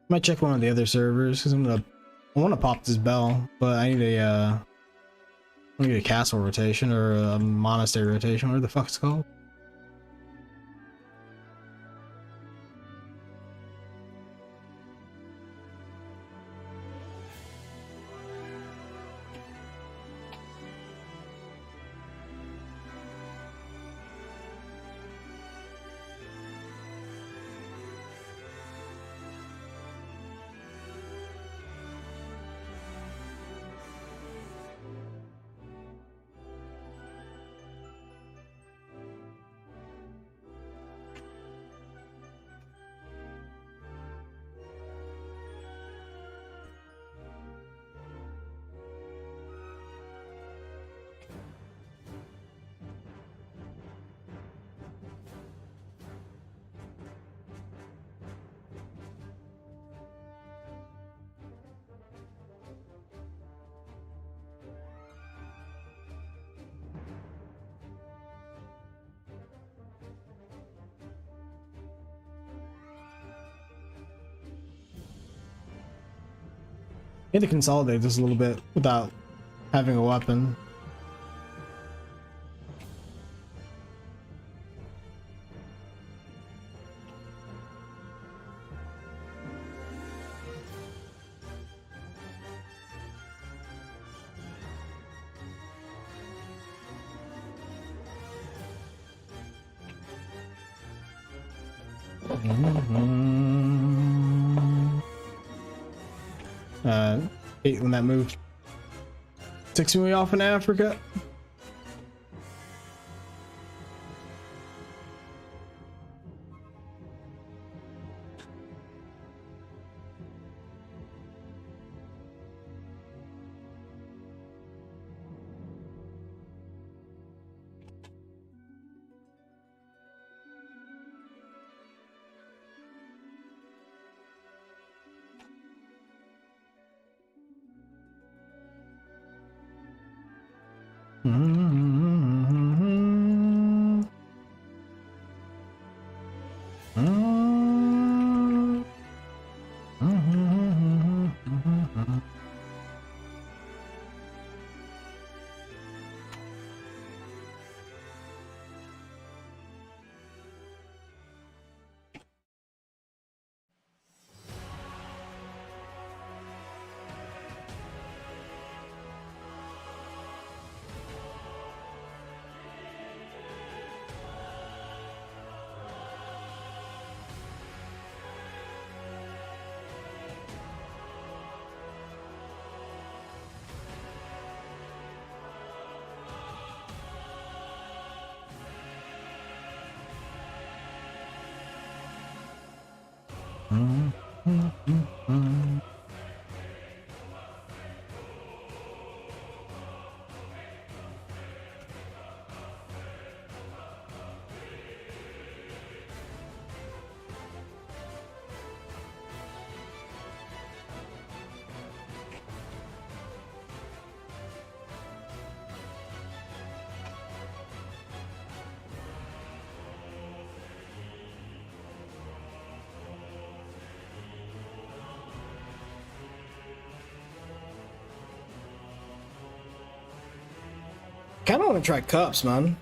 Might check one of the other servers because I want to pop this bell, but I need I need a castle rotation or a monastery rotation, whatever the fuck it's called. I need to consolidate this a little bit without having a weapon. Hate when that move takes me off in Africa. Kind of want to try cups, man.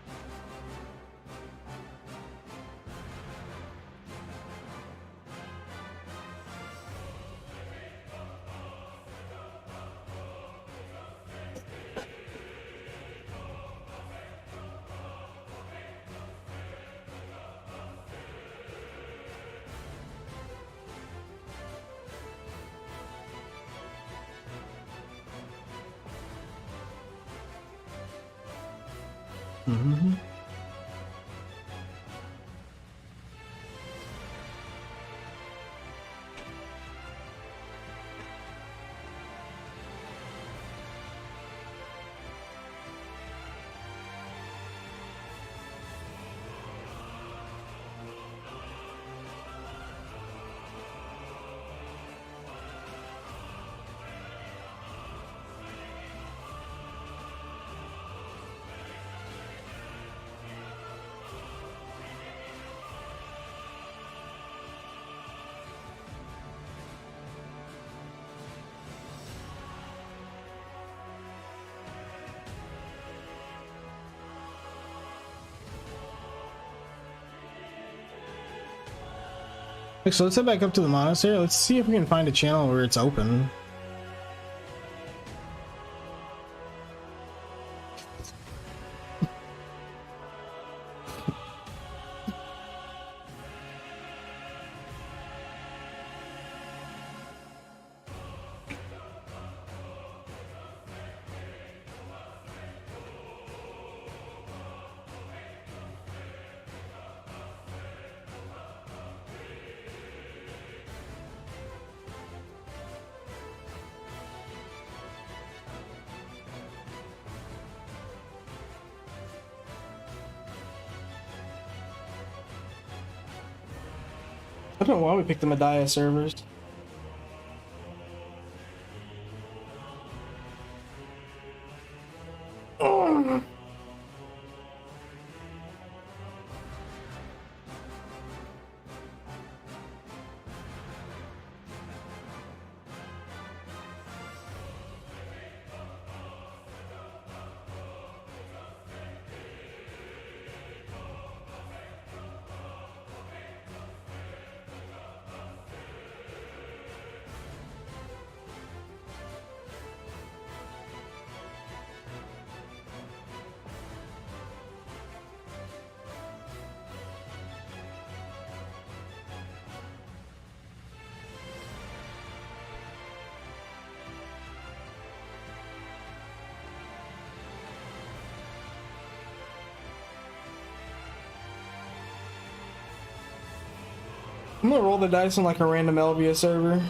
Mm-hmm. So let's head back up to the monastery. Let's see if we can find a channel where it's open. I don't know why we picked the Medaya servers. Oh. I'm gonna roll the dice on like a random Elvia server.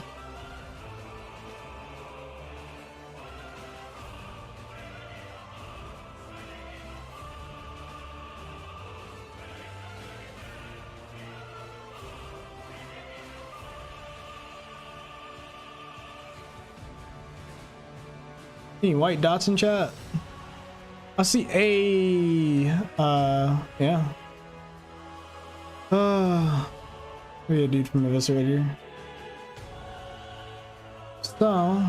See white dots in chat. I see a yeah. We a dude from Eviscerator. So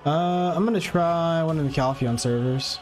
I'm gonna try one of the Calpheon servers.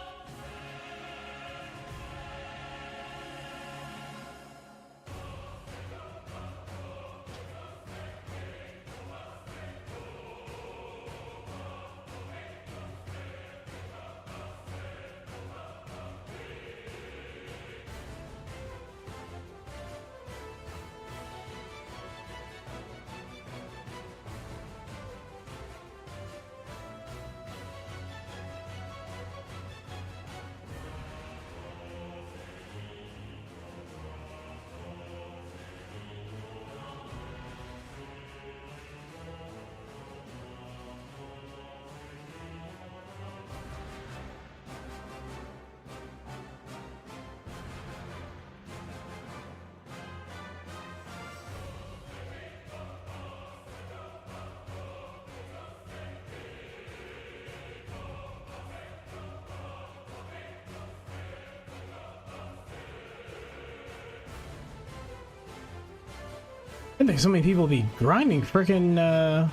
I think so many people be grinding freaking and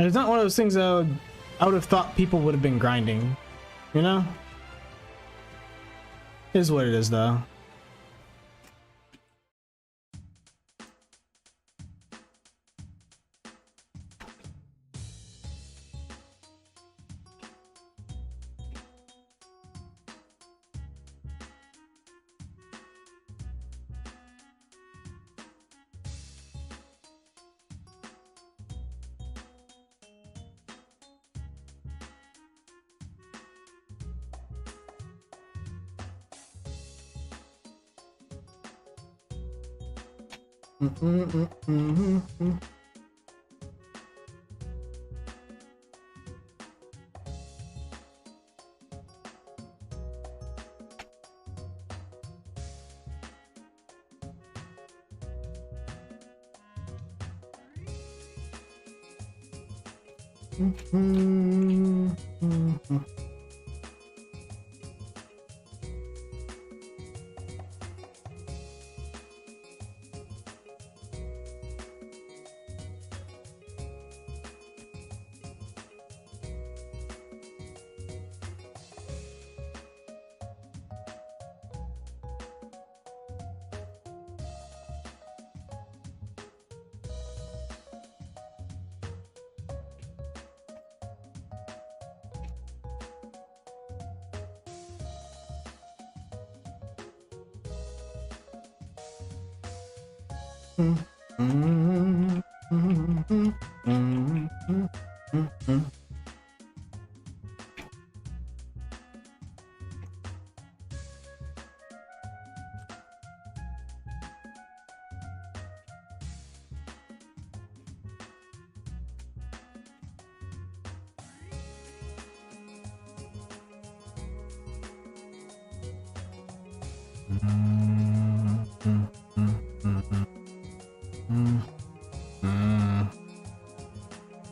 it's not one of those things that I would have thought people would have been grinding, you know? It is what it is though.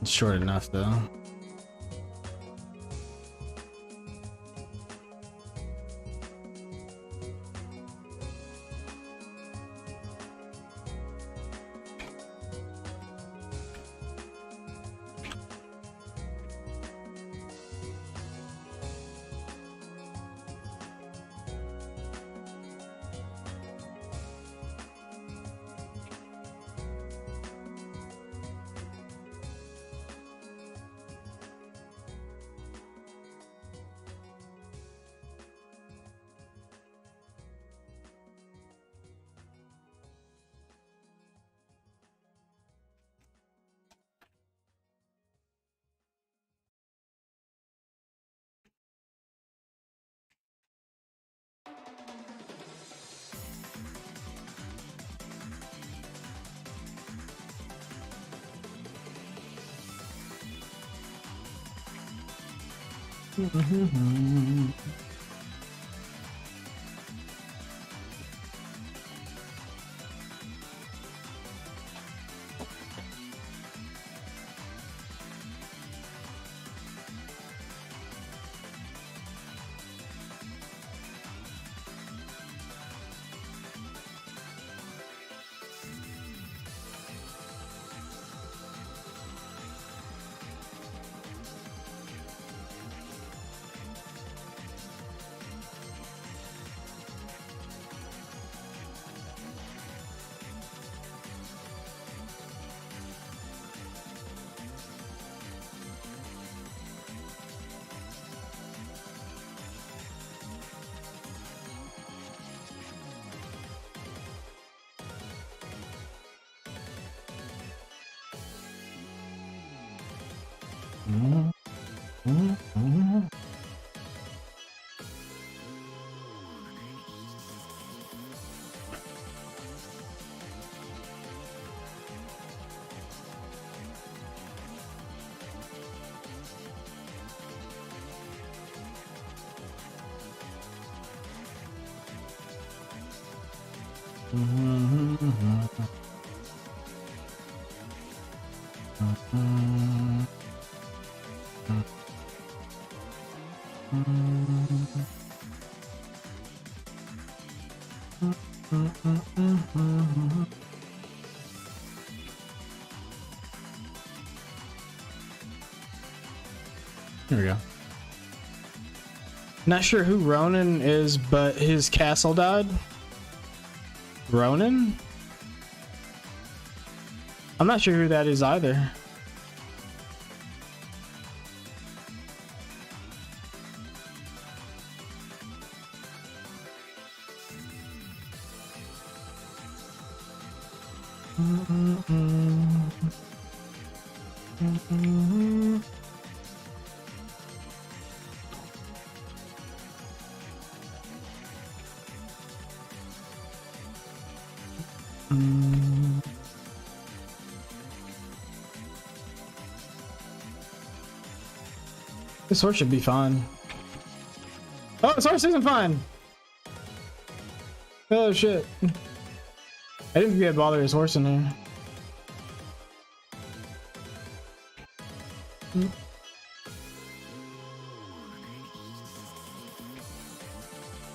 It's short enough though. Here we go. Not sure who Ronan is, but his castle died. Ronan? I'm not sure who that is either. This horse should be fine. Oh, this horse isn't fine. Oh shit. I didn't think I'd bother his horse in there.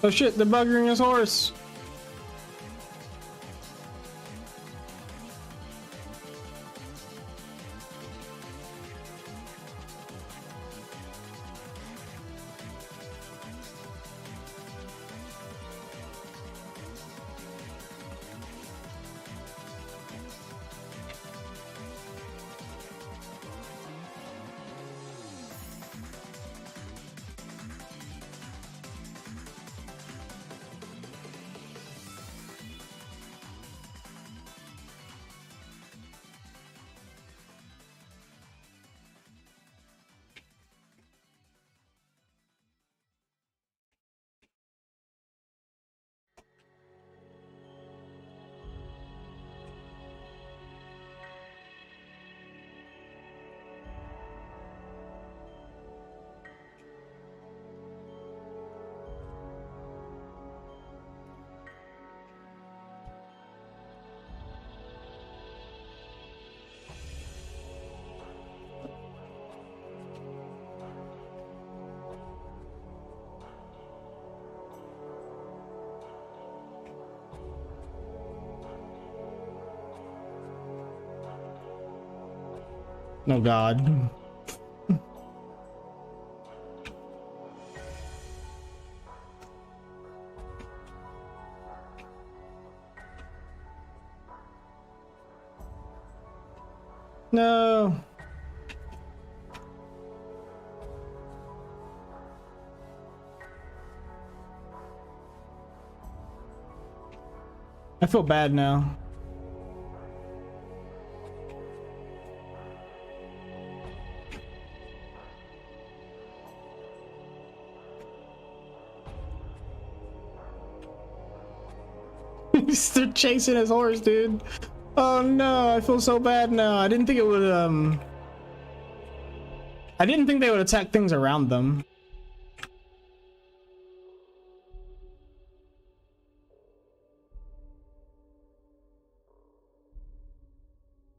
Oh shit, they're buggering his horse. Oh god. No. I feel bad now. He's still chasing his horse, dude. Oh no, I feel so bad now. I didn't think it would, I didn't think they would attack things around them.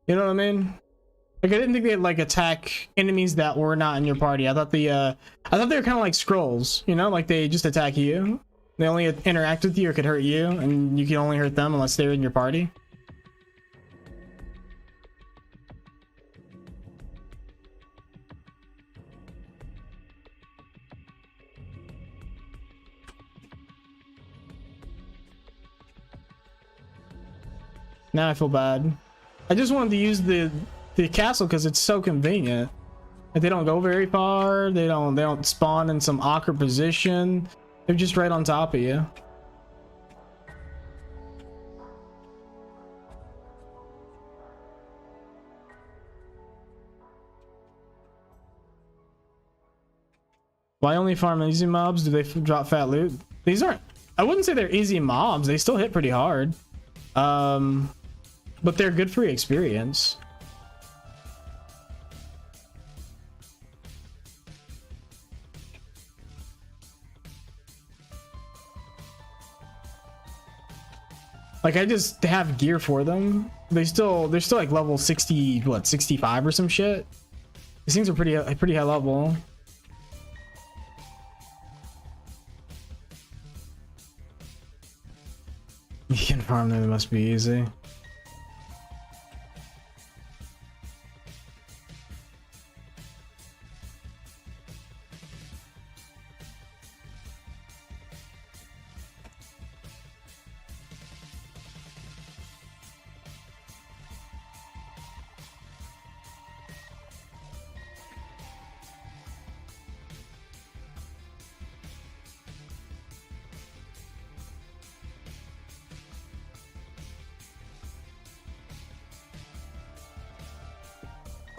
You know what I mean? Like, I didn't think they'd, like, attack enemies that were not in your party. I thought they were kind of like scrolls, you know? Like, they just attack you. They only interact with you or could hurt you, and you can only hurt them unless they're in your party. Now I feel bad. I just wanted to use the castle because it's so convenient. Like, they don't go very far. They don't spawn in some awkward position. They're just right on top of you. Why only farm easy mobs? Do they drop fat loot? These aren't. I wouldn't say they're easy mobs. They still hit pretty hard. But they're good free experience. Like, I just have gear for them. They're still like level 60, what, 65 or some shit. These things are pretty high level. You can farm them, it must be easy.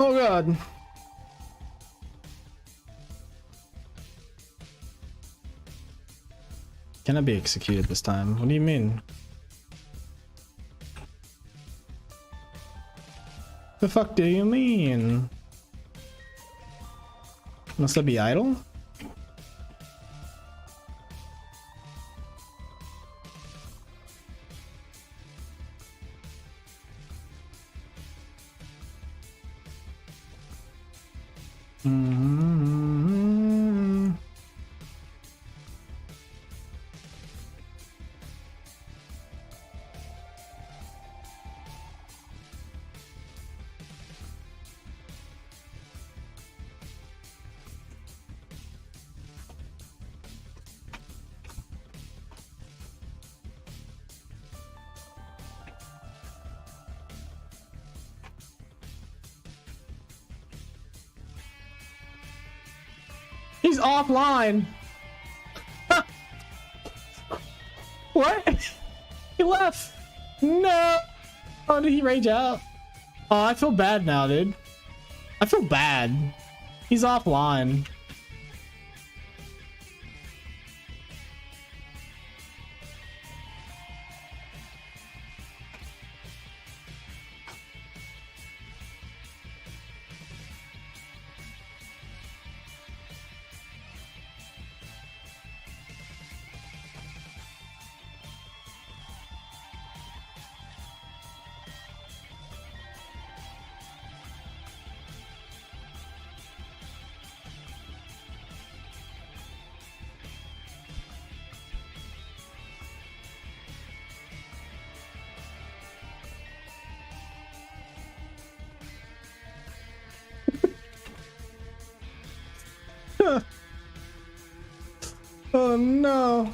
Oh god. Can I be executed this time? What do you mean? The fuck do you mean? Must I be idle? Mm-hmm. He's offline. What? He left. No. Oh, did he rage out? Oh, I feel bad now, dude. I feel bad. He's offline. Oh no.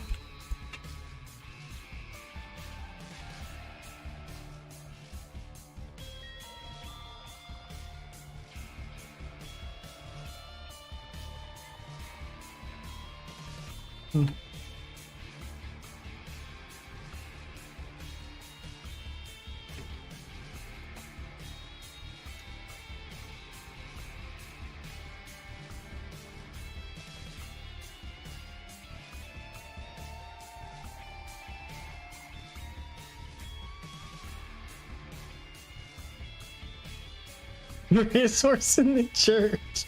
Resource in the church.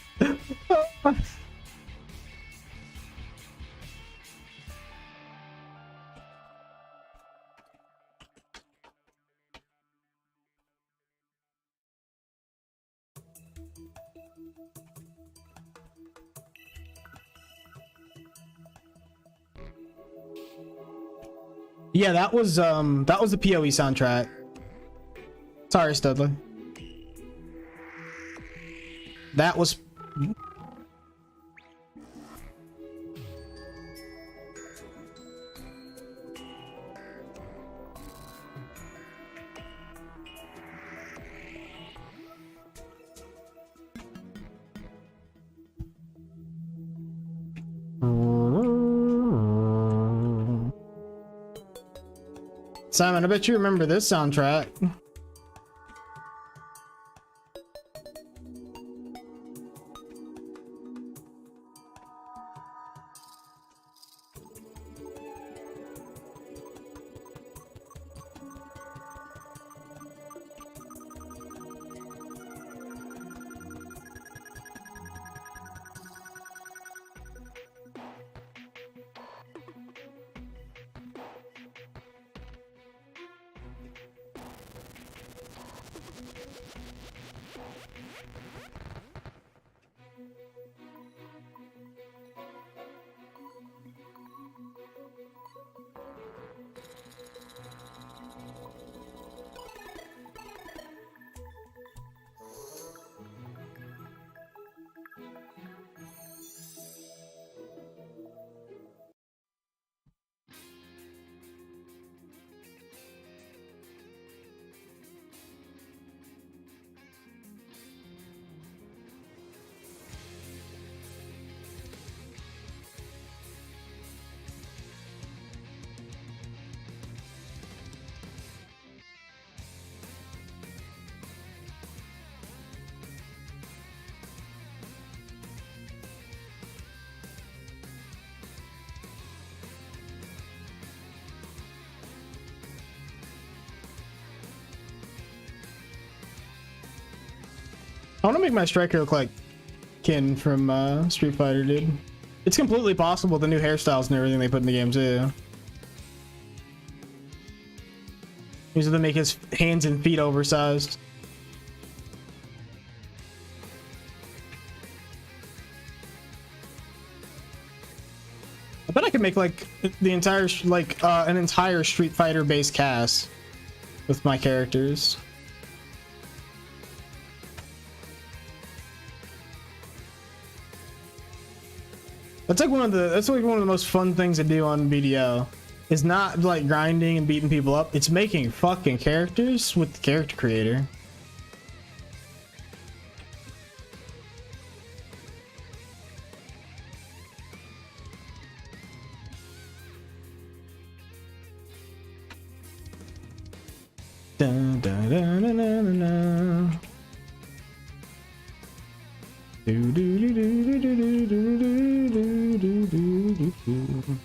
Yeah, that was the PoE soundtrack. Sorry, Studley. That was Simon, I bet you remember this soundtrack. I want to make my striker look like Kin from Street Fighter, dude. It's completely possible, the new hairstyles and everything they put in the game too. Usually they make his hands and feet oversized. I bet I could make like the entire an entire Street Fighter based cast with my characters. That's like one of the most fun things to do on BDO. Is not like grinding and beating people up. It's making fucking characters with the character creator. Dun, dun, dun, dun, dun, dun. Do, do, do, do, do, do, do, do, do, do, do, do.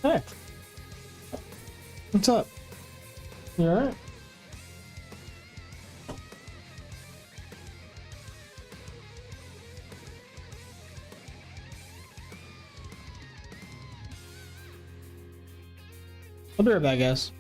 Hey, what's up? You alright? I'll be right back, guys.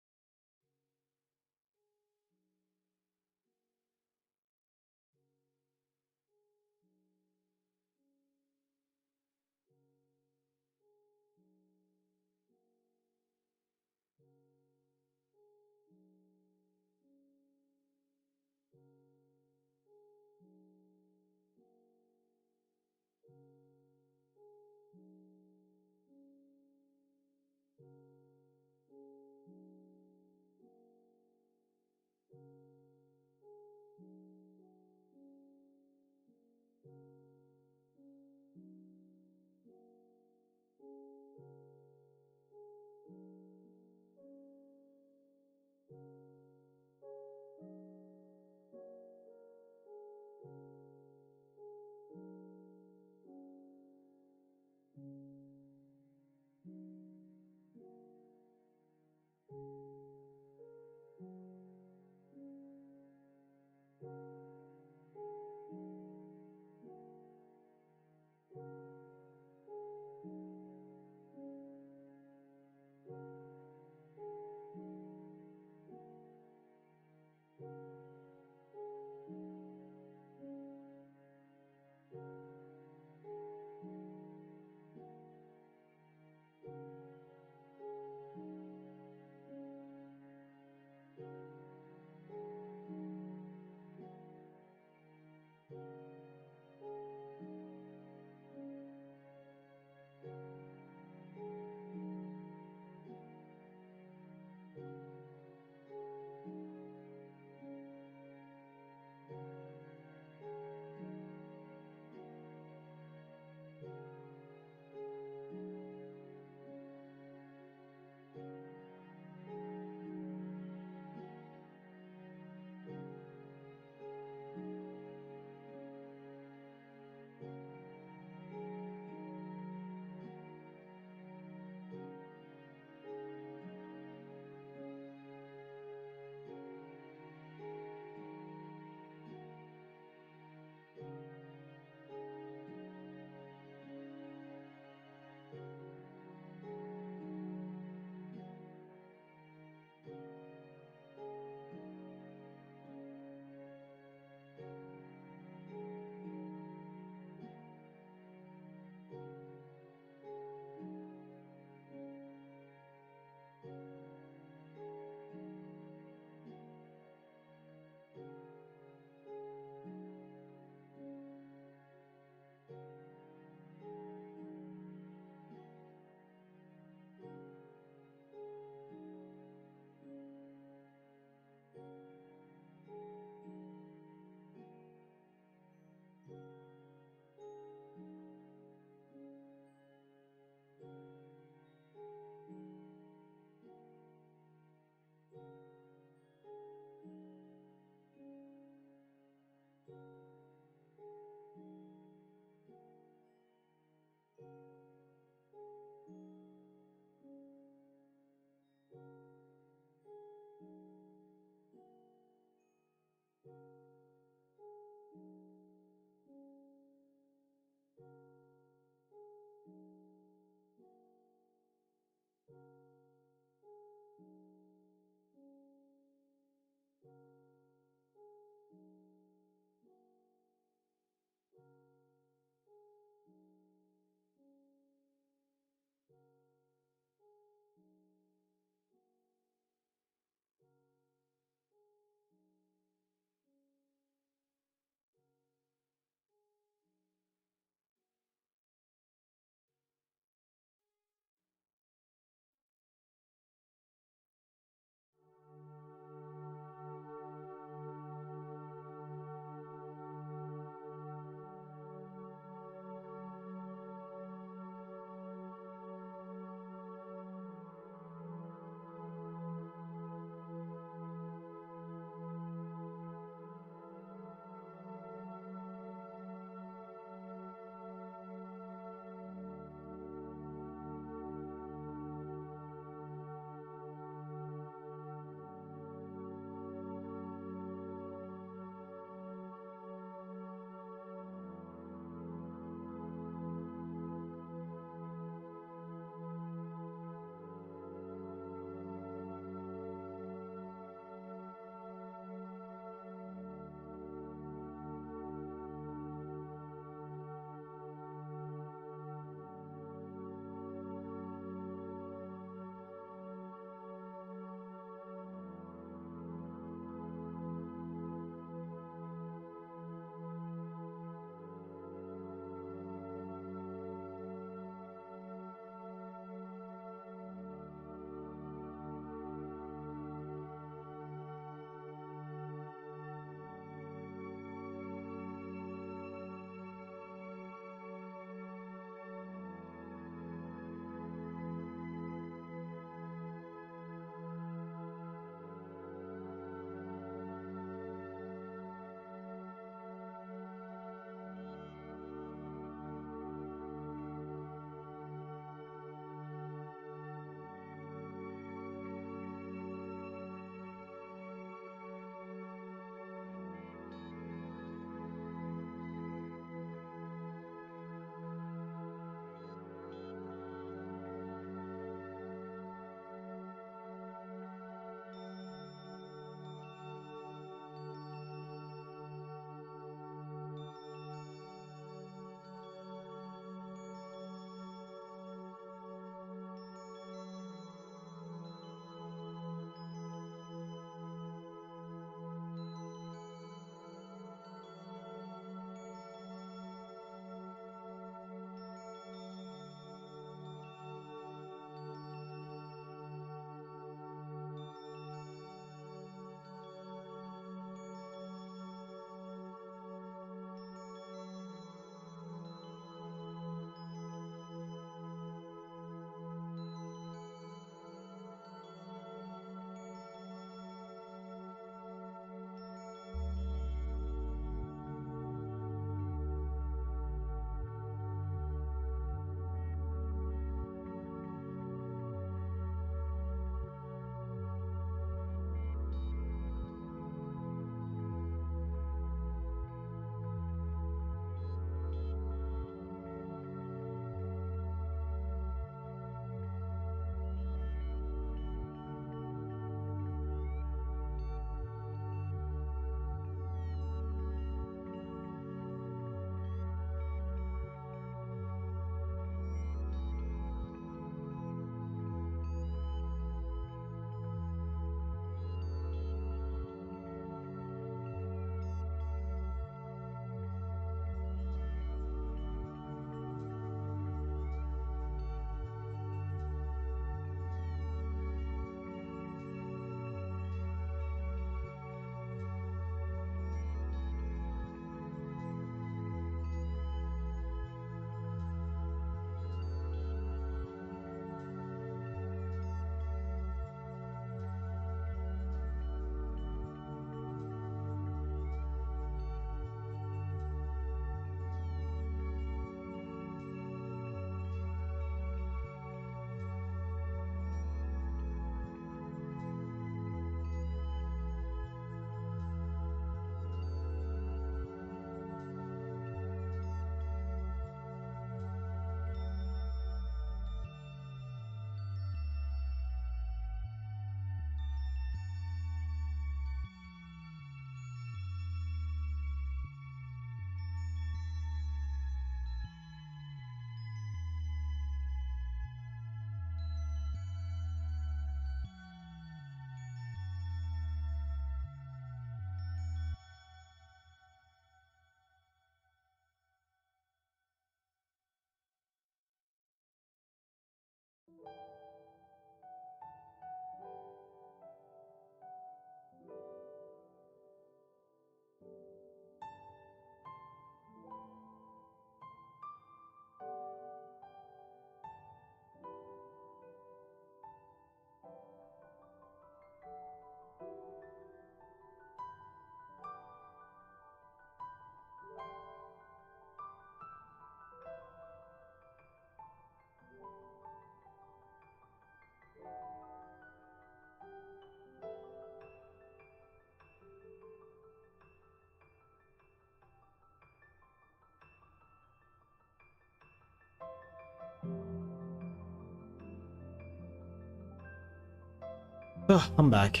Ugh, I'm back.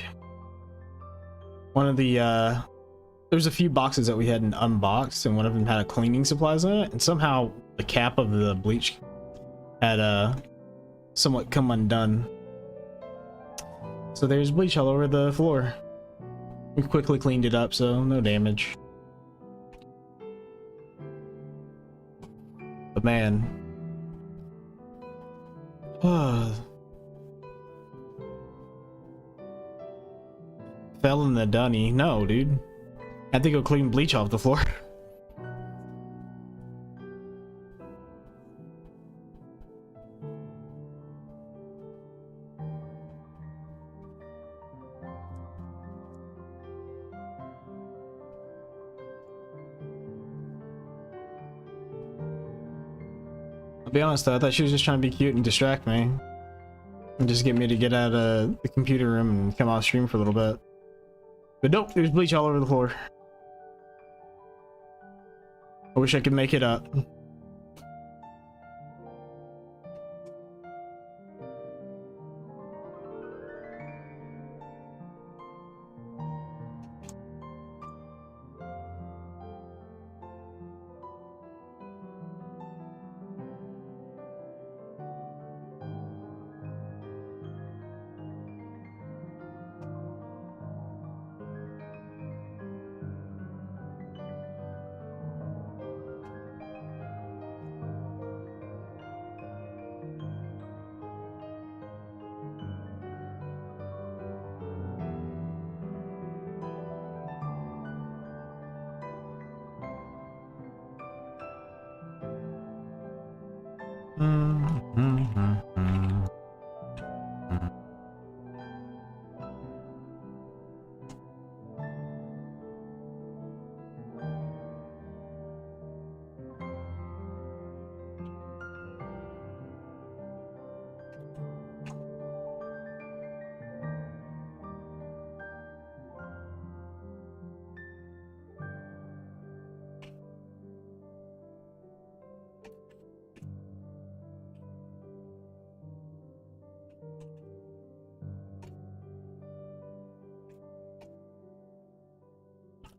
One of the there's a few boxes that we hadn't unboxed, and one of them had a cleaning supplies in it, and somehow the cap of the bleach had somewhat come undone. So there's bleach all over the floor. We quickly cleaned it up, so no damage. But man, fell in the dunny. No, dude. Had to go clean bleach off the floor. I'll be honest though, I thought she was just trying to be cute and distract me. And just get me to get out of the computer room and come off stream for a little bit. But nope, there's bleach all over the floor. I wish I could make it up.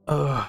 Ugh.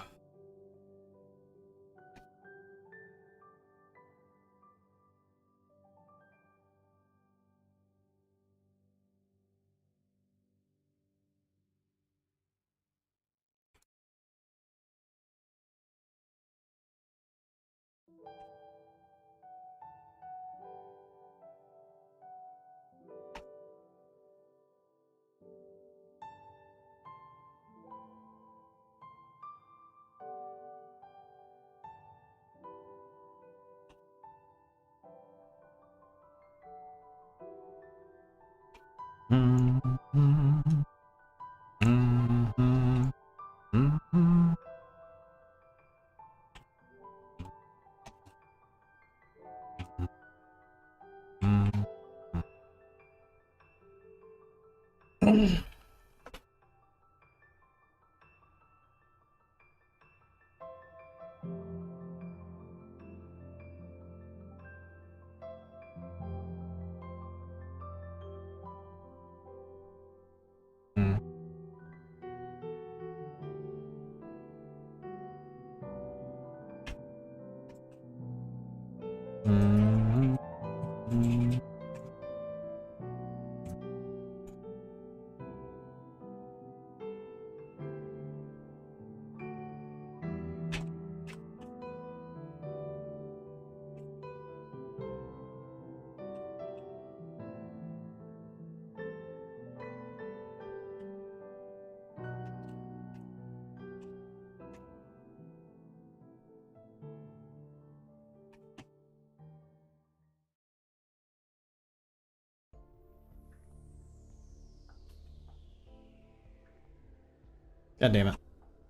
God damn it.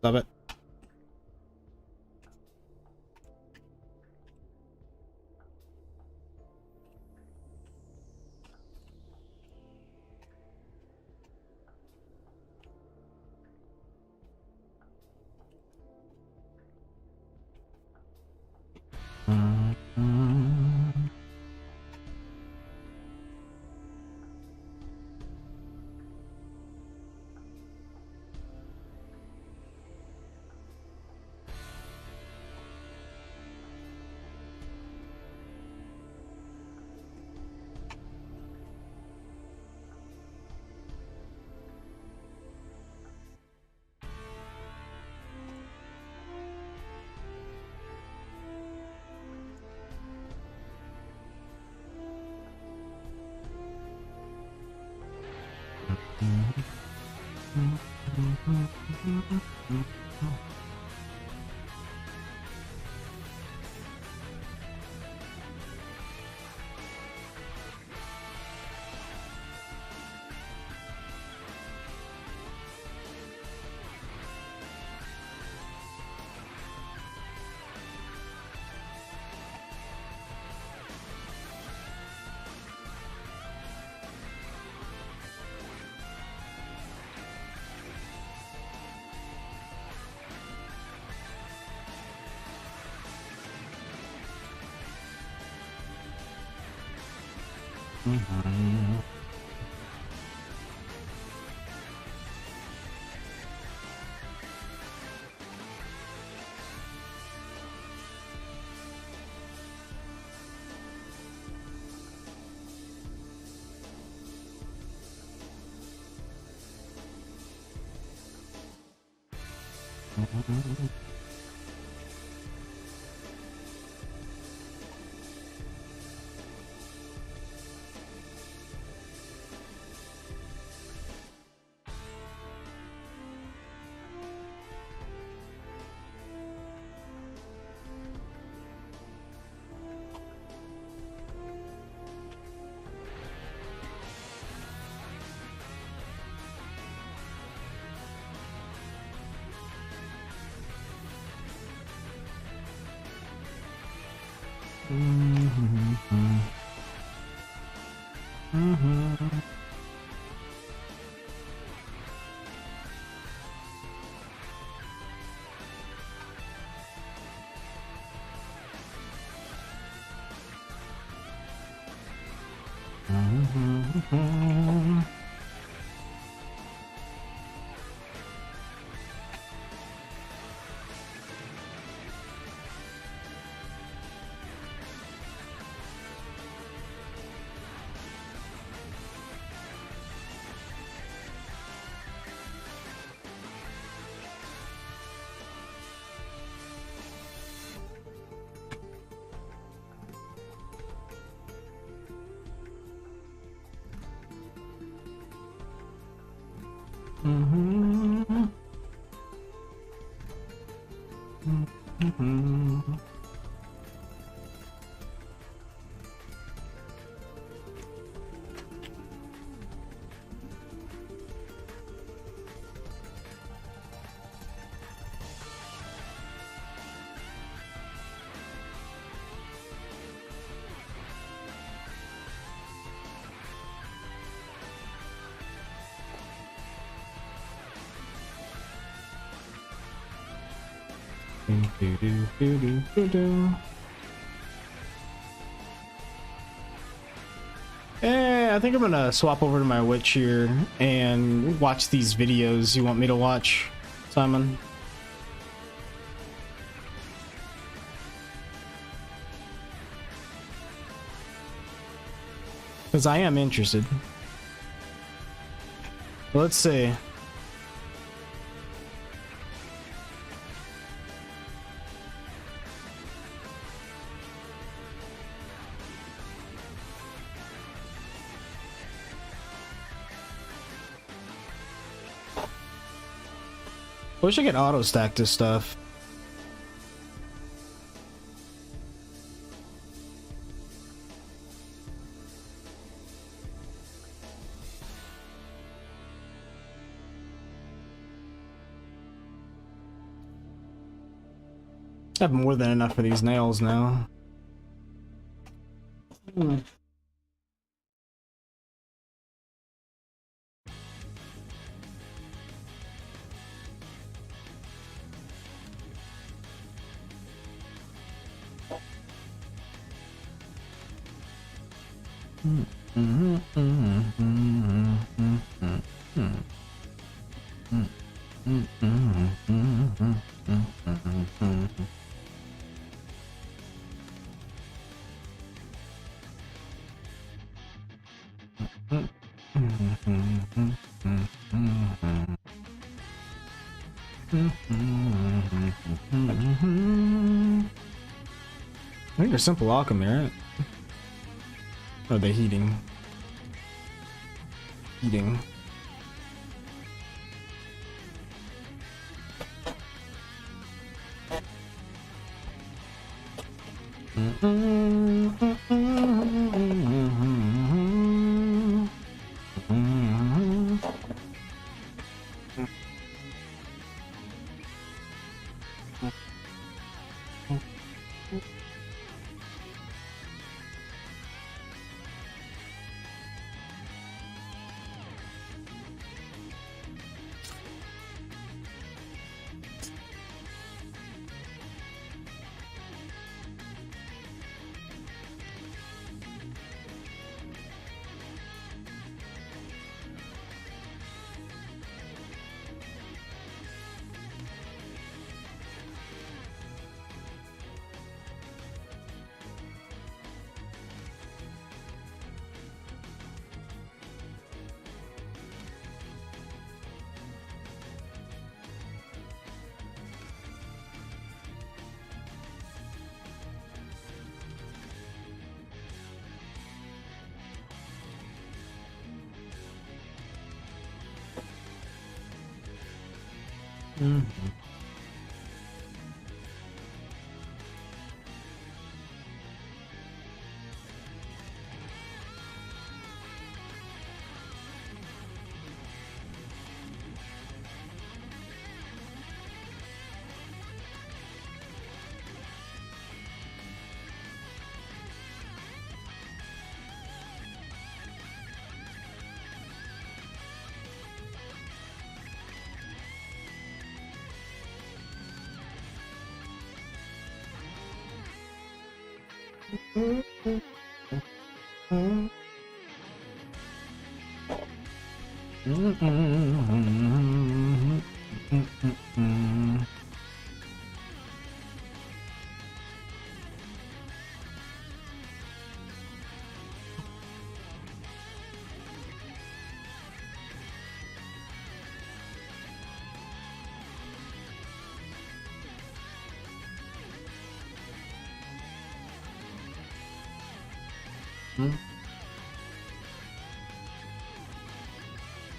Love it. I think I'm gonna swap over to my witch here and watch these videos you want me to watch, Simon. Because I am interested. Let's see. Wish I could auto stack this stuff. I have more than enough for these nails now. I think they're simple alchemy, right? Or are they heating? Heating.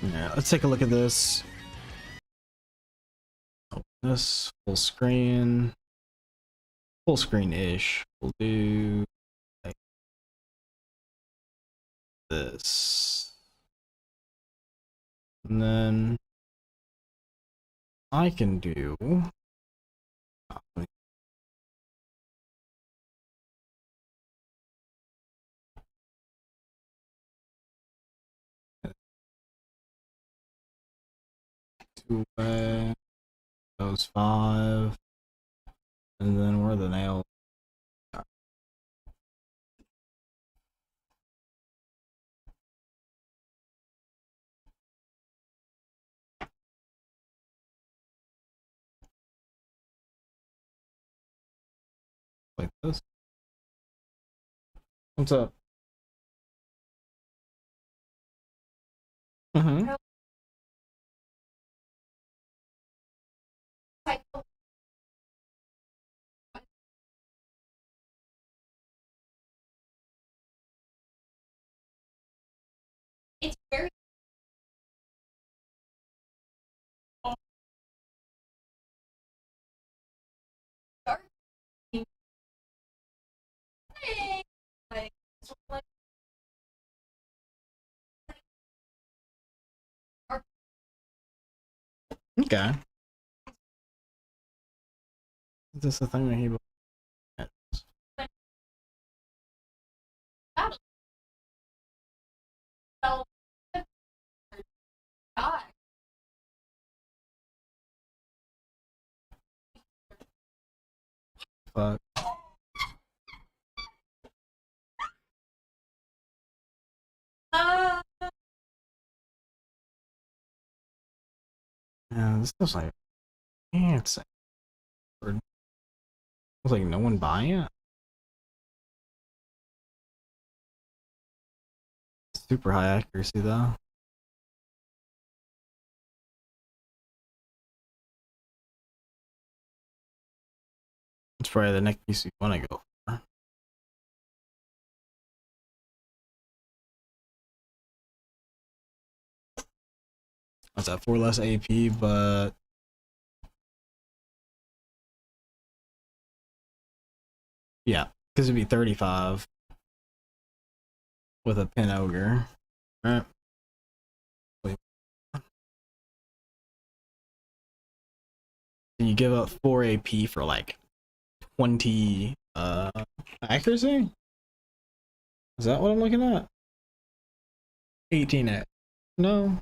Yeah, let's take a look at this. Open this full screen-ish. We'll do like this, and then I can do. Two away, those 5, and then where are the nails? Like this. What's up? Mm-hmm. It's very dark. Like, like Okay. Is this the thing that he? so God. Fuck. Uh, Yeah, this looks like it's looks like no one buying it. Super high accuracy though. It's probably the next piece you want to go for. What's that? 4 less AP, but yeah, Because it'd be 35 with a pin ogre. Alright. You give up 4 AP for like 20 accuracy? Is that what I'm looking at? 18 no.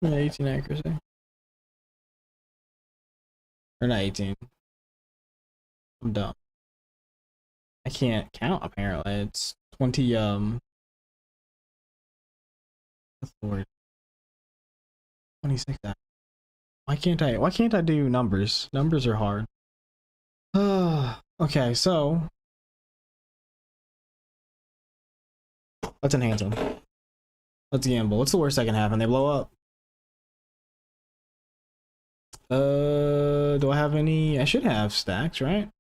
Yeah, 18 accuracy. Or not 18. I'm dumb. I can't count apparently. It's 20 what's the word? 26. Why can't I do numbers? Numbers are hard. Okay, so let's enhance them. Let's gamble. What's the worst that can happen? They blow up. Do I have any? I should have stacks, right?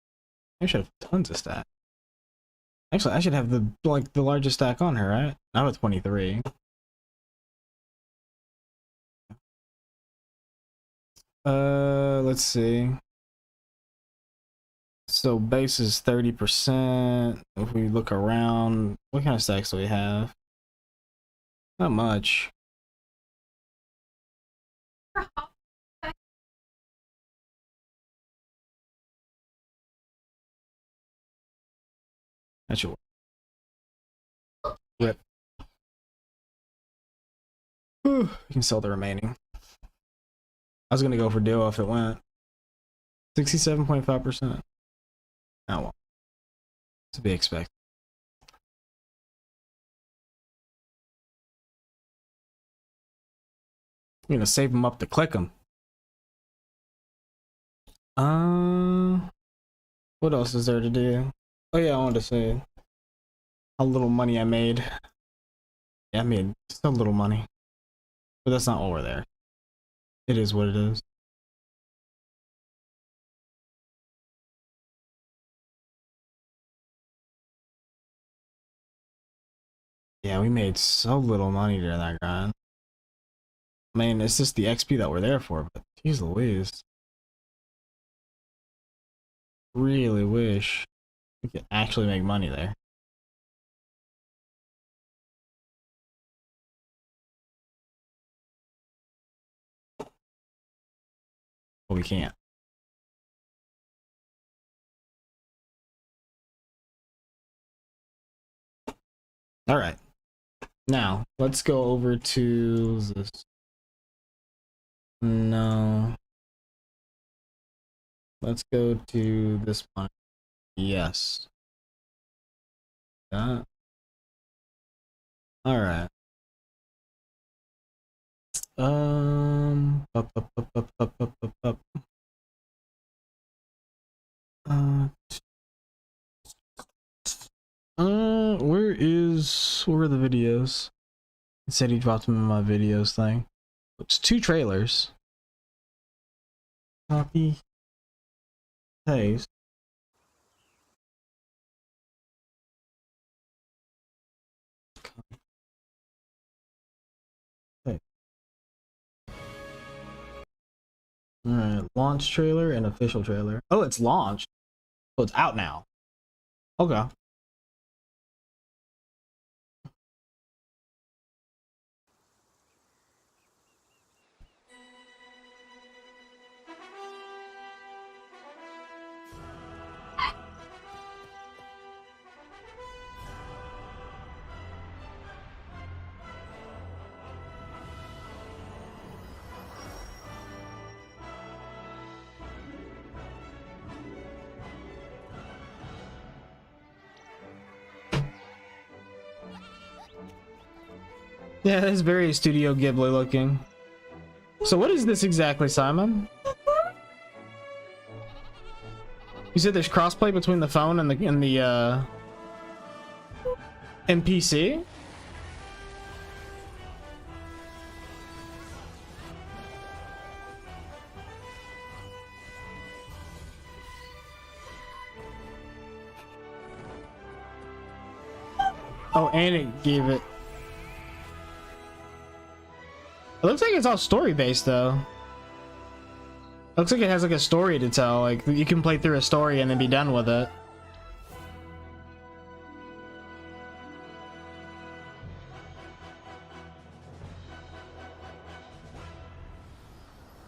I should have tons of stacks. Actually, I should have the largest stack on her, right? I have a 23. Let's see. So base is 30%. If we look around, what kind of stacks do we have? Not much. That should work. Rip. Whew, we can sell the remaining. I was gonna go for duo if it went. 67.5%. Oh well. To be expected. I'm gonna save them up to click them. What else is there to do? Oh yeah, I wanted to say how little money I made. Yeah, I made so little money. But that's not why we're there. It is what it is. Yeah, we made so little money during that grind. I mean, it's just the XP that we're there for, but geez Louise. Really wish we could actually make money there. But we can't. All right. Now, let's go over to this. No. Let's go to this one. Yes. That. All right. Up, up, up, up, up, up, up, up. Where are the videos? It said he dropped them in my videos thing. It's 2 trailers. Copy. Paste. Okay. Alright, launch trailer and official trailer. Oh, it's launched. So it's out now. Okay. Yeah, it's very Studio Ghibli looking. So what is this exactly, Simon? You said there's crossplay between the phone and the NPC? Oh, and it gave it. It looks like it's all story based though. Looks like it has like a story to tell. Like you can play through a story and then be done with it.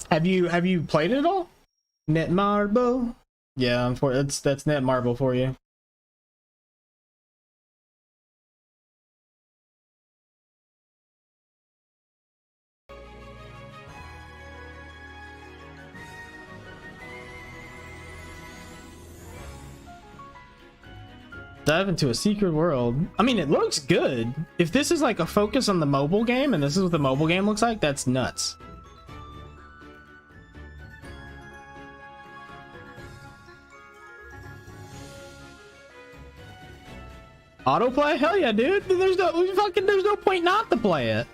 Have you played it at all? Netmarble? Yeah, that's Netmarble for you. Dive into a secret world. I mean, it looks good. If this is like a focus on the mobile game and this is what the mobile game looks like, that's nuts. Autoplay? Hell yeah, dude. There's no point not to play it.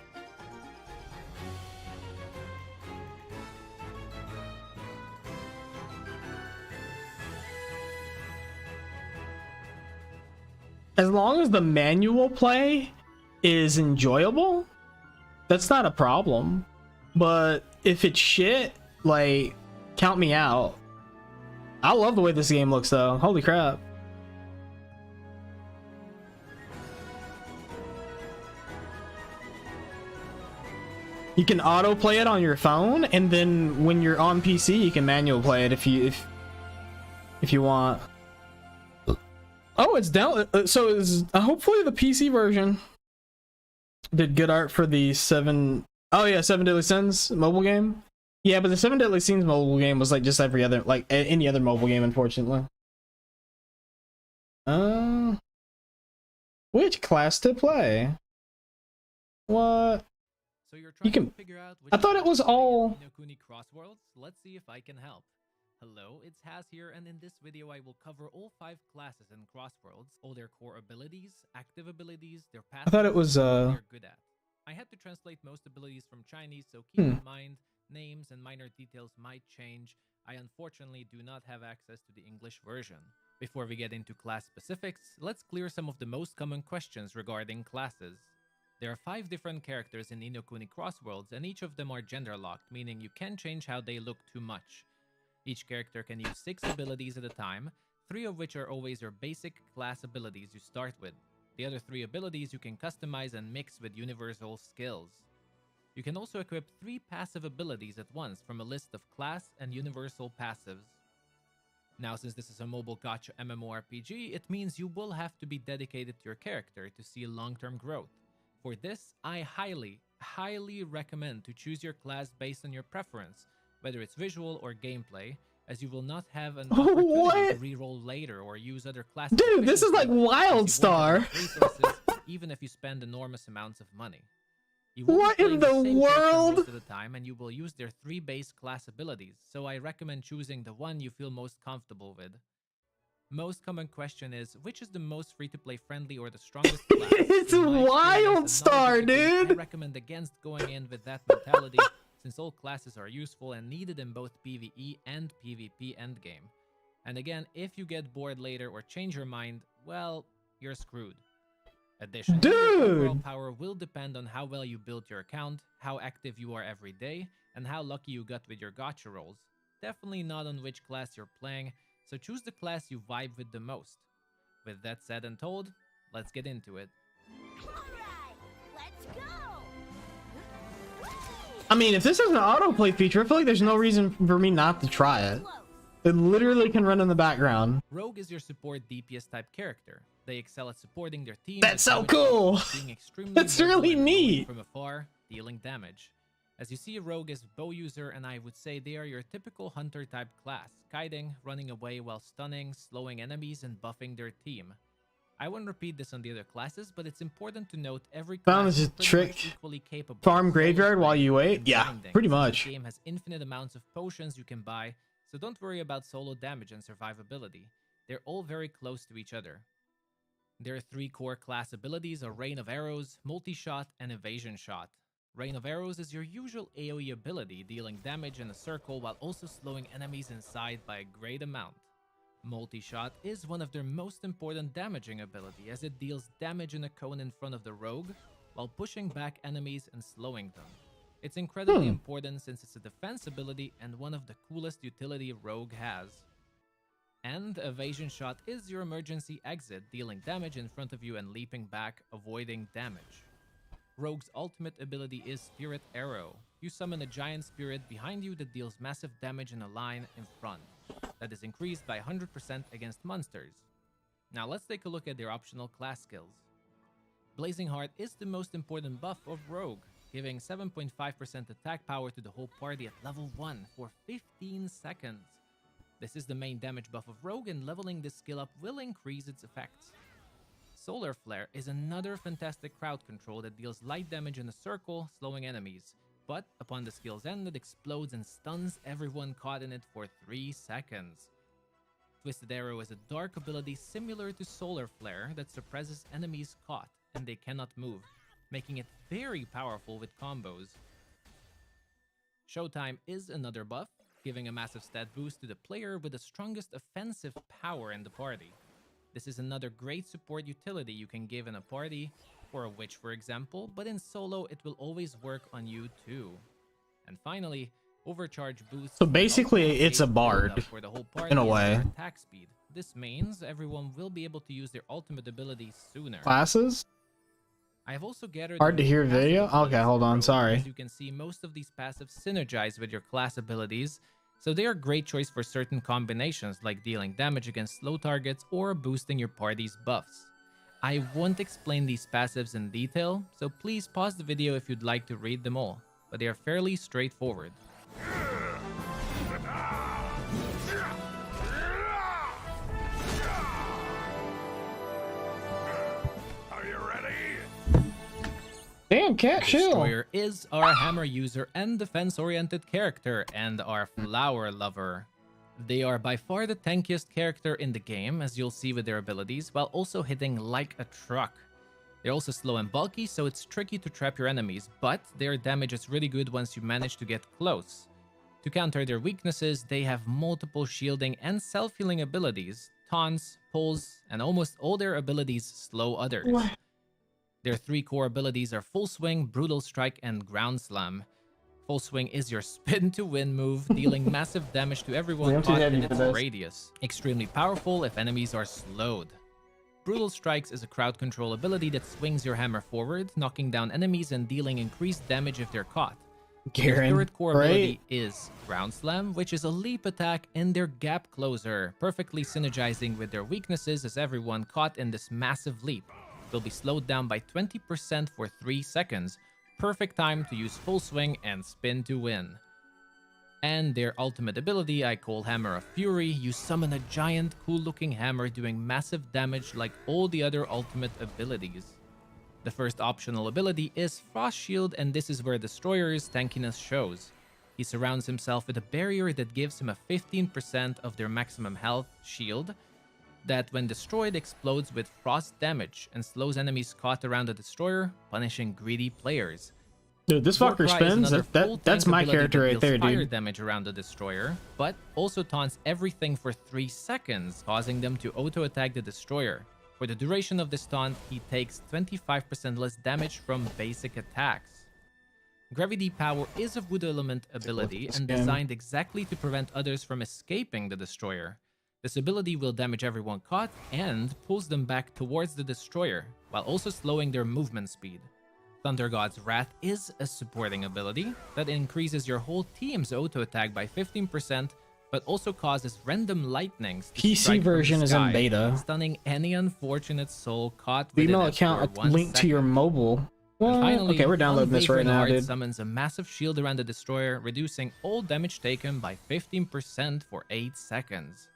As long as the manual play is enjoyable, that's not a problem. But if it's shit, like, count me out. I love the way this game looks though. Holy crap. You can auto play it on your phone, and then when you're on PC, you can manual play it if you want. Oh, it's down. So is hopefully the PC version did good art for the Seven Deadly Sins mobile game. Yeah, but the Seven Deadly Sins mobile game was like just every other, like any other mobile game, unfortunately. Which class to play? What? So you're You trying can- to figure out which I thought it was class to play in all- Ni no Kuni Crossworlds? Let's see if I can help. Hello, it's Has here, and in this video I will cover all 5 classes in Crossworlds, all their core abilities, active abilities, their passives, I thought it was and what they're good at. I had to translate most abilities from Chinese, so keep in mind, names and minor details might change. I unfortunately do not have access to the English version. Before we get into class specifics, let's clear some of the most common questions regarding classes. There are 5 different characters in Ni no Kuni Crossworlds, and each of them are gender locked, meaning you can't change how they look too much. Each character can use 6 abilities at a time, 3 of which are always your basic class abilities you start with. The other 3 abilities you can customize and mix with universal skills. You can also equip 3 passive abilities at once from a list of class and universal passives. Now, since this is a mobile gacha MMORPG, it means you will have to be dedicated to your character to see long-term growth. For this, I highly recommend to choose your class based on your preference, whether it's visual or gameplay, as you will not have an opportunity What? to reroll later or use other classes. Dude, this is like efficiently, as you won't have WildStar. enough resources, even if you spend enormous amounts of money. You will be What in playing the same character world? most of the time, and you will use their 3 base class abilities, so I recommend choosing the one you feel most comfortable with. Most common question is, which is the most free-to-play friendly or the strongest class? It's In my experience and WildStar, knowledge of the game, I dude. recommend against going in with that mentality, since all classes are useful and needed in both PvE and PvP endgame. And again, if you get bored later or change your mind, well, you're screwed. Additionally, your overall Dude. power will depend on how well you built your account, how active you are every day, and how lucky you got with your gacha rolls. Definitely not on which class you're playing, so choose the class you vibe with the most. With that said and told, let's get into it. Alright, let's go! I mean, if this is an autoplay feature, I feel like there's no reason for me not to try it. Close. It literally can run in the background. Rogue is your support DPS type character. They excel at supporting their team. That's with so damage cool. rolls, being extremely That's mobile really and moving neat. from afar, dealing damage. As you see, Rogue is bow user, and I would say they are your typical hunter type class, kiting, running away while stunning, slowing enemies, and buffing their team. I won't repeat this on the other classes, but it's important to note every Found class this is pretty trick. much equally capable. Farm of graveyard solo while you playing wait? and Yeah, grinding, pretty since much. The game has infinite amounts of potions you can buy, so don't worry about solo damage and survivability. They're all very close to each other. Their 3 core class abilities are Rain of Arrows, Multi-Shot, and Evasion Shot. Rain of Arrows is your usual AoE ability, dealing damage in a circle while also slowing enemies inside by a great amount. Multi-Shot is one of their most important damaging ability, as it deals damage in a cone in front of the rogue, while pushing back enemies and slowing them. It's incredibly important since it's a defense ability and one of the coolest utility Rogue has. And Evasion Shot is your emergency exit, dealing damage in front of you and leaping back, avoiding damage. Rogue's ultimate ability is Spirit Arrow. You summon a giant spirit behind you that deals massive damage in a line in front. That is increased by 100% against monsters. Now let's take a look at their optional class skills. Blazing Heart is the most important buff of Rogue, giving 7.5% attack power to the whole party at level 1 for 15 seconds. This is the main damage buff of Rogue, and leveling this skill up will increase its effects. Solar Flare is another fantastic crowd control that deals light damage in a circle, slowing enemies. But upon the skill's end, it explodes and stuns everyone caught in it for 3 seconds. Twisted Arrow is a dark ability similar to Solar Flare that suppresses enemies caught, and they cannot move, making it very powerful with combos. Showtime is another buff, giving a massive stat boost to the player with the strongest offensive power in the party. This is another great support utility you can give in a party, for a witch for example, but in solo it will always work on you too. And finally, Overcharge boosts. So basically, it's a bard for the whole party in a way. attack speed. This means everyone will be able to use their ultimate abilities sooner. Classes? I have also gathered Hard to hear video? Okay, hold on, sorry. As you can see, most of these passives synergize with your class abilities, so they are a great choice for certain combinations like dealing damage against slow targets or boosting your party's buffs. I won't explain these passives in detail, so please pause the video if you'd like to read them all, but they are fairly straightforward. Are you ready? Damn, cat, chill. Destroyer is our hammer user and defense-oriented character, and our flower lover. They are by far the tankiest character in the game, as you'll see with their abilities, while also hitting like a truck. They're also slow and bulky, so it's tricky to trap your enemies, but their damage is really good once you manage to get close. To counter their weaknesses, they have multiple shielding and self-healing abilities, taunts, pulls, and almost all their abilities slow others. What? Their 3 core abilities are Full Swing, Brutal Strike, and Ground Slam. Full Swing is your spin to win move, dealing massive damage to everyone caught in its radius. Extremely powerful if enemies are slowed. Brutal Strikes is a crowd control ability that swings your hammer forward, knocking down enemies and dealing increased damage if they're caught. Their third core ability is Ground Slam, which is a leap attack and their gap closer, perfectly synergizing with their weaknesses as everyone caught in this massive leap will be slowed down by 20% for 3 seconds. Perfect time to use Full Swing and spin to win. And their ultimate ability I call Hammer of Fury. You summon a giant cool looking hammer doing massive damage like all the other ultimate abilities. The first optional ability is Frost Shield, and this is where Destroyer's tankiness shows. He surrounds himself with a barrier that gives him a 15% of their maximum health shield that when destroyed explodes with frost damage and slows enemies caught around the Destroyer, punishing greedy players. Dude, this fucker spins. That's my character right there, fire dude. damage around the Destroyer, but also taunts everything for 3 seconds, causing them to auto-attack the Destroyer. For the duration of this taunt, he takes 25% less damage from basic attacks. Gravity Power is a Wood Element ability and designed exactly to prevent others from escaping the Destroyer. This ability will damage everyone caught and pulls them back towards the Destroyer, while also slowing their movement speed. Thunder God's Wrath is a supporting ability that increases your whole team's auto-attack by 15%, but also causes random lightnings to PC strike from version the is in sky, beta. stunning any unfortunate soul caught within Email it account for 1 linked to your second. mobile. And What? finally, Okay, we're downloading this right Unwavering now, Heart dude. summons a massive shield around the Destroyer, reducing all damage taken by 15% for 8 seconds.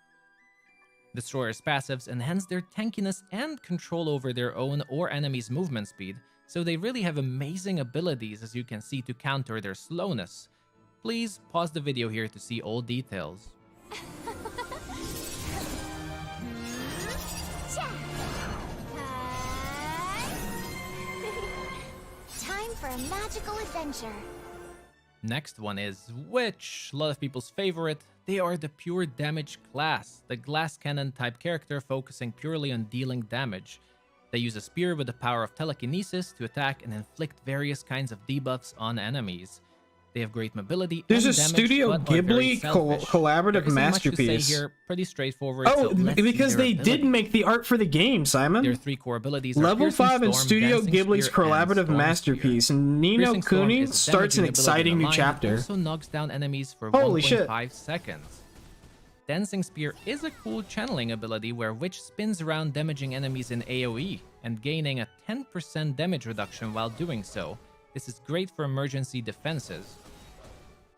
Destroyer's passives enhance their tankiness and control over their own or enemies' movement speed, so they really have amazing abilities, as you can see, to counter their slowness. Please pause the video here to see all details. Time for a magical adventure. Next one is Witch, a lot of people's favorite. They are the pure damage class, the glass cannon type character focusing purely on dealing damage. They use a spear with the power of telekinesis to attack and inflict various kinds of debuffs on enemies. They have great mobility. There's and a damage, Studio but are very Ghibli selfish. collaborative There isn't much to say masterpiece. here, pretty straightforward. Oh, so let's see because their they did abilities. make the art for the game, Simon. Their 3 core abilities are Level Piercing 5 and Storm, Studio Dancing Ghibli's Spear, and collaborative Storm masterpiece. Spear. And Ni no Piercing Storm Kuni is a starts an damaging ability exciting in new line that chapter. Also knocks down enemies for Holy shit. 1.5 seconds. Dancing Spear is a cool channeling ability where Witch spins around damaging enemies in AoE and gaining a 10% damage reduction while doing so. This is great for emergency defenses.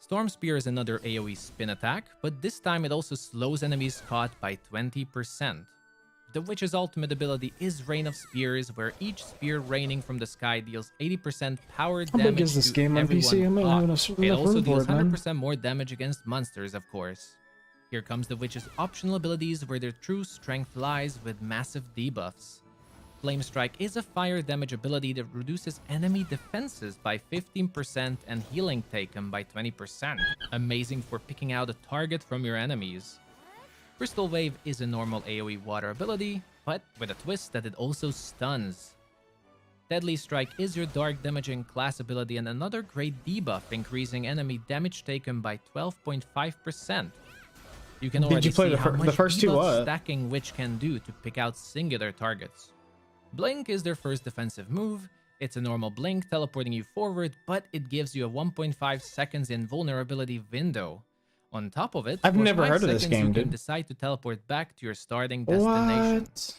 Storm Spear is another AoE spin attack, but this time it also slows enemies caught by 20%. The Witch's ultimate ability is Rain of Spears, where each spear raining from the sky deals 80% power How damage big is this to game on everyone PC? I'm not caught. having It enough also room deals for it, man. 100% more damage against monsters, of course. Here comes the Witch's optional abilities, where their true strength lies with massive debuffs. Flame Strike is a fire damage ability that reduces enemy defenses by 15% and healing taken by 20%. Amazing for picking out a target from your enemies. Crystal Wave is a normal AoE water ability, but with a twist that it also stuns. Deadly Strike is your dark damaging class ability and another great debuff, increasing enemy damage taken by 12.5%. You can Did already you play see how the much first two debuff what? stacking Witch can do to pick out singular targets. Blink is their first defensive move. It's a normal blink teleporting you forward, but it gives you a 1.5 seconds invulnerability window. On top of it, I've for never 5 heard of this seconds, game, you can dude. decide to teleport back to your starting destination. What?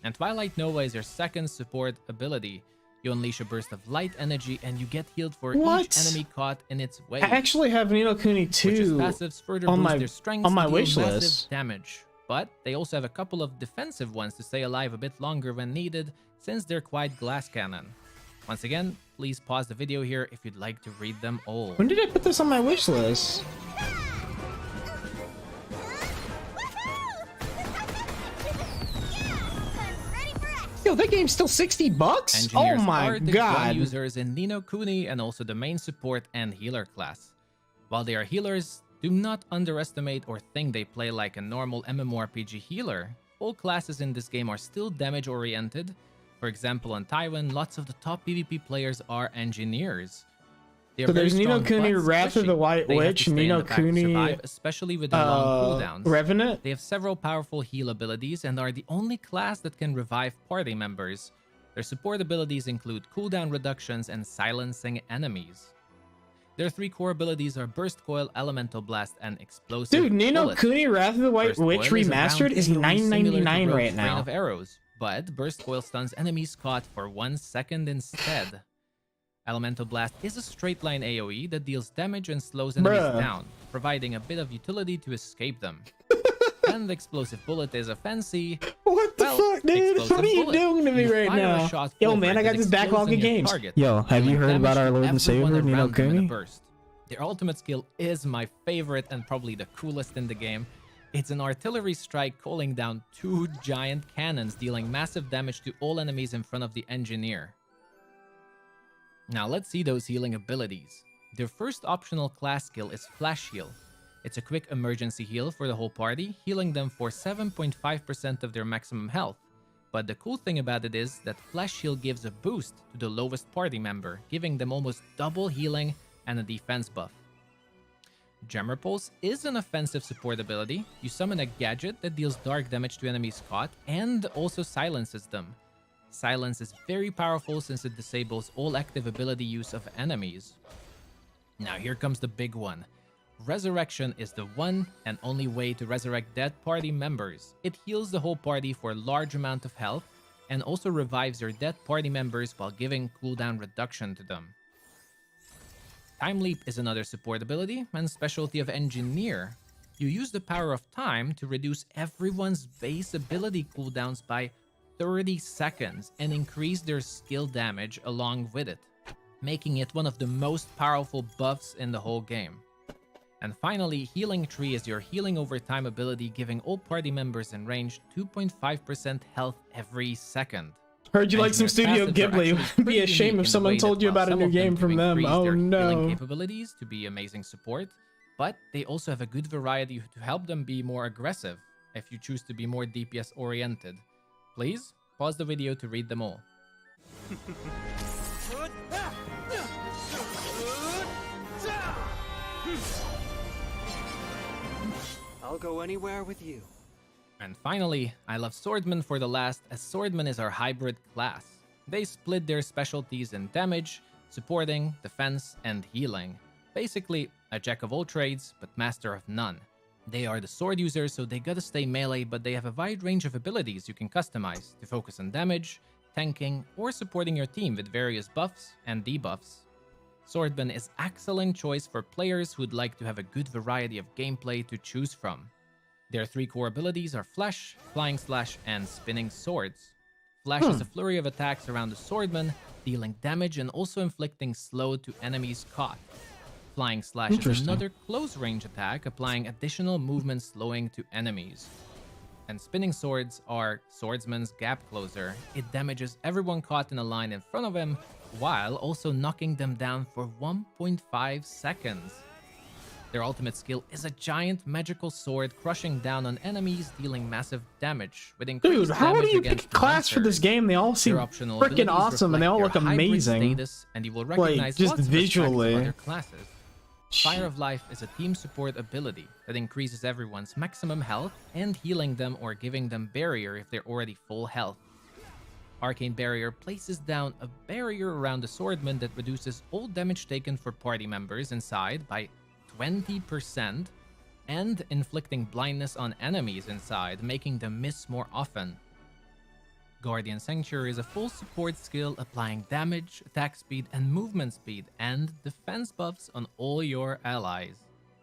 And Twilight Nova is your second support ability. You unleash a burst of light energy and you get healed for What? each enemy caught in its way. I actually have Ni no Kuni Witch's 2 passives further on boost my- their strengths on my and deal wish massive list. damage. But they also have a couple of defensive ones to stay alive a bit longer when needed, since they're quite glass cannon. Once again, please pause the video here if you'd like to read them all. When did I put this on my wish list? Yo, that game's still $60? Oh Engineers my are the gun god. users in Ni no Kuni and also the main support and healer class. While they are healers, do not underestimate or think they play like a normal MMORPG healer. All classes in this game are still damage oriented. For example, in Taiwan, lots of the top PvP players are engineers. They are So very there's Ni no strong Kuni, but Wrath of the squishy. White They have to Witch, stay Ni in no the back to Kuni, survive, especially with their long cooldowns. Revenant. They have several powerful heal abilities and are the only class that can revive party members. Their support abilities include cooldown reductions and silencing enemies. Their 3 core abilities are Burst Coil, Elemental Blast, and Explosive Dude, Ni no Bullet. Kuni, Wrath of the White Burst Witch Coil is a Remastered round is AoE similar to $9.99 Rogue's right Rain now. of Arrows, but Burst Coil stuns enemies caught for 1 second instead. Elemental Blast is a straight line AoE that deals damage and slows enemies Bruh. down, providing a bit of utility to escape them. And the Explosive Bullet is a fancy... What the Well, fuck, dude? explosive What are you bullet. doing to me You right fire a now? shot Yo, forward man, I got that this explodes backlog on of your games. target, Yo, have you dealing heard about damage our to Lord and everyone Savior, Ni no around them in a Kuni? burst. Their ultimate skill is my favorite and probably the coolest in the game. It's an artillery strike calling down 2 giant cannons, dealing massive damage to all enemies in front of the engineer. Now let's see those healing abilities. Their first optional class skill is Flash Heal. It's a quick emergency heal for the whole party, healing them for 7.5% of their maximum health. But the cool thing about it is that Flash Heal gives a boost to the lowest party member, giving them almost double healing and a defense buff. Jammer Pulse is an offensive support ability. You summon a gadget that deals dark damage to enemies caught and also silences them. Silence is very powerful since it disables all active ability use of enemies. Now here comes the big one. Resurrection is the one and only way to resurrect dead party members. It heals the whole party for a large amount of health and also revives your dead party members while giving cooldown reduction to them. Time Leap is another support ability and specialty of Engineer. You use the power of time to reduce everyone's base ability cooldowns by 30 seconds and increase their skill damage along with it, making it one of the most powerful buffs in the whole game. And finally, Healing Tree is your healing over time ability, giving all party members in range 2.5% health every second. Heard you like some Engineer's Studio passives are Ghibli. It actually would be pretty a shame unique if in someone the way told that you while about a some new of them game do from them. increase Oh their healing no. capabilities to be amazing support, but they also have a good variety to help them be more aggressive if you choose to be more DPS oriented. Please pause the video to read them all. I'll go anywhere with you. And finally, I love Swordman for the last, as Swordman is our hybrid class. They split their specialties in damage, supporting, defense, and healing. Basically, a jack of all trades, but master of none. They are the sword users, so they gotta stay melee, but they have a wide range of abilities you can customize to focus on damage, tanking, or supporting your team with various buffs and debuffs. Swordman is excellent choice for players who'd like to have a good variety of gameplay to choose from. Their 3 core abilities are Flash, Flying Slash, and Spinning Swords. Flash is a flurry of attacks around the Swordman, dealing damage and also inflicting slow to enemies caught. Flying Slash is another close range attack, applying additional movement slowing to enemies. And Spinning Swords are Swordsman's Gap Closer. It damages everyone caught in a line in front of him, while also knocking them down for 1.5 seconds. Their ultimate skill is a giant magical sword crushing down on enemies, dealing massive damage. With increased Dude, how do damage you pick a against class for this monsters. game? They all seem Their optional freaking abilities awesome and they all reflect look their hybrid amazing. status, and you will recognize just lots of aspects of visually. other classes. Fire of Life is a team support ability that increases everyone's maximum health and healing them or giving them barrier if they're already full health. Arcane Barrier places down a barrier around the Swordman that reduces all damage taken for party members inside by 20% and inflicting blindness on enemies inside, making them miss more often. Guardian Sanctuary is a full support skill applying damage, attack speed, and movement speed, and defense buffs on all your allies.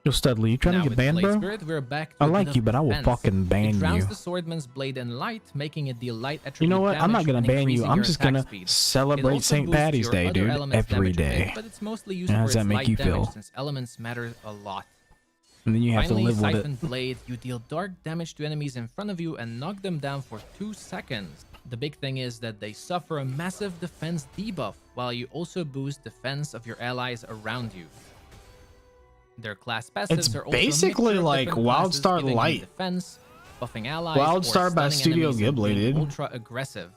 Yo, Studley, you trying Now to get with banned, Blade bro? Spirit, we're back to I a bit like of you, but I will defense. fucking ban It drowns you. the Swordman's blade in light, making it deal light attribute You know what? I'm not damage gonna and ban you. increasing I'm your just attack gonna speed. It celebrate also St. boosts Patty's your Day, other dude, elements every damage a bit, day. but it's mostly used How for does that its make light you damage feel? since elements matter a lot. And then you have Finally, to live with Siphon it. Blade, you deal dark damage to enemies in front of you and knock them down for 2 seconds. The big thing is that they suffer a massive defense debuff, while you also boost defense of your allies around you. Their class passives It's are also a basically mixture of like different Wildstar classes, giving you Light. defense, buffing allies, Wildstar or by stunning Studio enemies and Ghibli, being dude. ultra aggressive.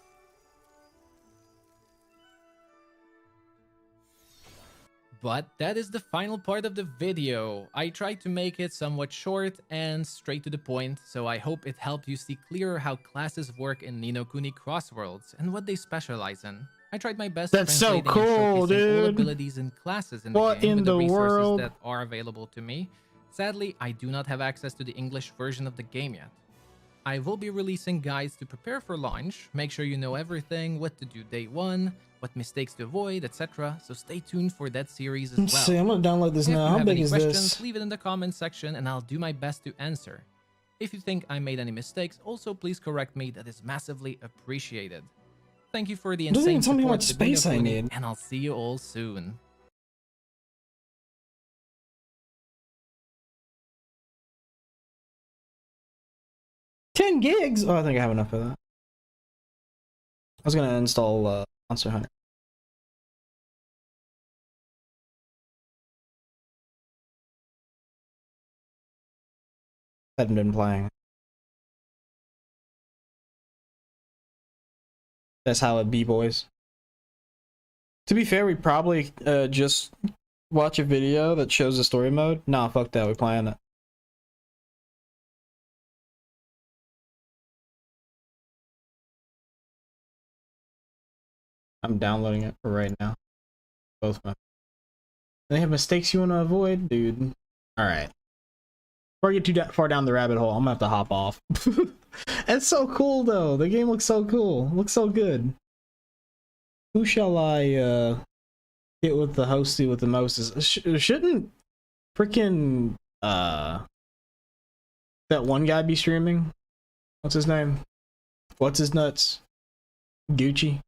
But that is the final part of the video. I tried to make it somewhat short and straight to the point, so I hope it helped you see clearer how classes work in Ni no Kuni Crossworlds and what they specialize in. I tried my best That's so translating and cool, showcasing dude. all abilities and classes in the What game in with the the resources world? that are available to me. Sadly, I do not have access to the English version of the game yet. I will be releasing guides to prepare for launch, make sure you know everything, what to do day 1, what mistakes to avoid, etc. So stay tuned for that series as well. Let's see, I'm gonna download this If now. you How have big any is questions, this? leave it in the comments section and I'll do my best to answer. If you think I made any mistakes, also please correct me, that is massively appreciated. Thank you for the It doesn't insane even tell me support what with Ni no space I Kuni, need. and I'll see you all soon. $10 gigs? Oh, I think I have enough of that. I was gonna install Monster Hunter. Hadn't been playing. That's how it be, boys. To be fair, we probably just watch a video that shows the story mode. Nah, fuck that. We're playing it. I'm downloading it for right now. Both of them. They have mistakes you want to avoid, dude. All right. Before I get too far down the rabbit hole, I'm gonna have to hop off. It's so cool, though. The game looks so cool. Looks so good. Who shall I get with the hosty with the most? Shouldn't freaking that one guy be streaming? What's his name? What's his nuts? Gucci.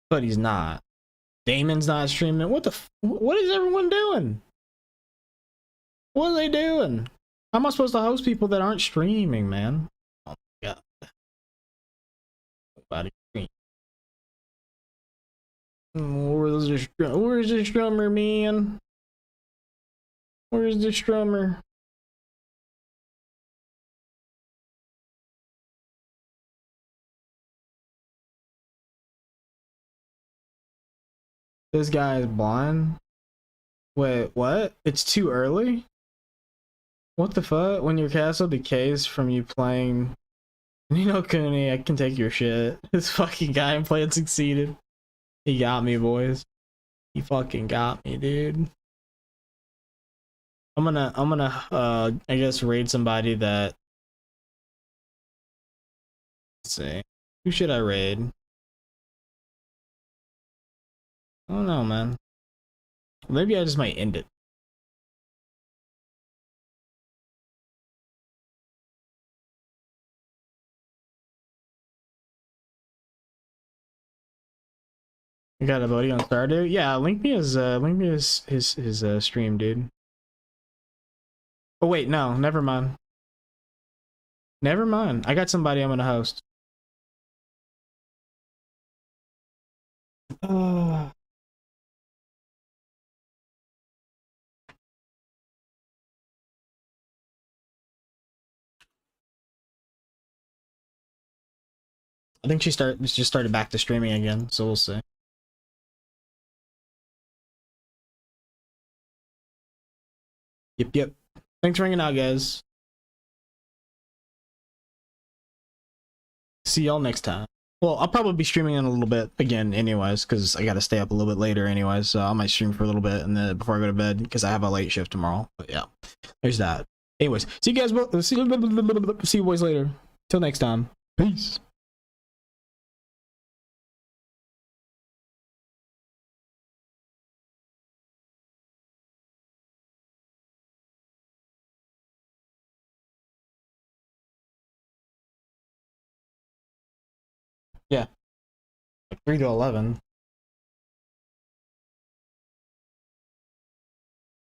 But he's not. Damon's not streaming. What the? What is everyone doing? What are they doing? How am I supposed to host people that aren't streaming, man? Oh my god. Nobody stream. Where's the strummer, man? Where's the strummer? This guy is blind. Wait, what? It's too early? What the fuck? When your castle decays from you playing... You know, Kuni, I can take your shit. This fucking guy in playing succeeded. He got me, boys. He fucking got me, dude. I'm gonna, I guess raid somebody that... Let's see. Who should I raid? I don't know, man. Maybe I just might end it. You got a buddy on Stardew? Yeah, link me his stream, dude. Oh wait, no, never mind. Never mind. I got somebody I'm gonna host. I think she just started back to streaming again, so we'll see. Yep. Thanks for hanging out, guys. See y'all next time. Well, I'll probably be streaming in a little bit again anyways, because I gotta stay up a little bit later anyways, so I might stream for a little bit and then before I go to bed, because I have a late shift tomorrow. But yeah, there's that. Anyways, see you guys, see you boys later. Till next time. Peace. Yeah. Like 3 to 11.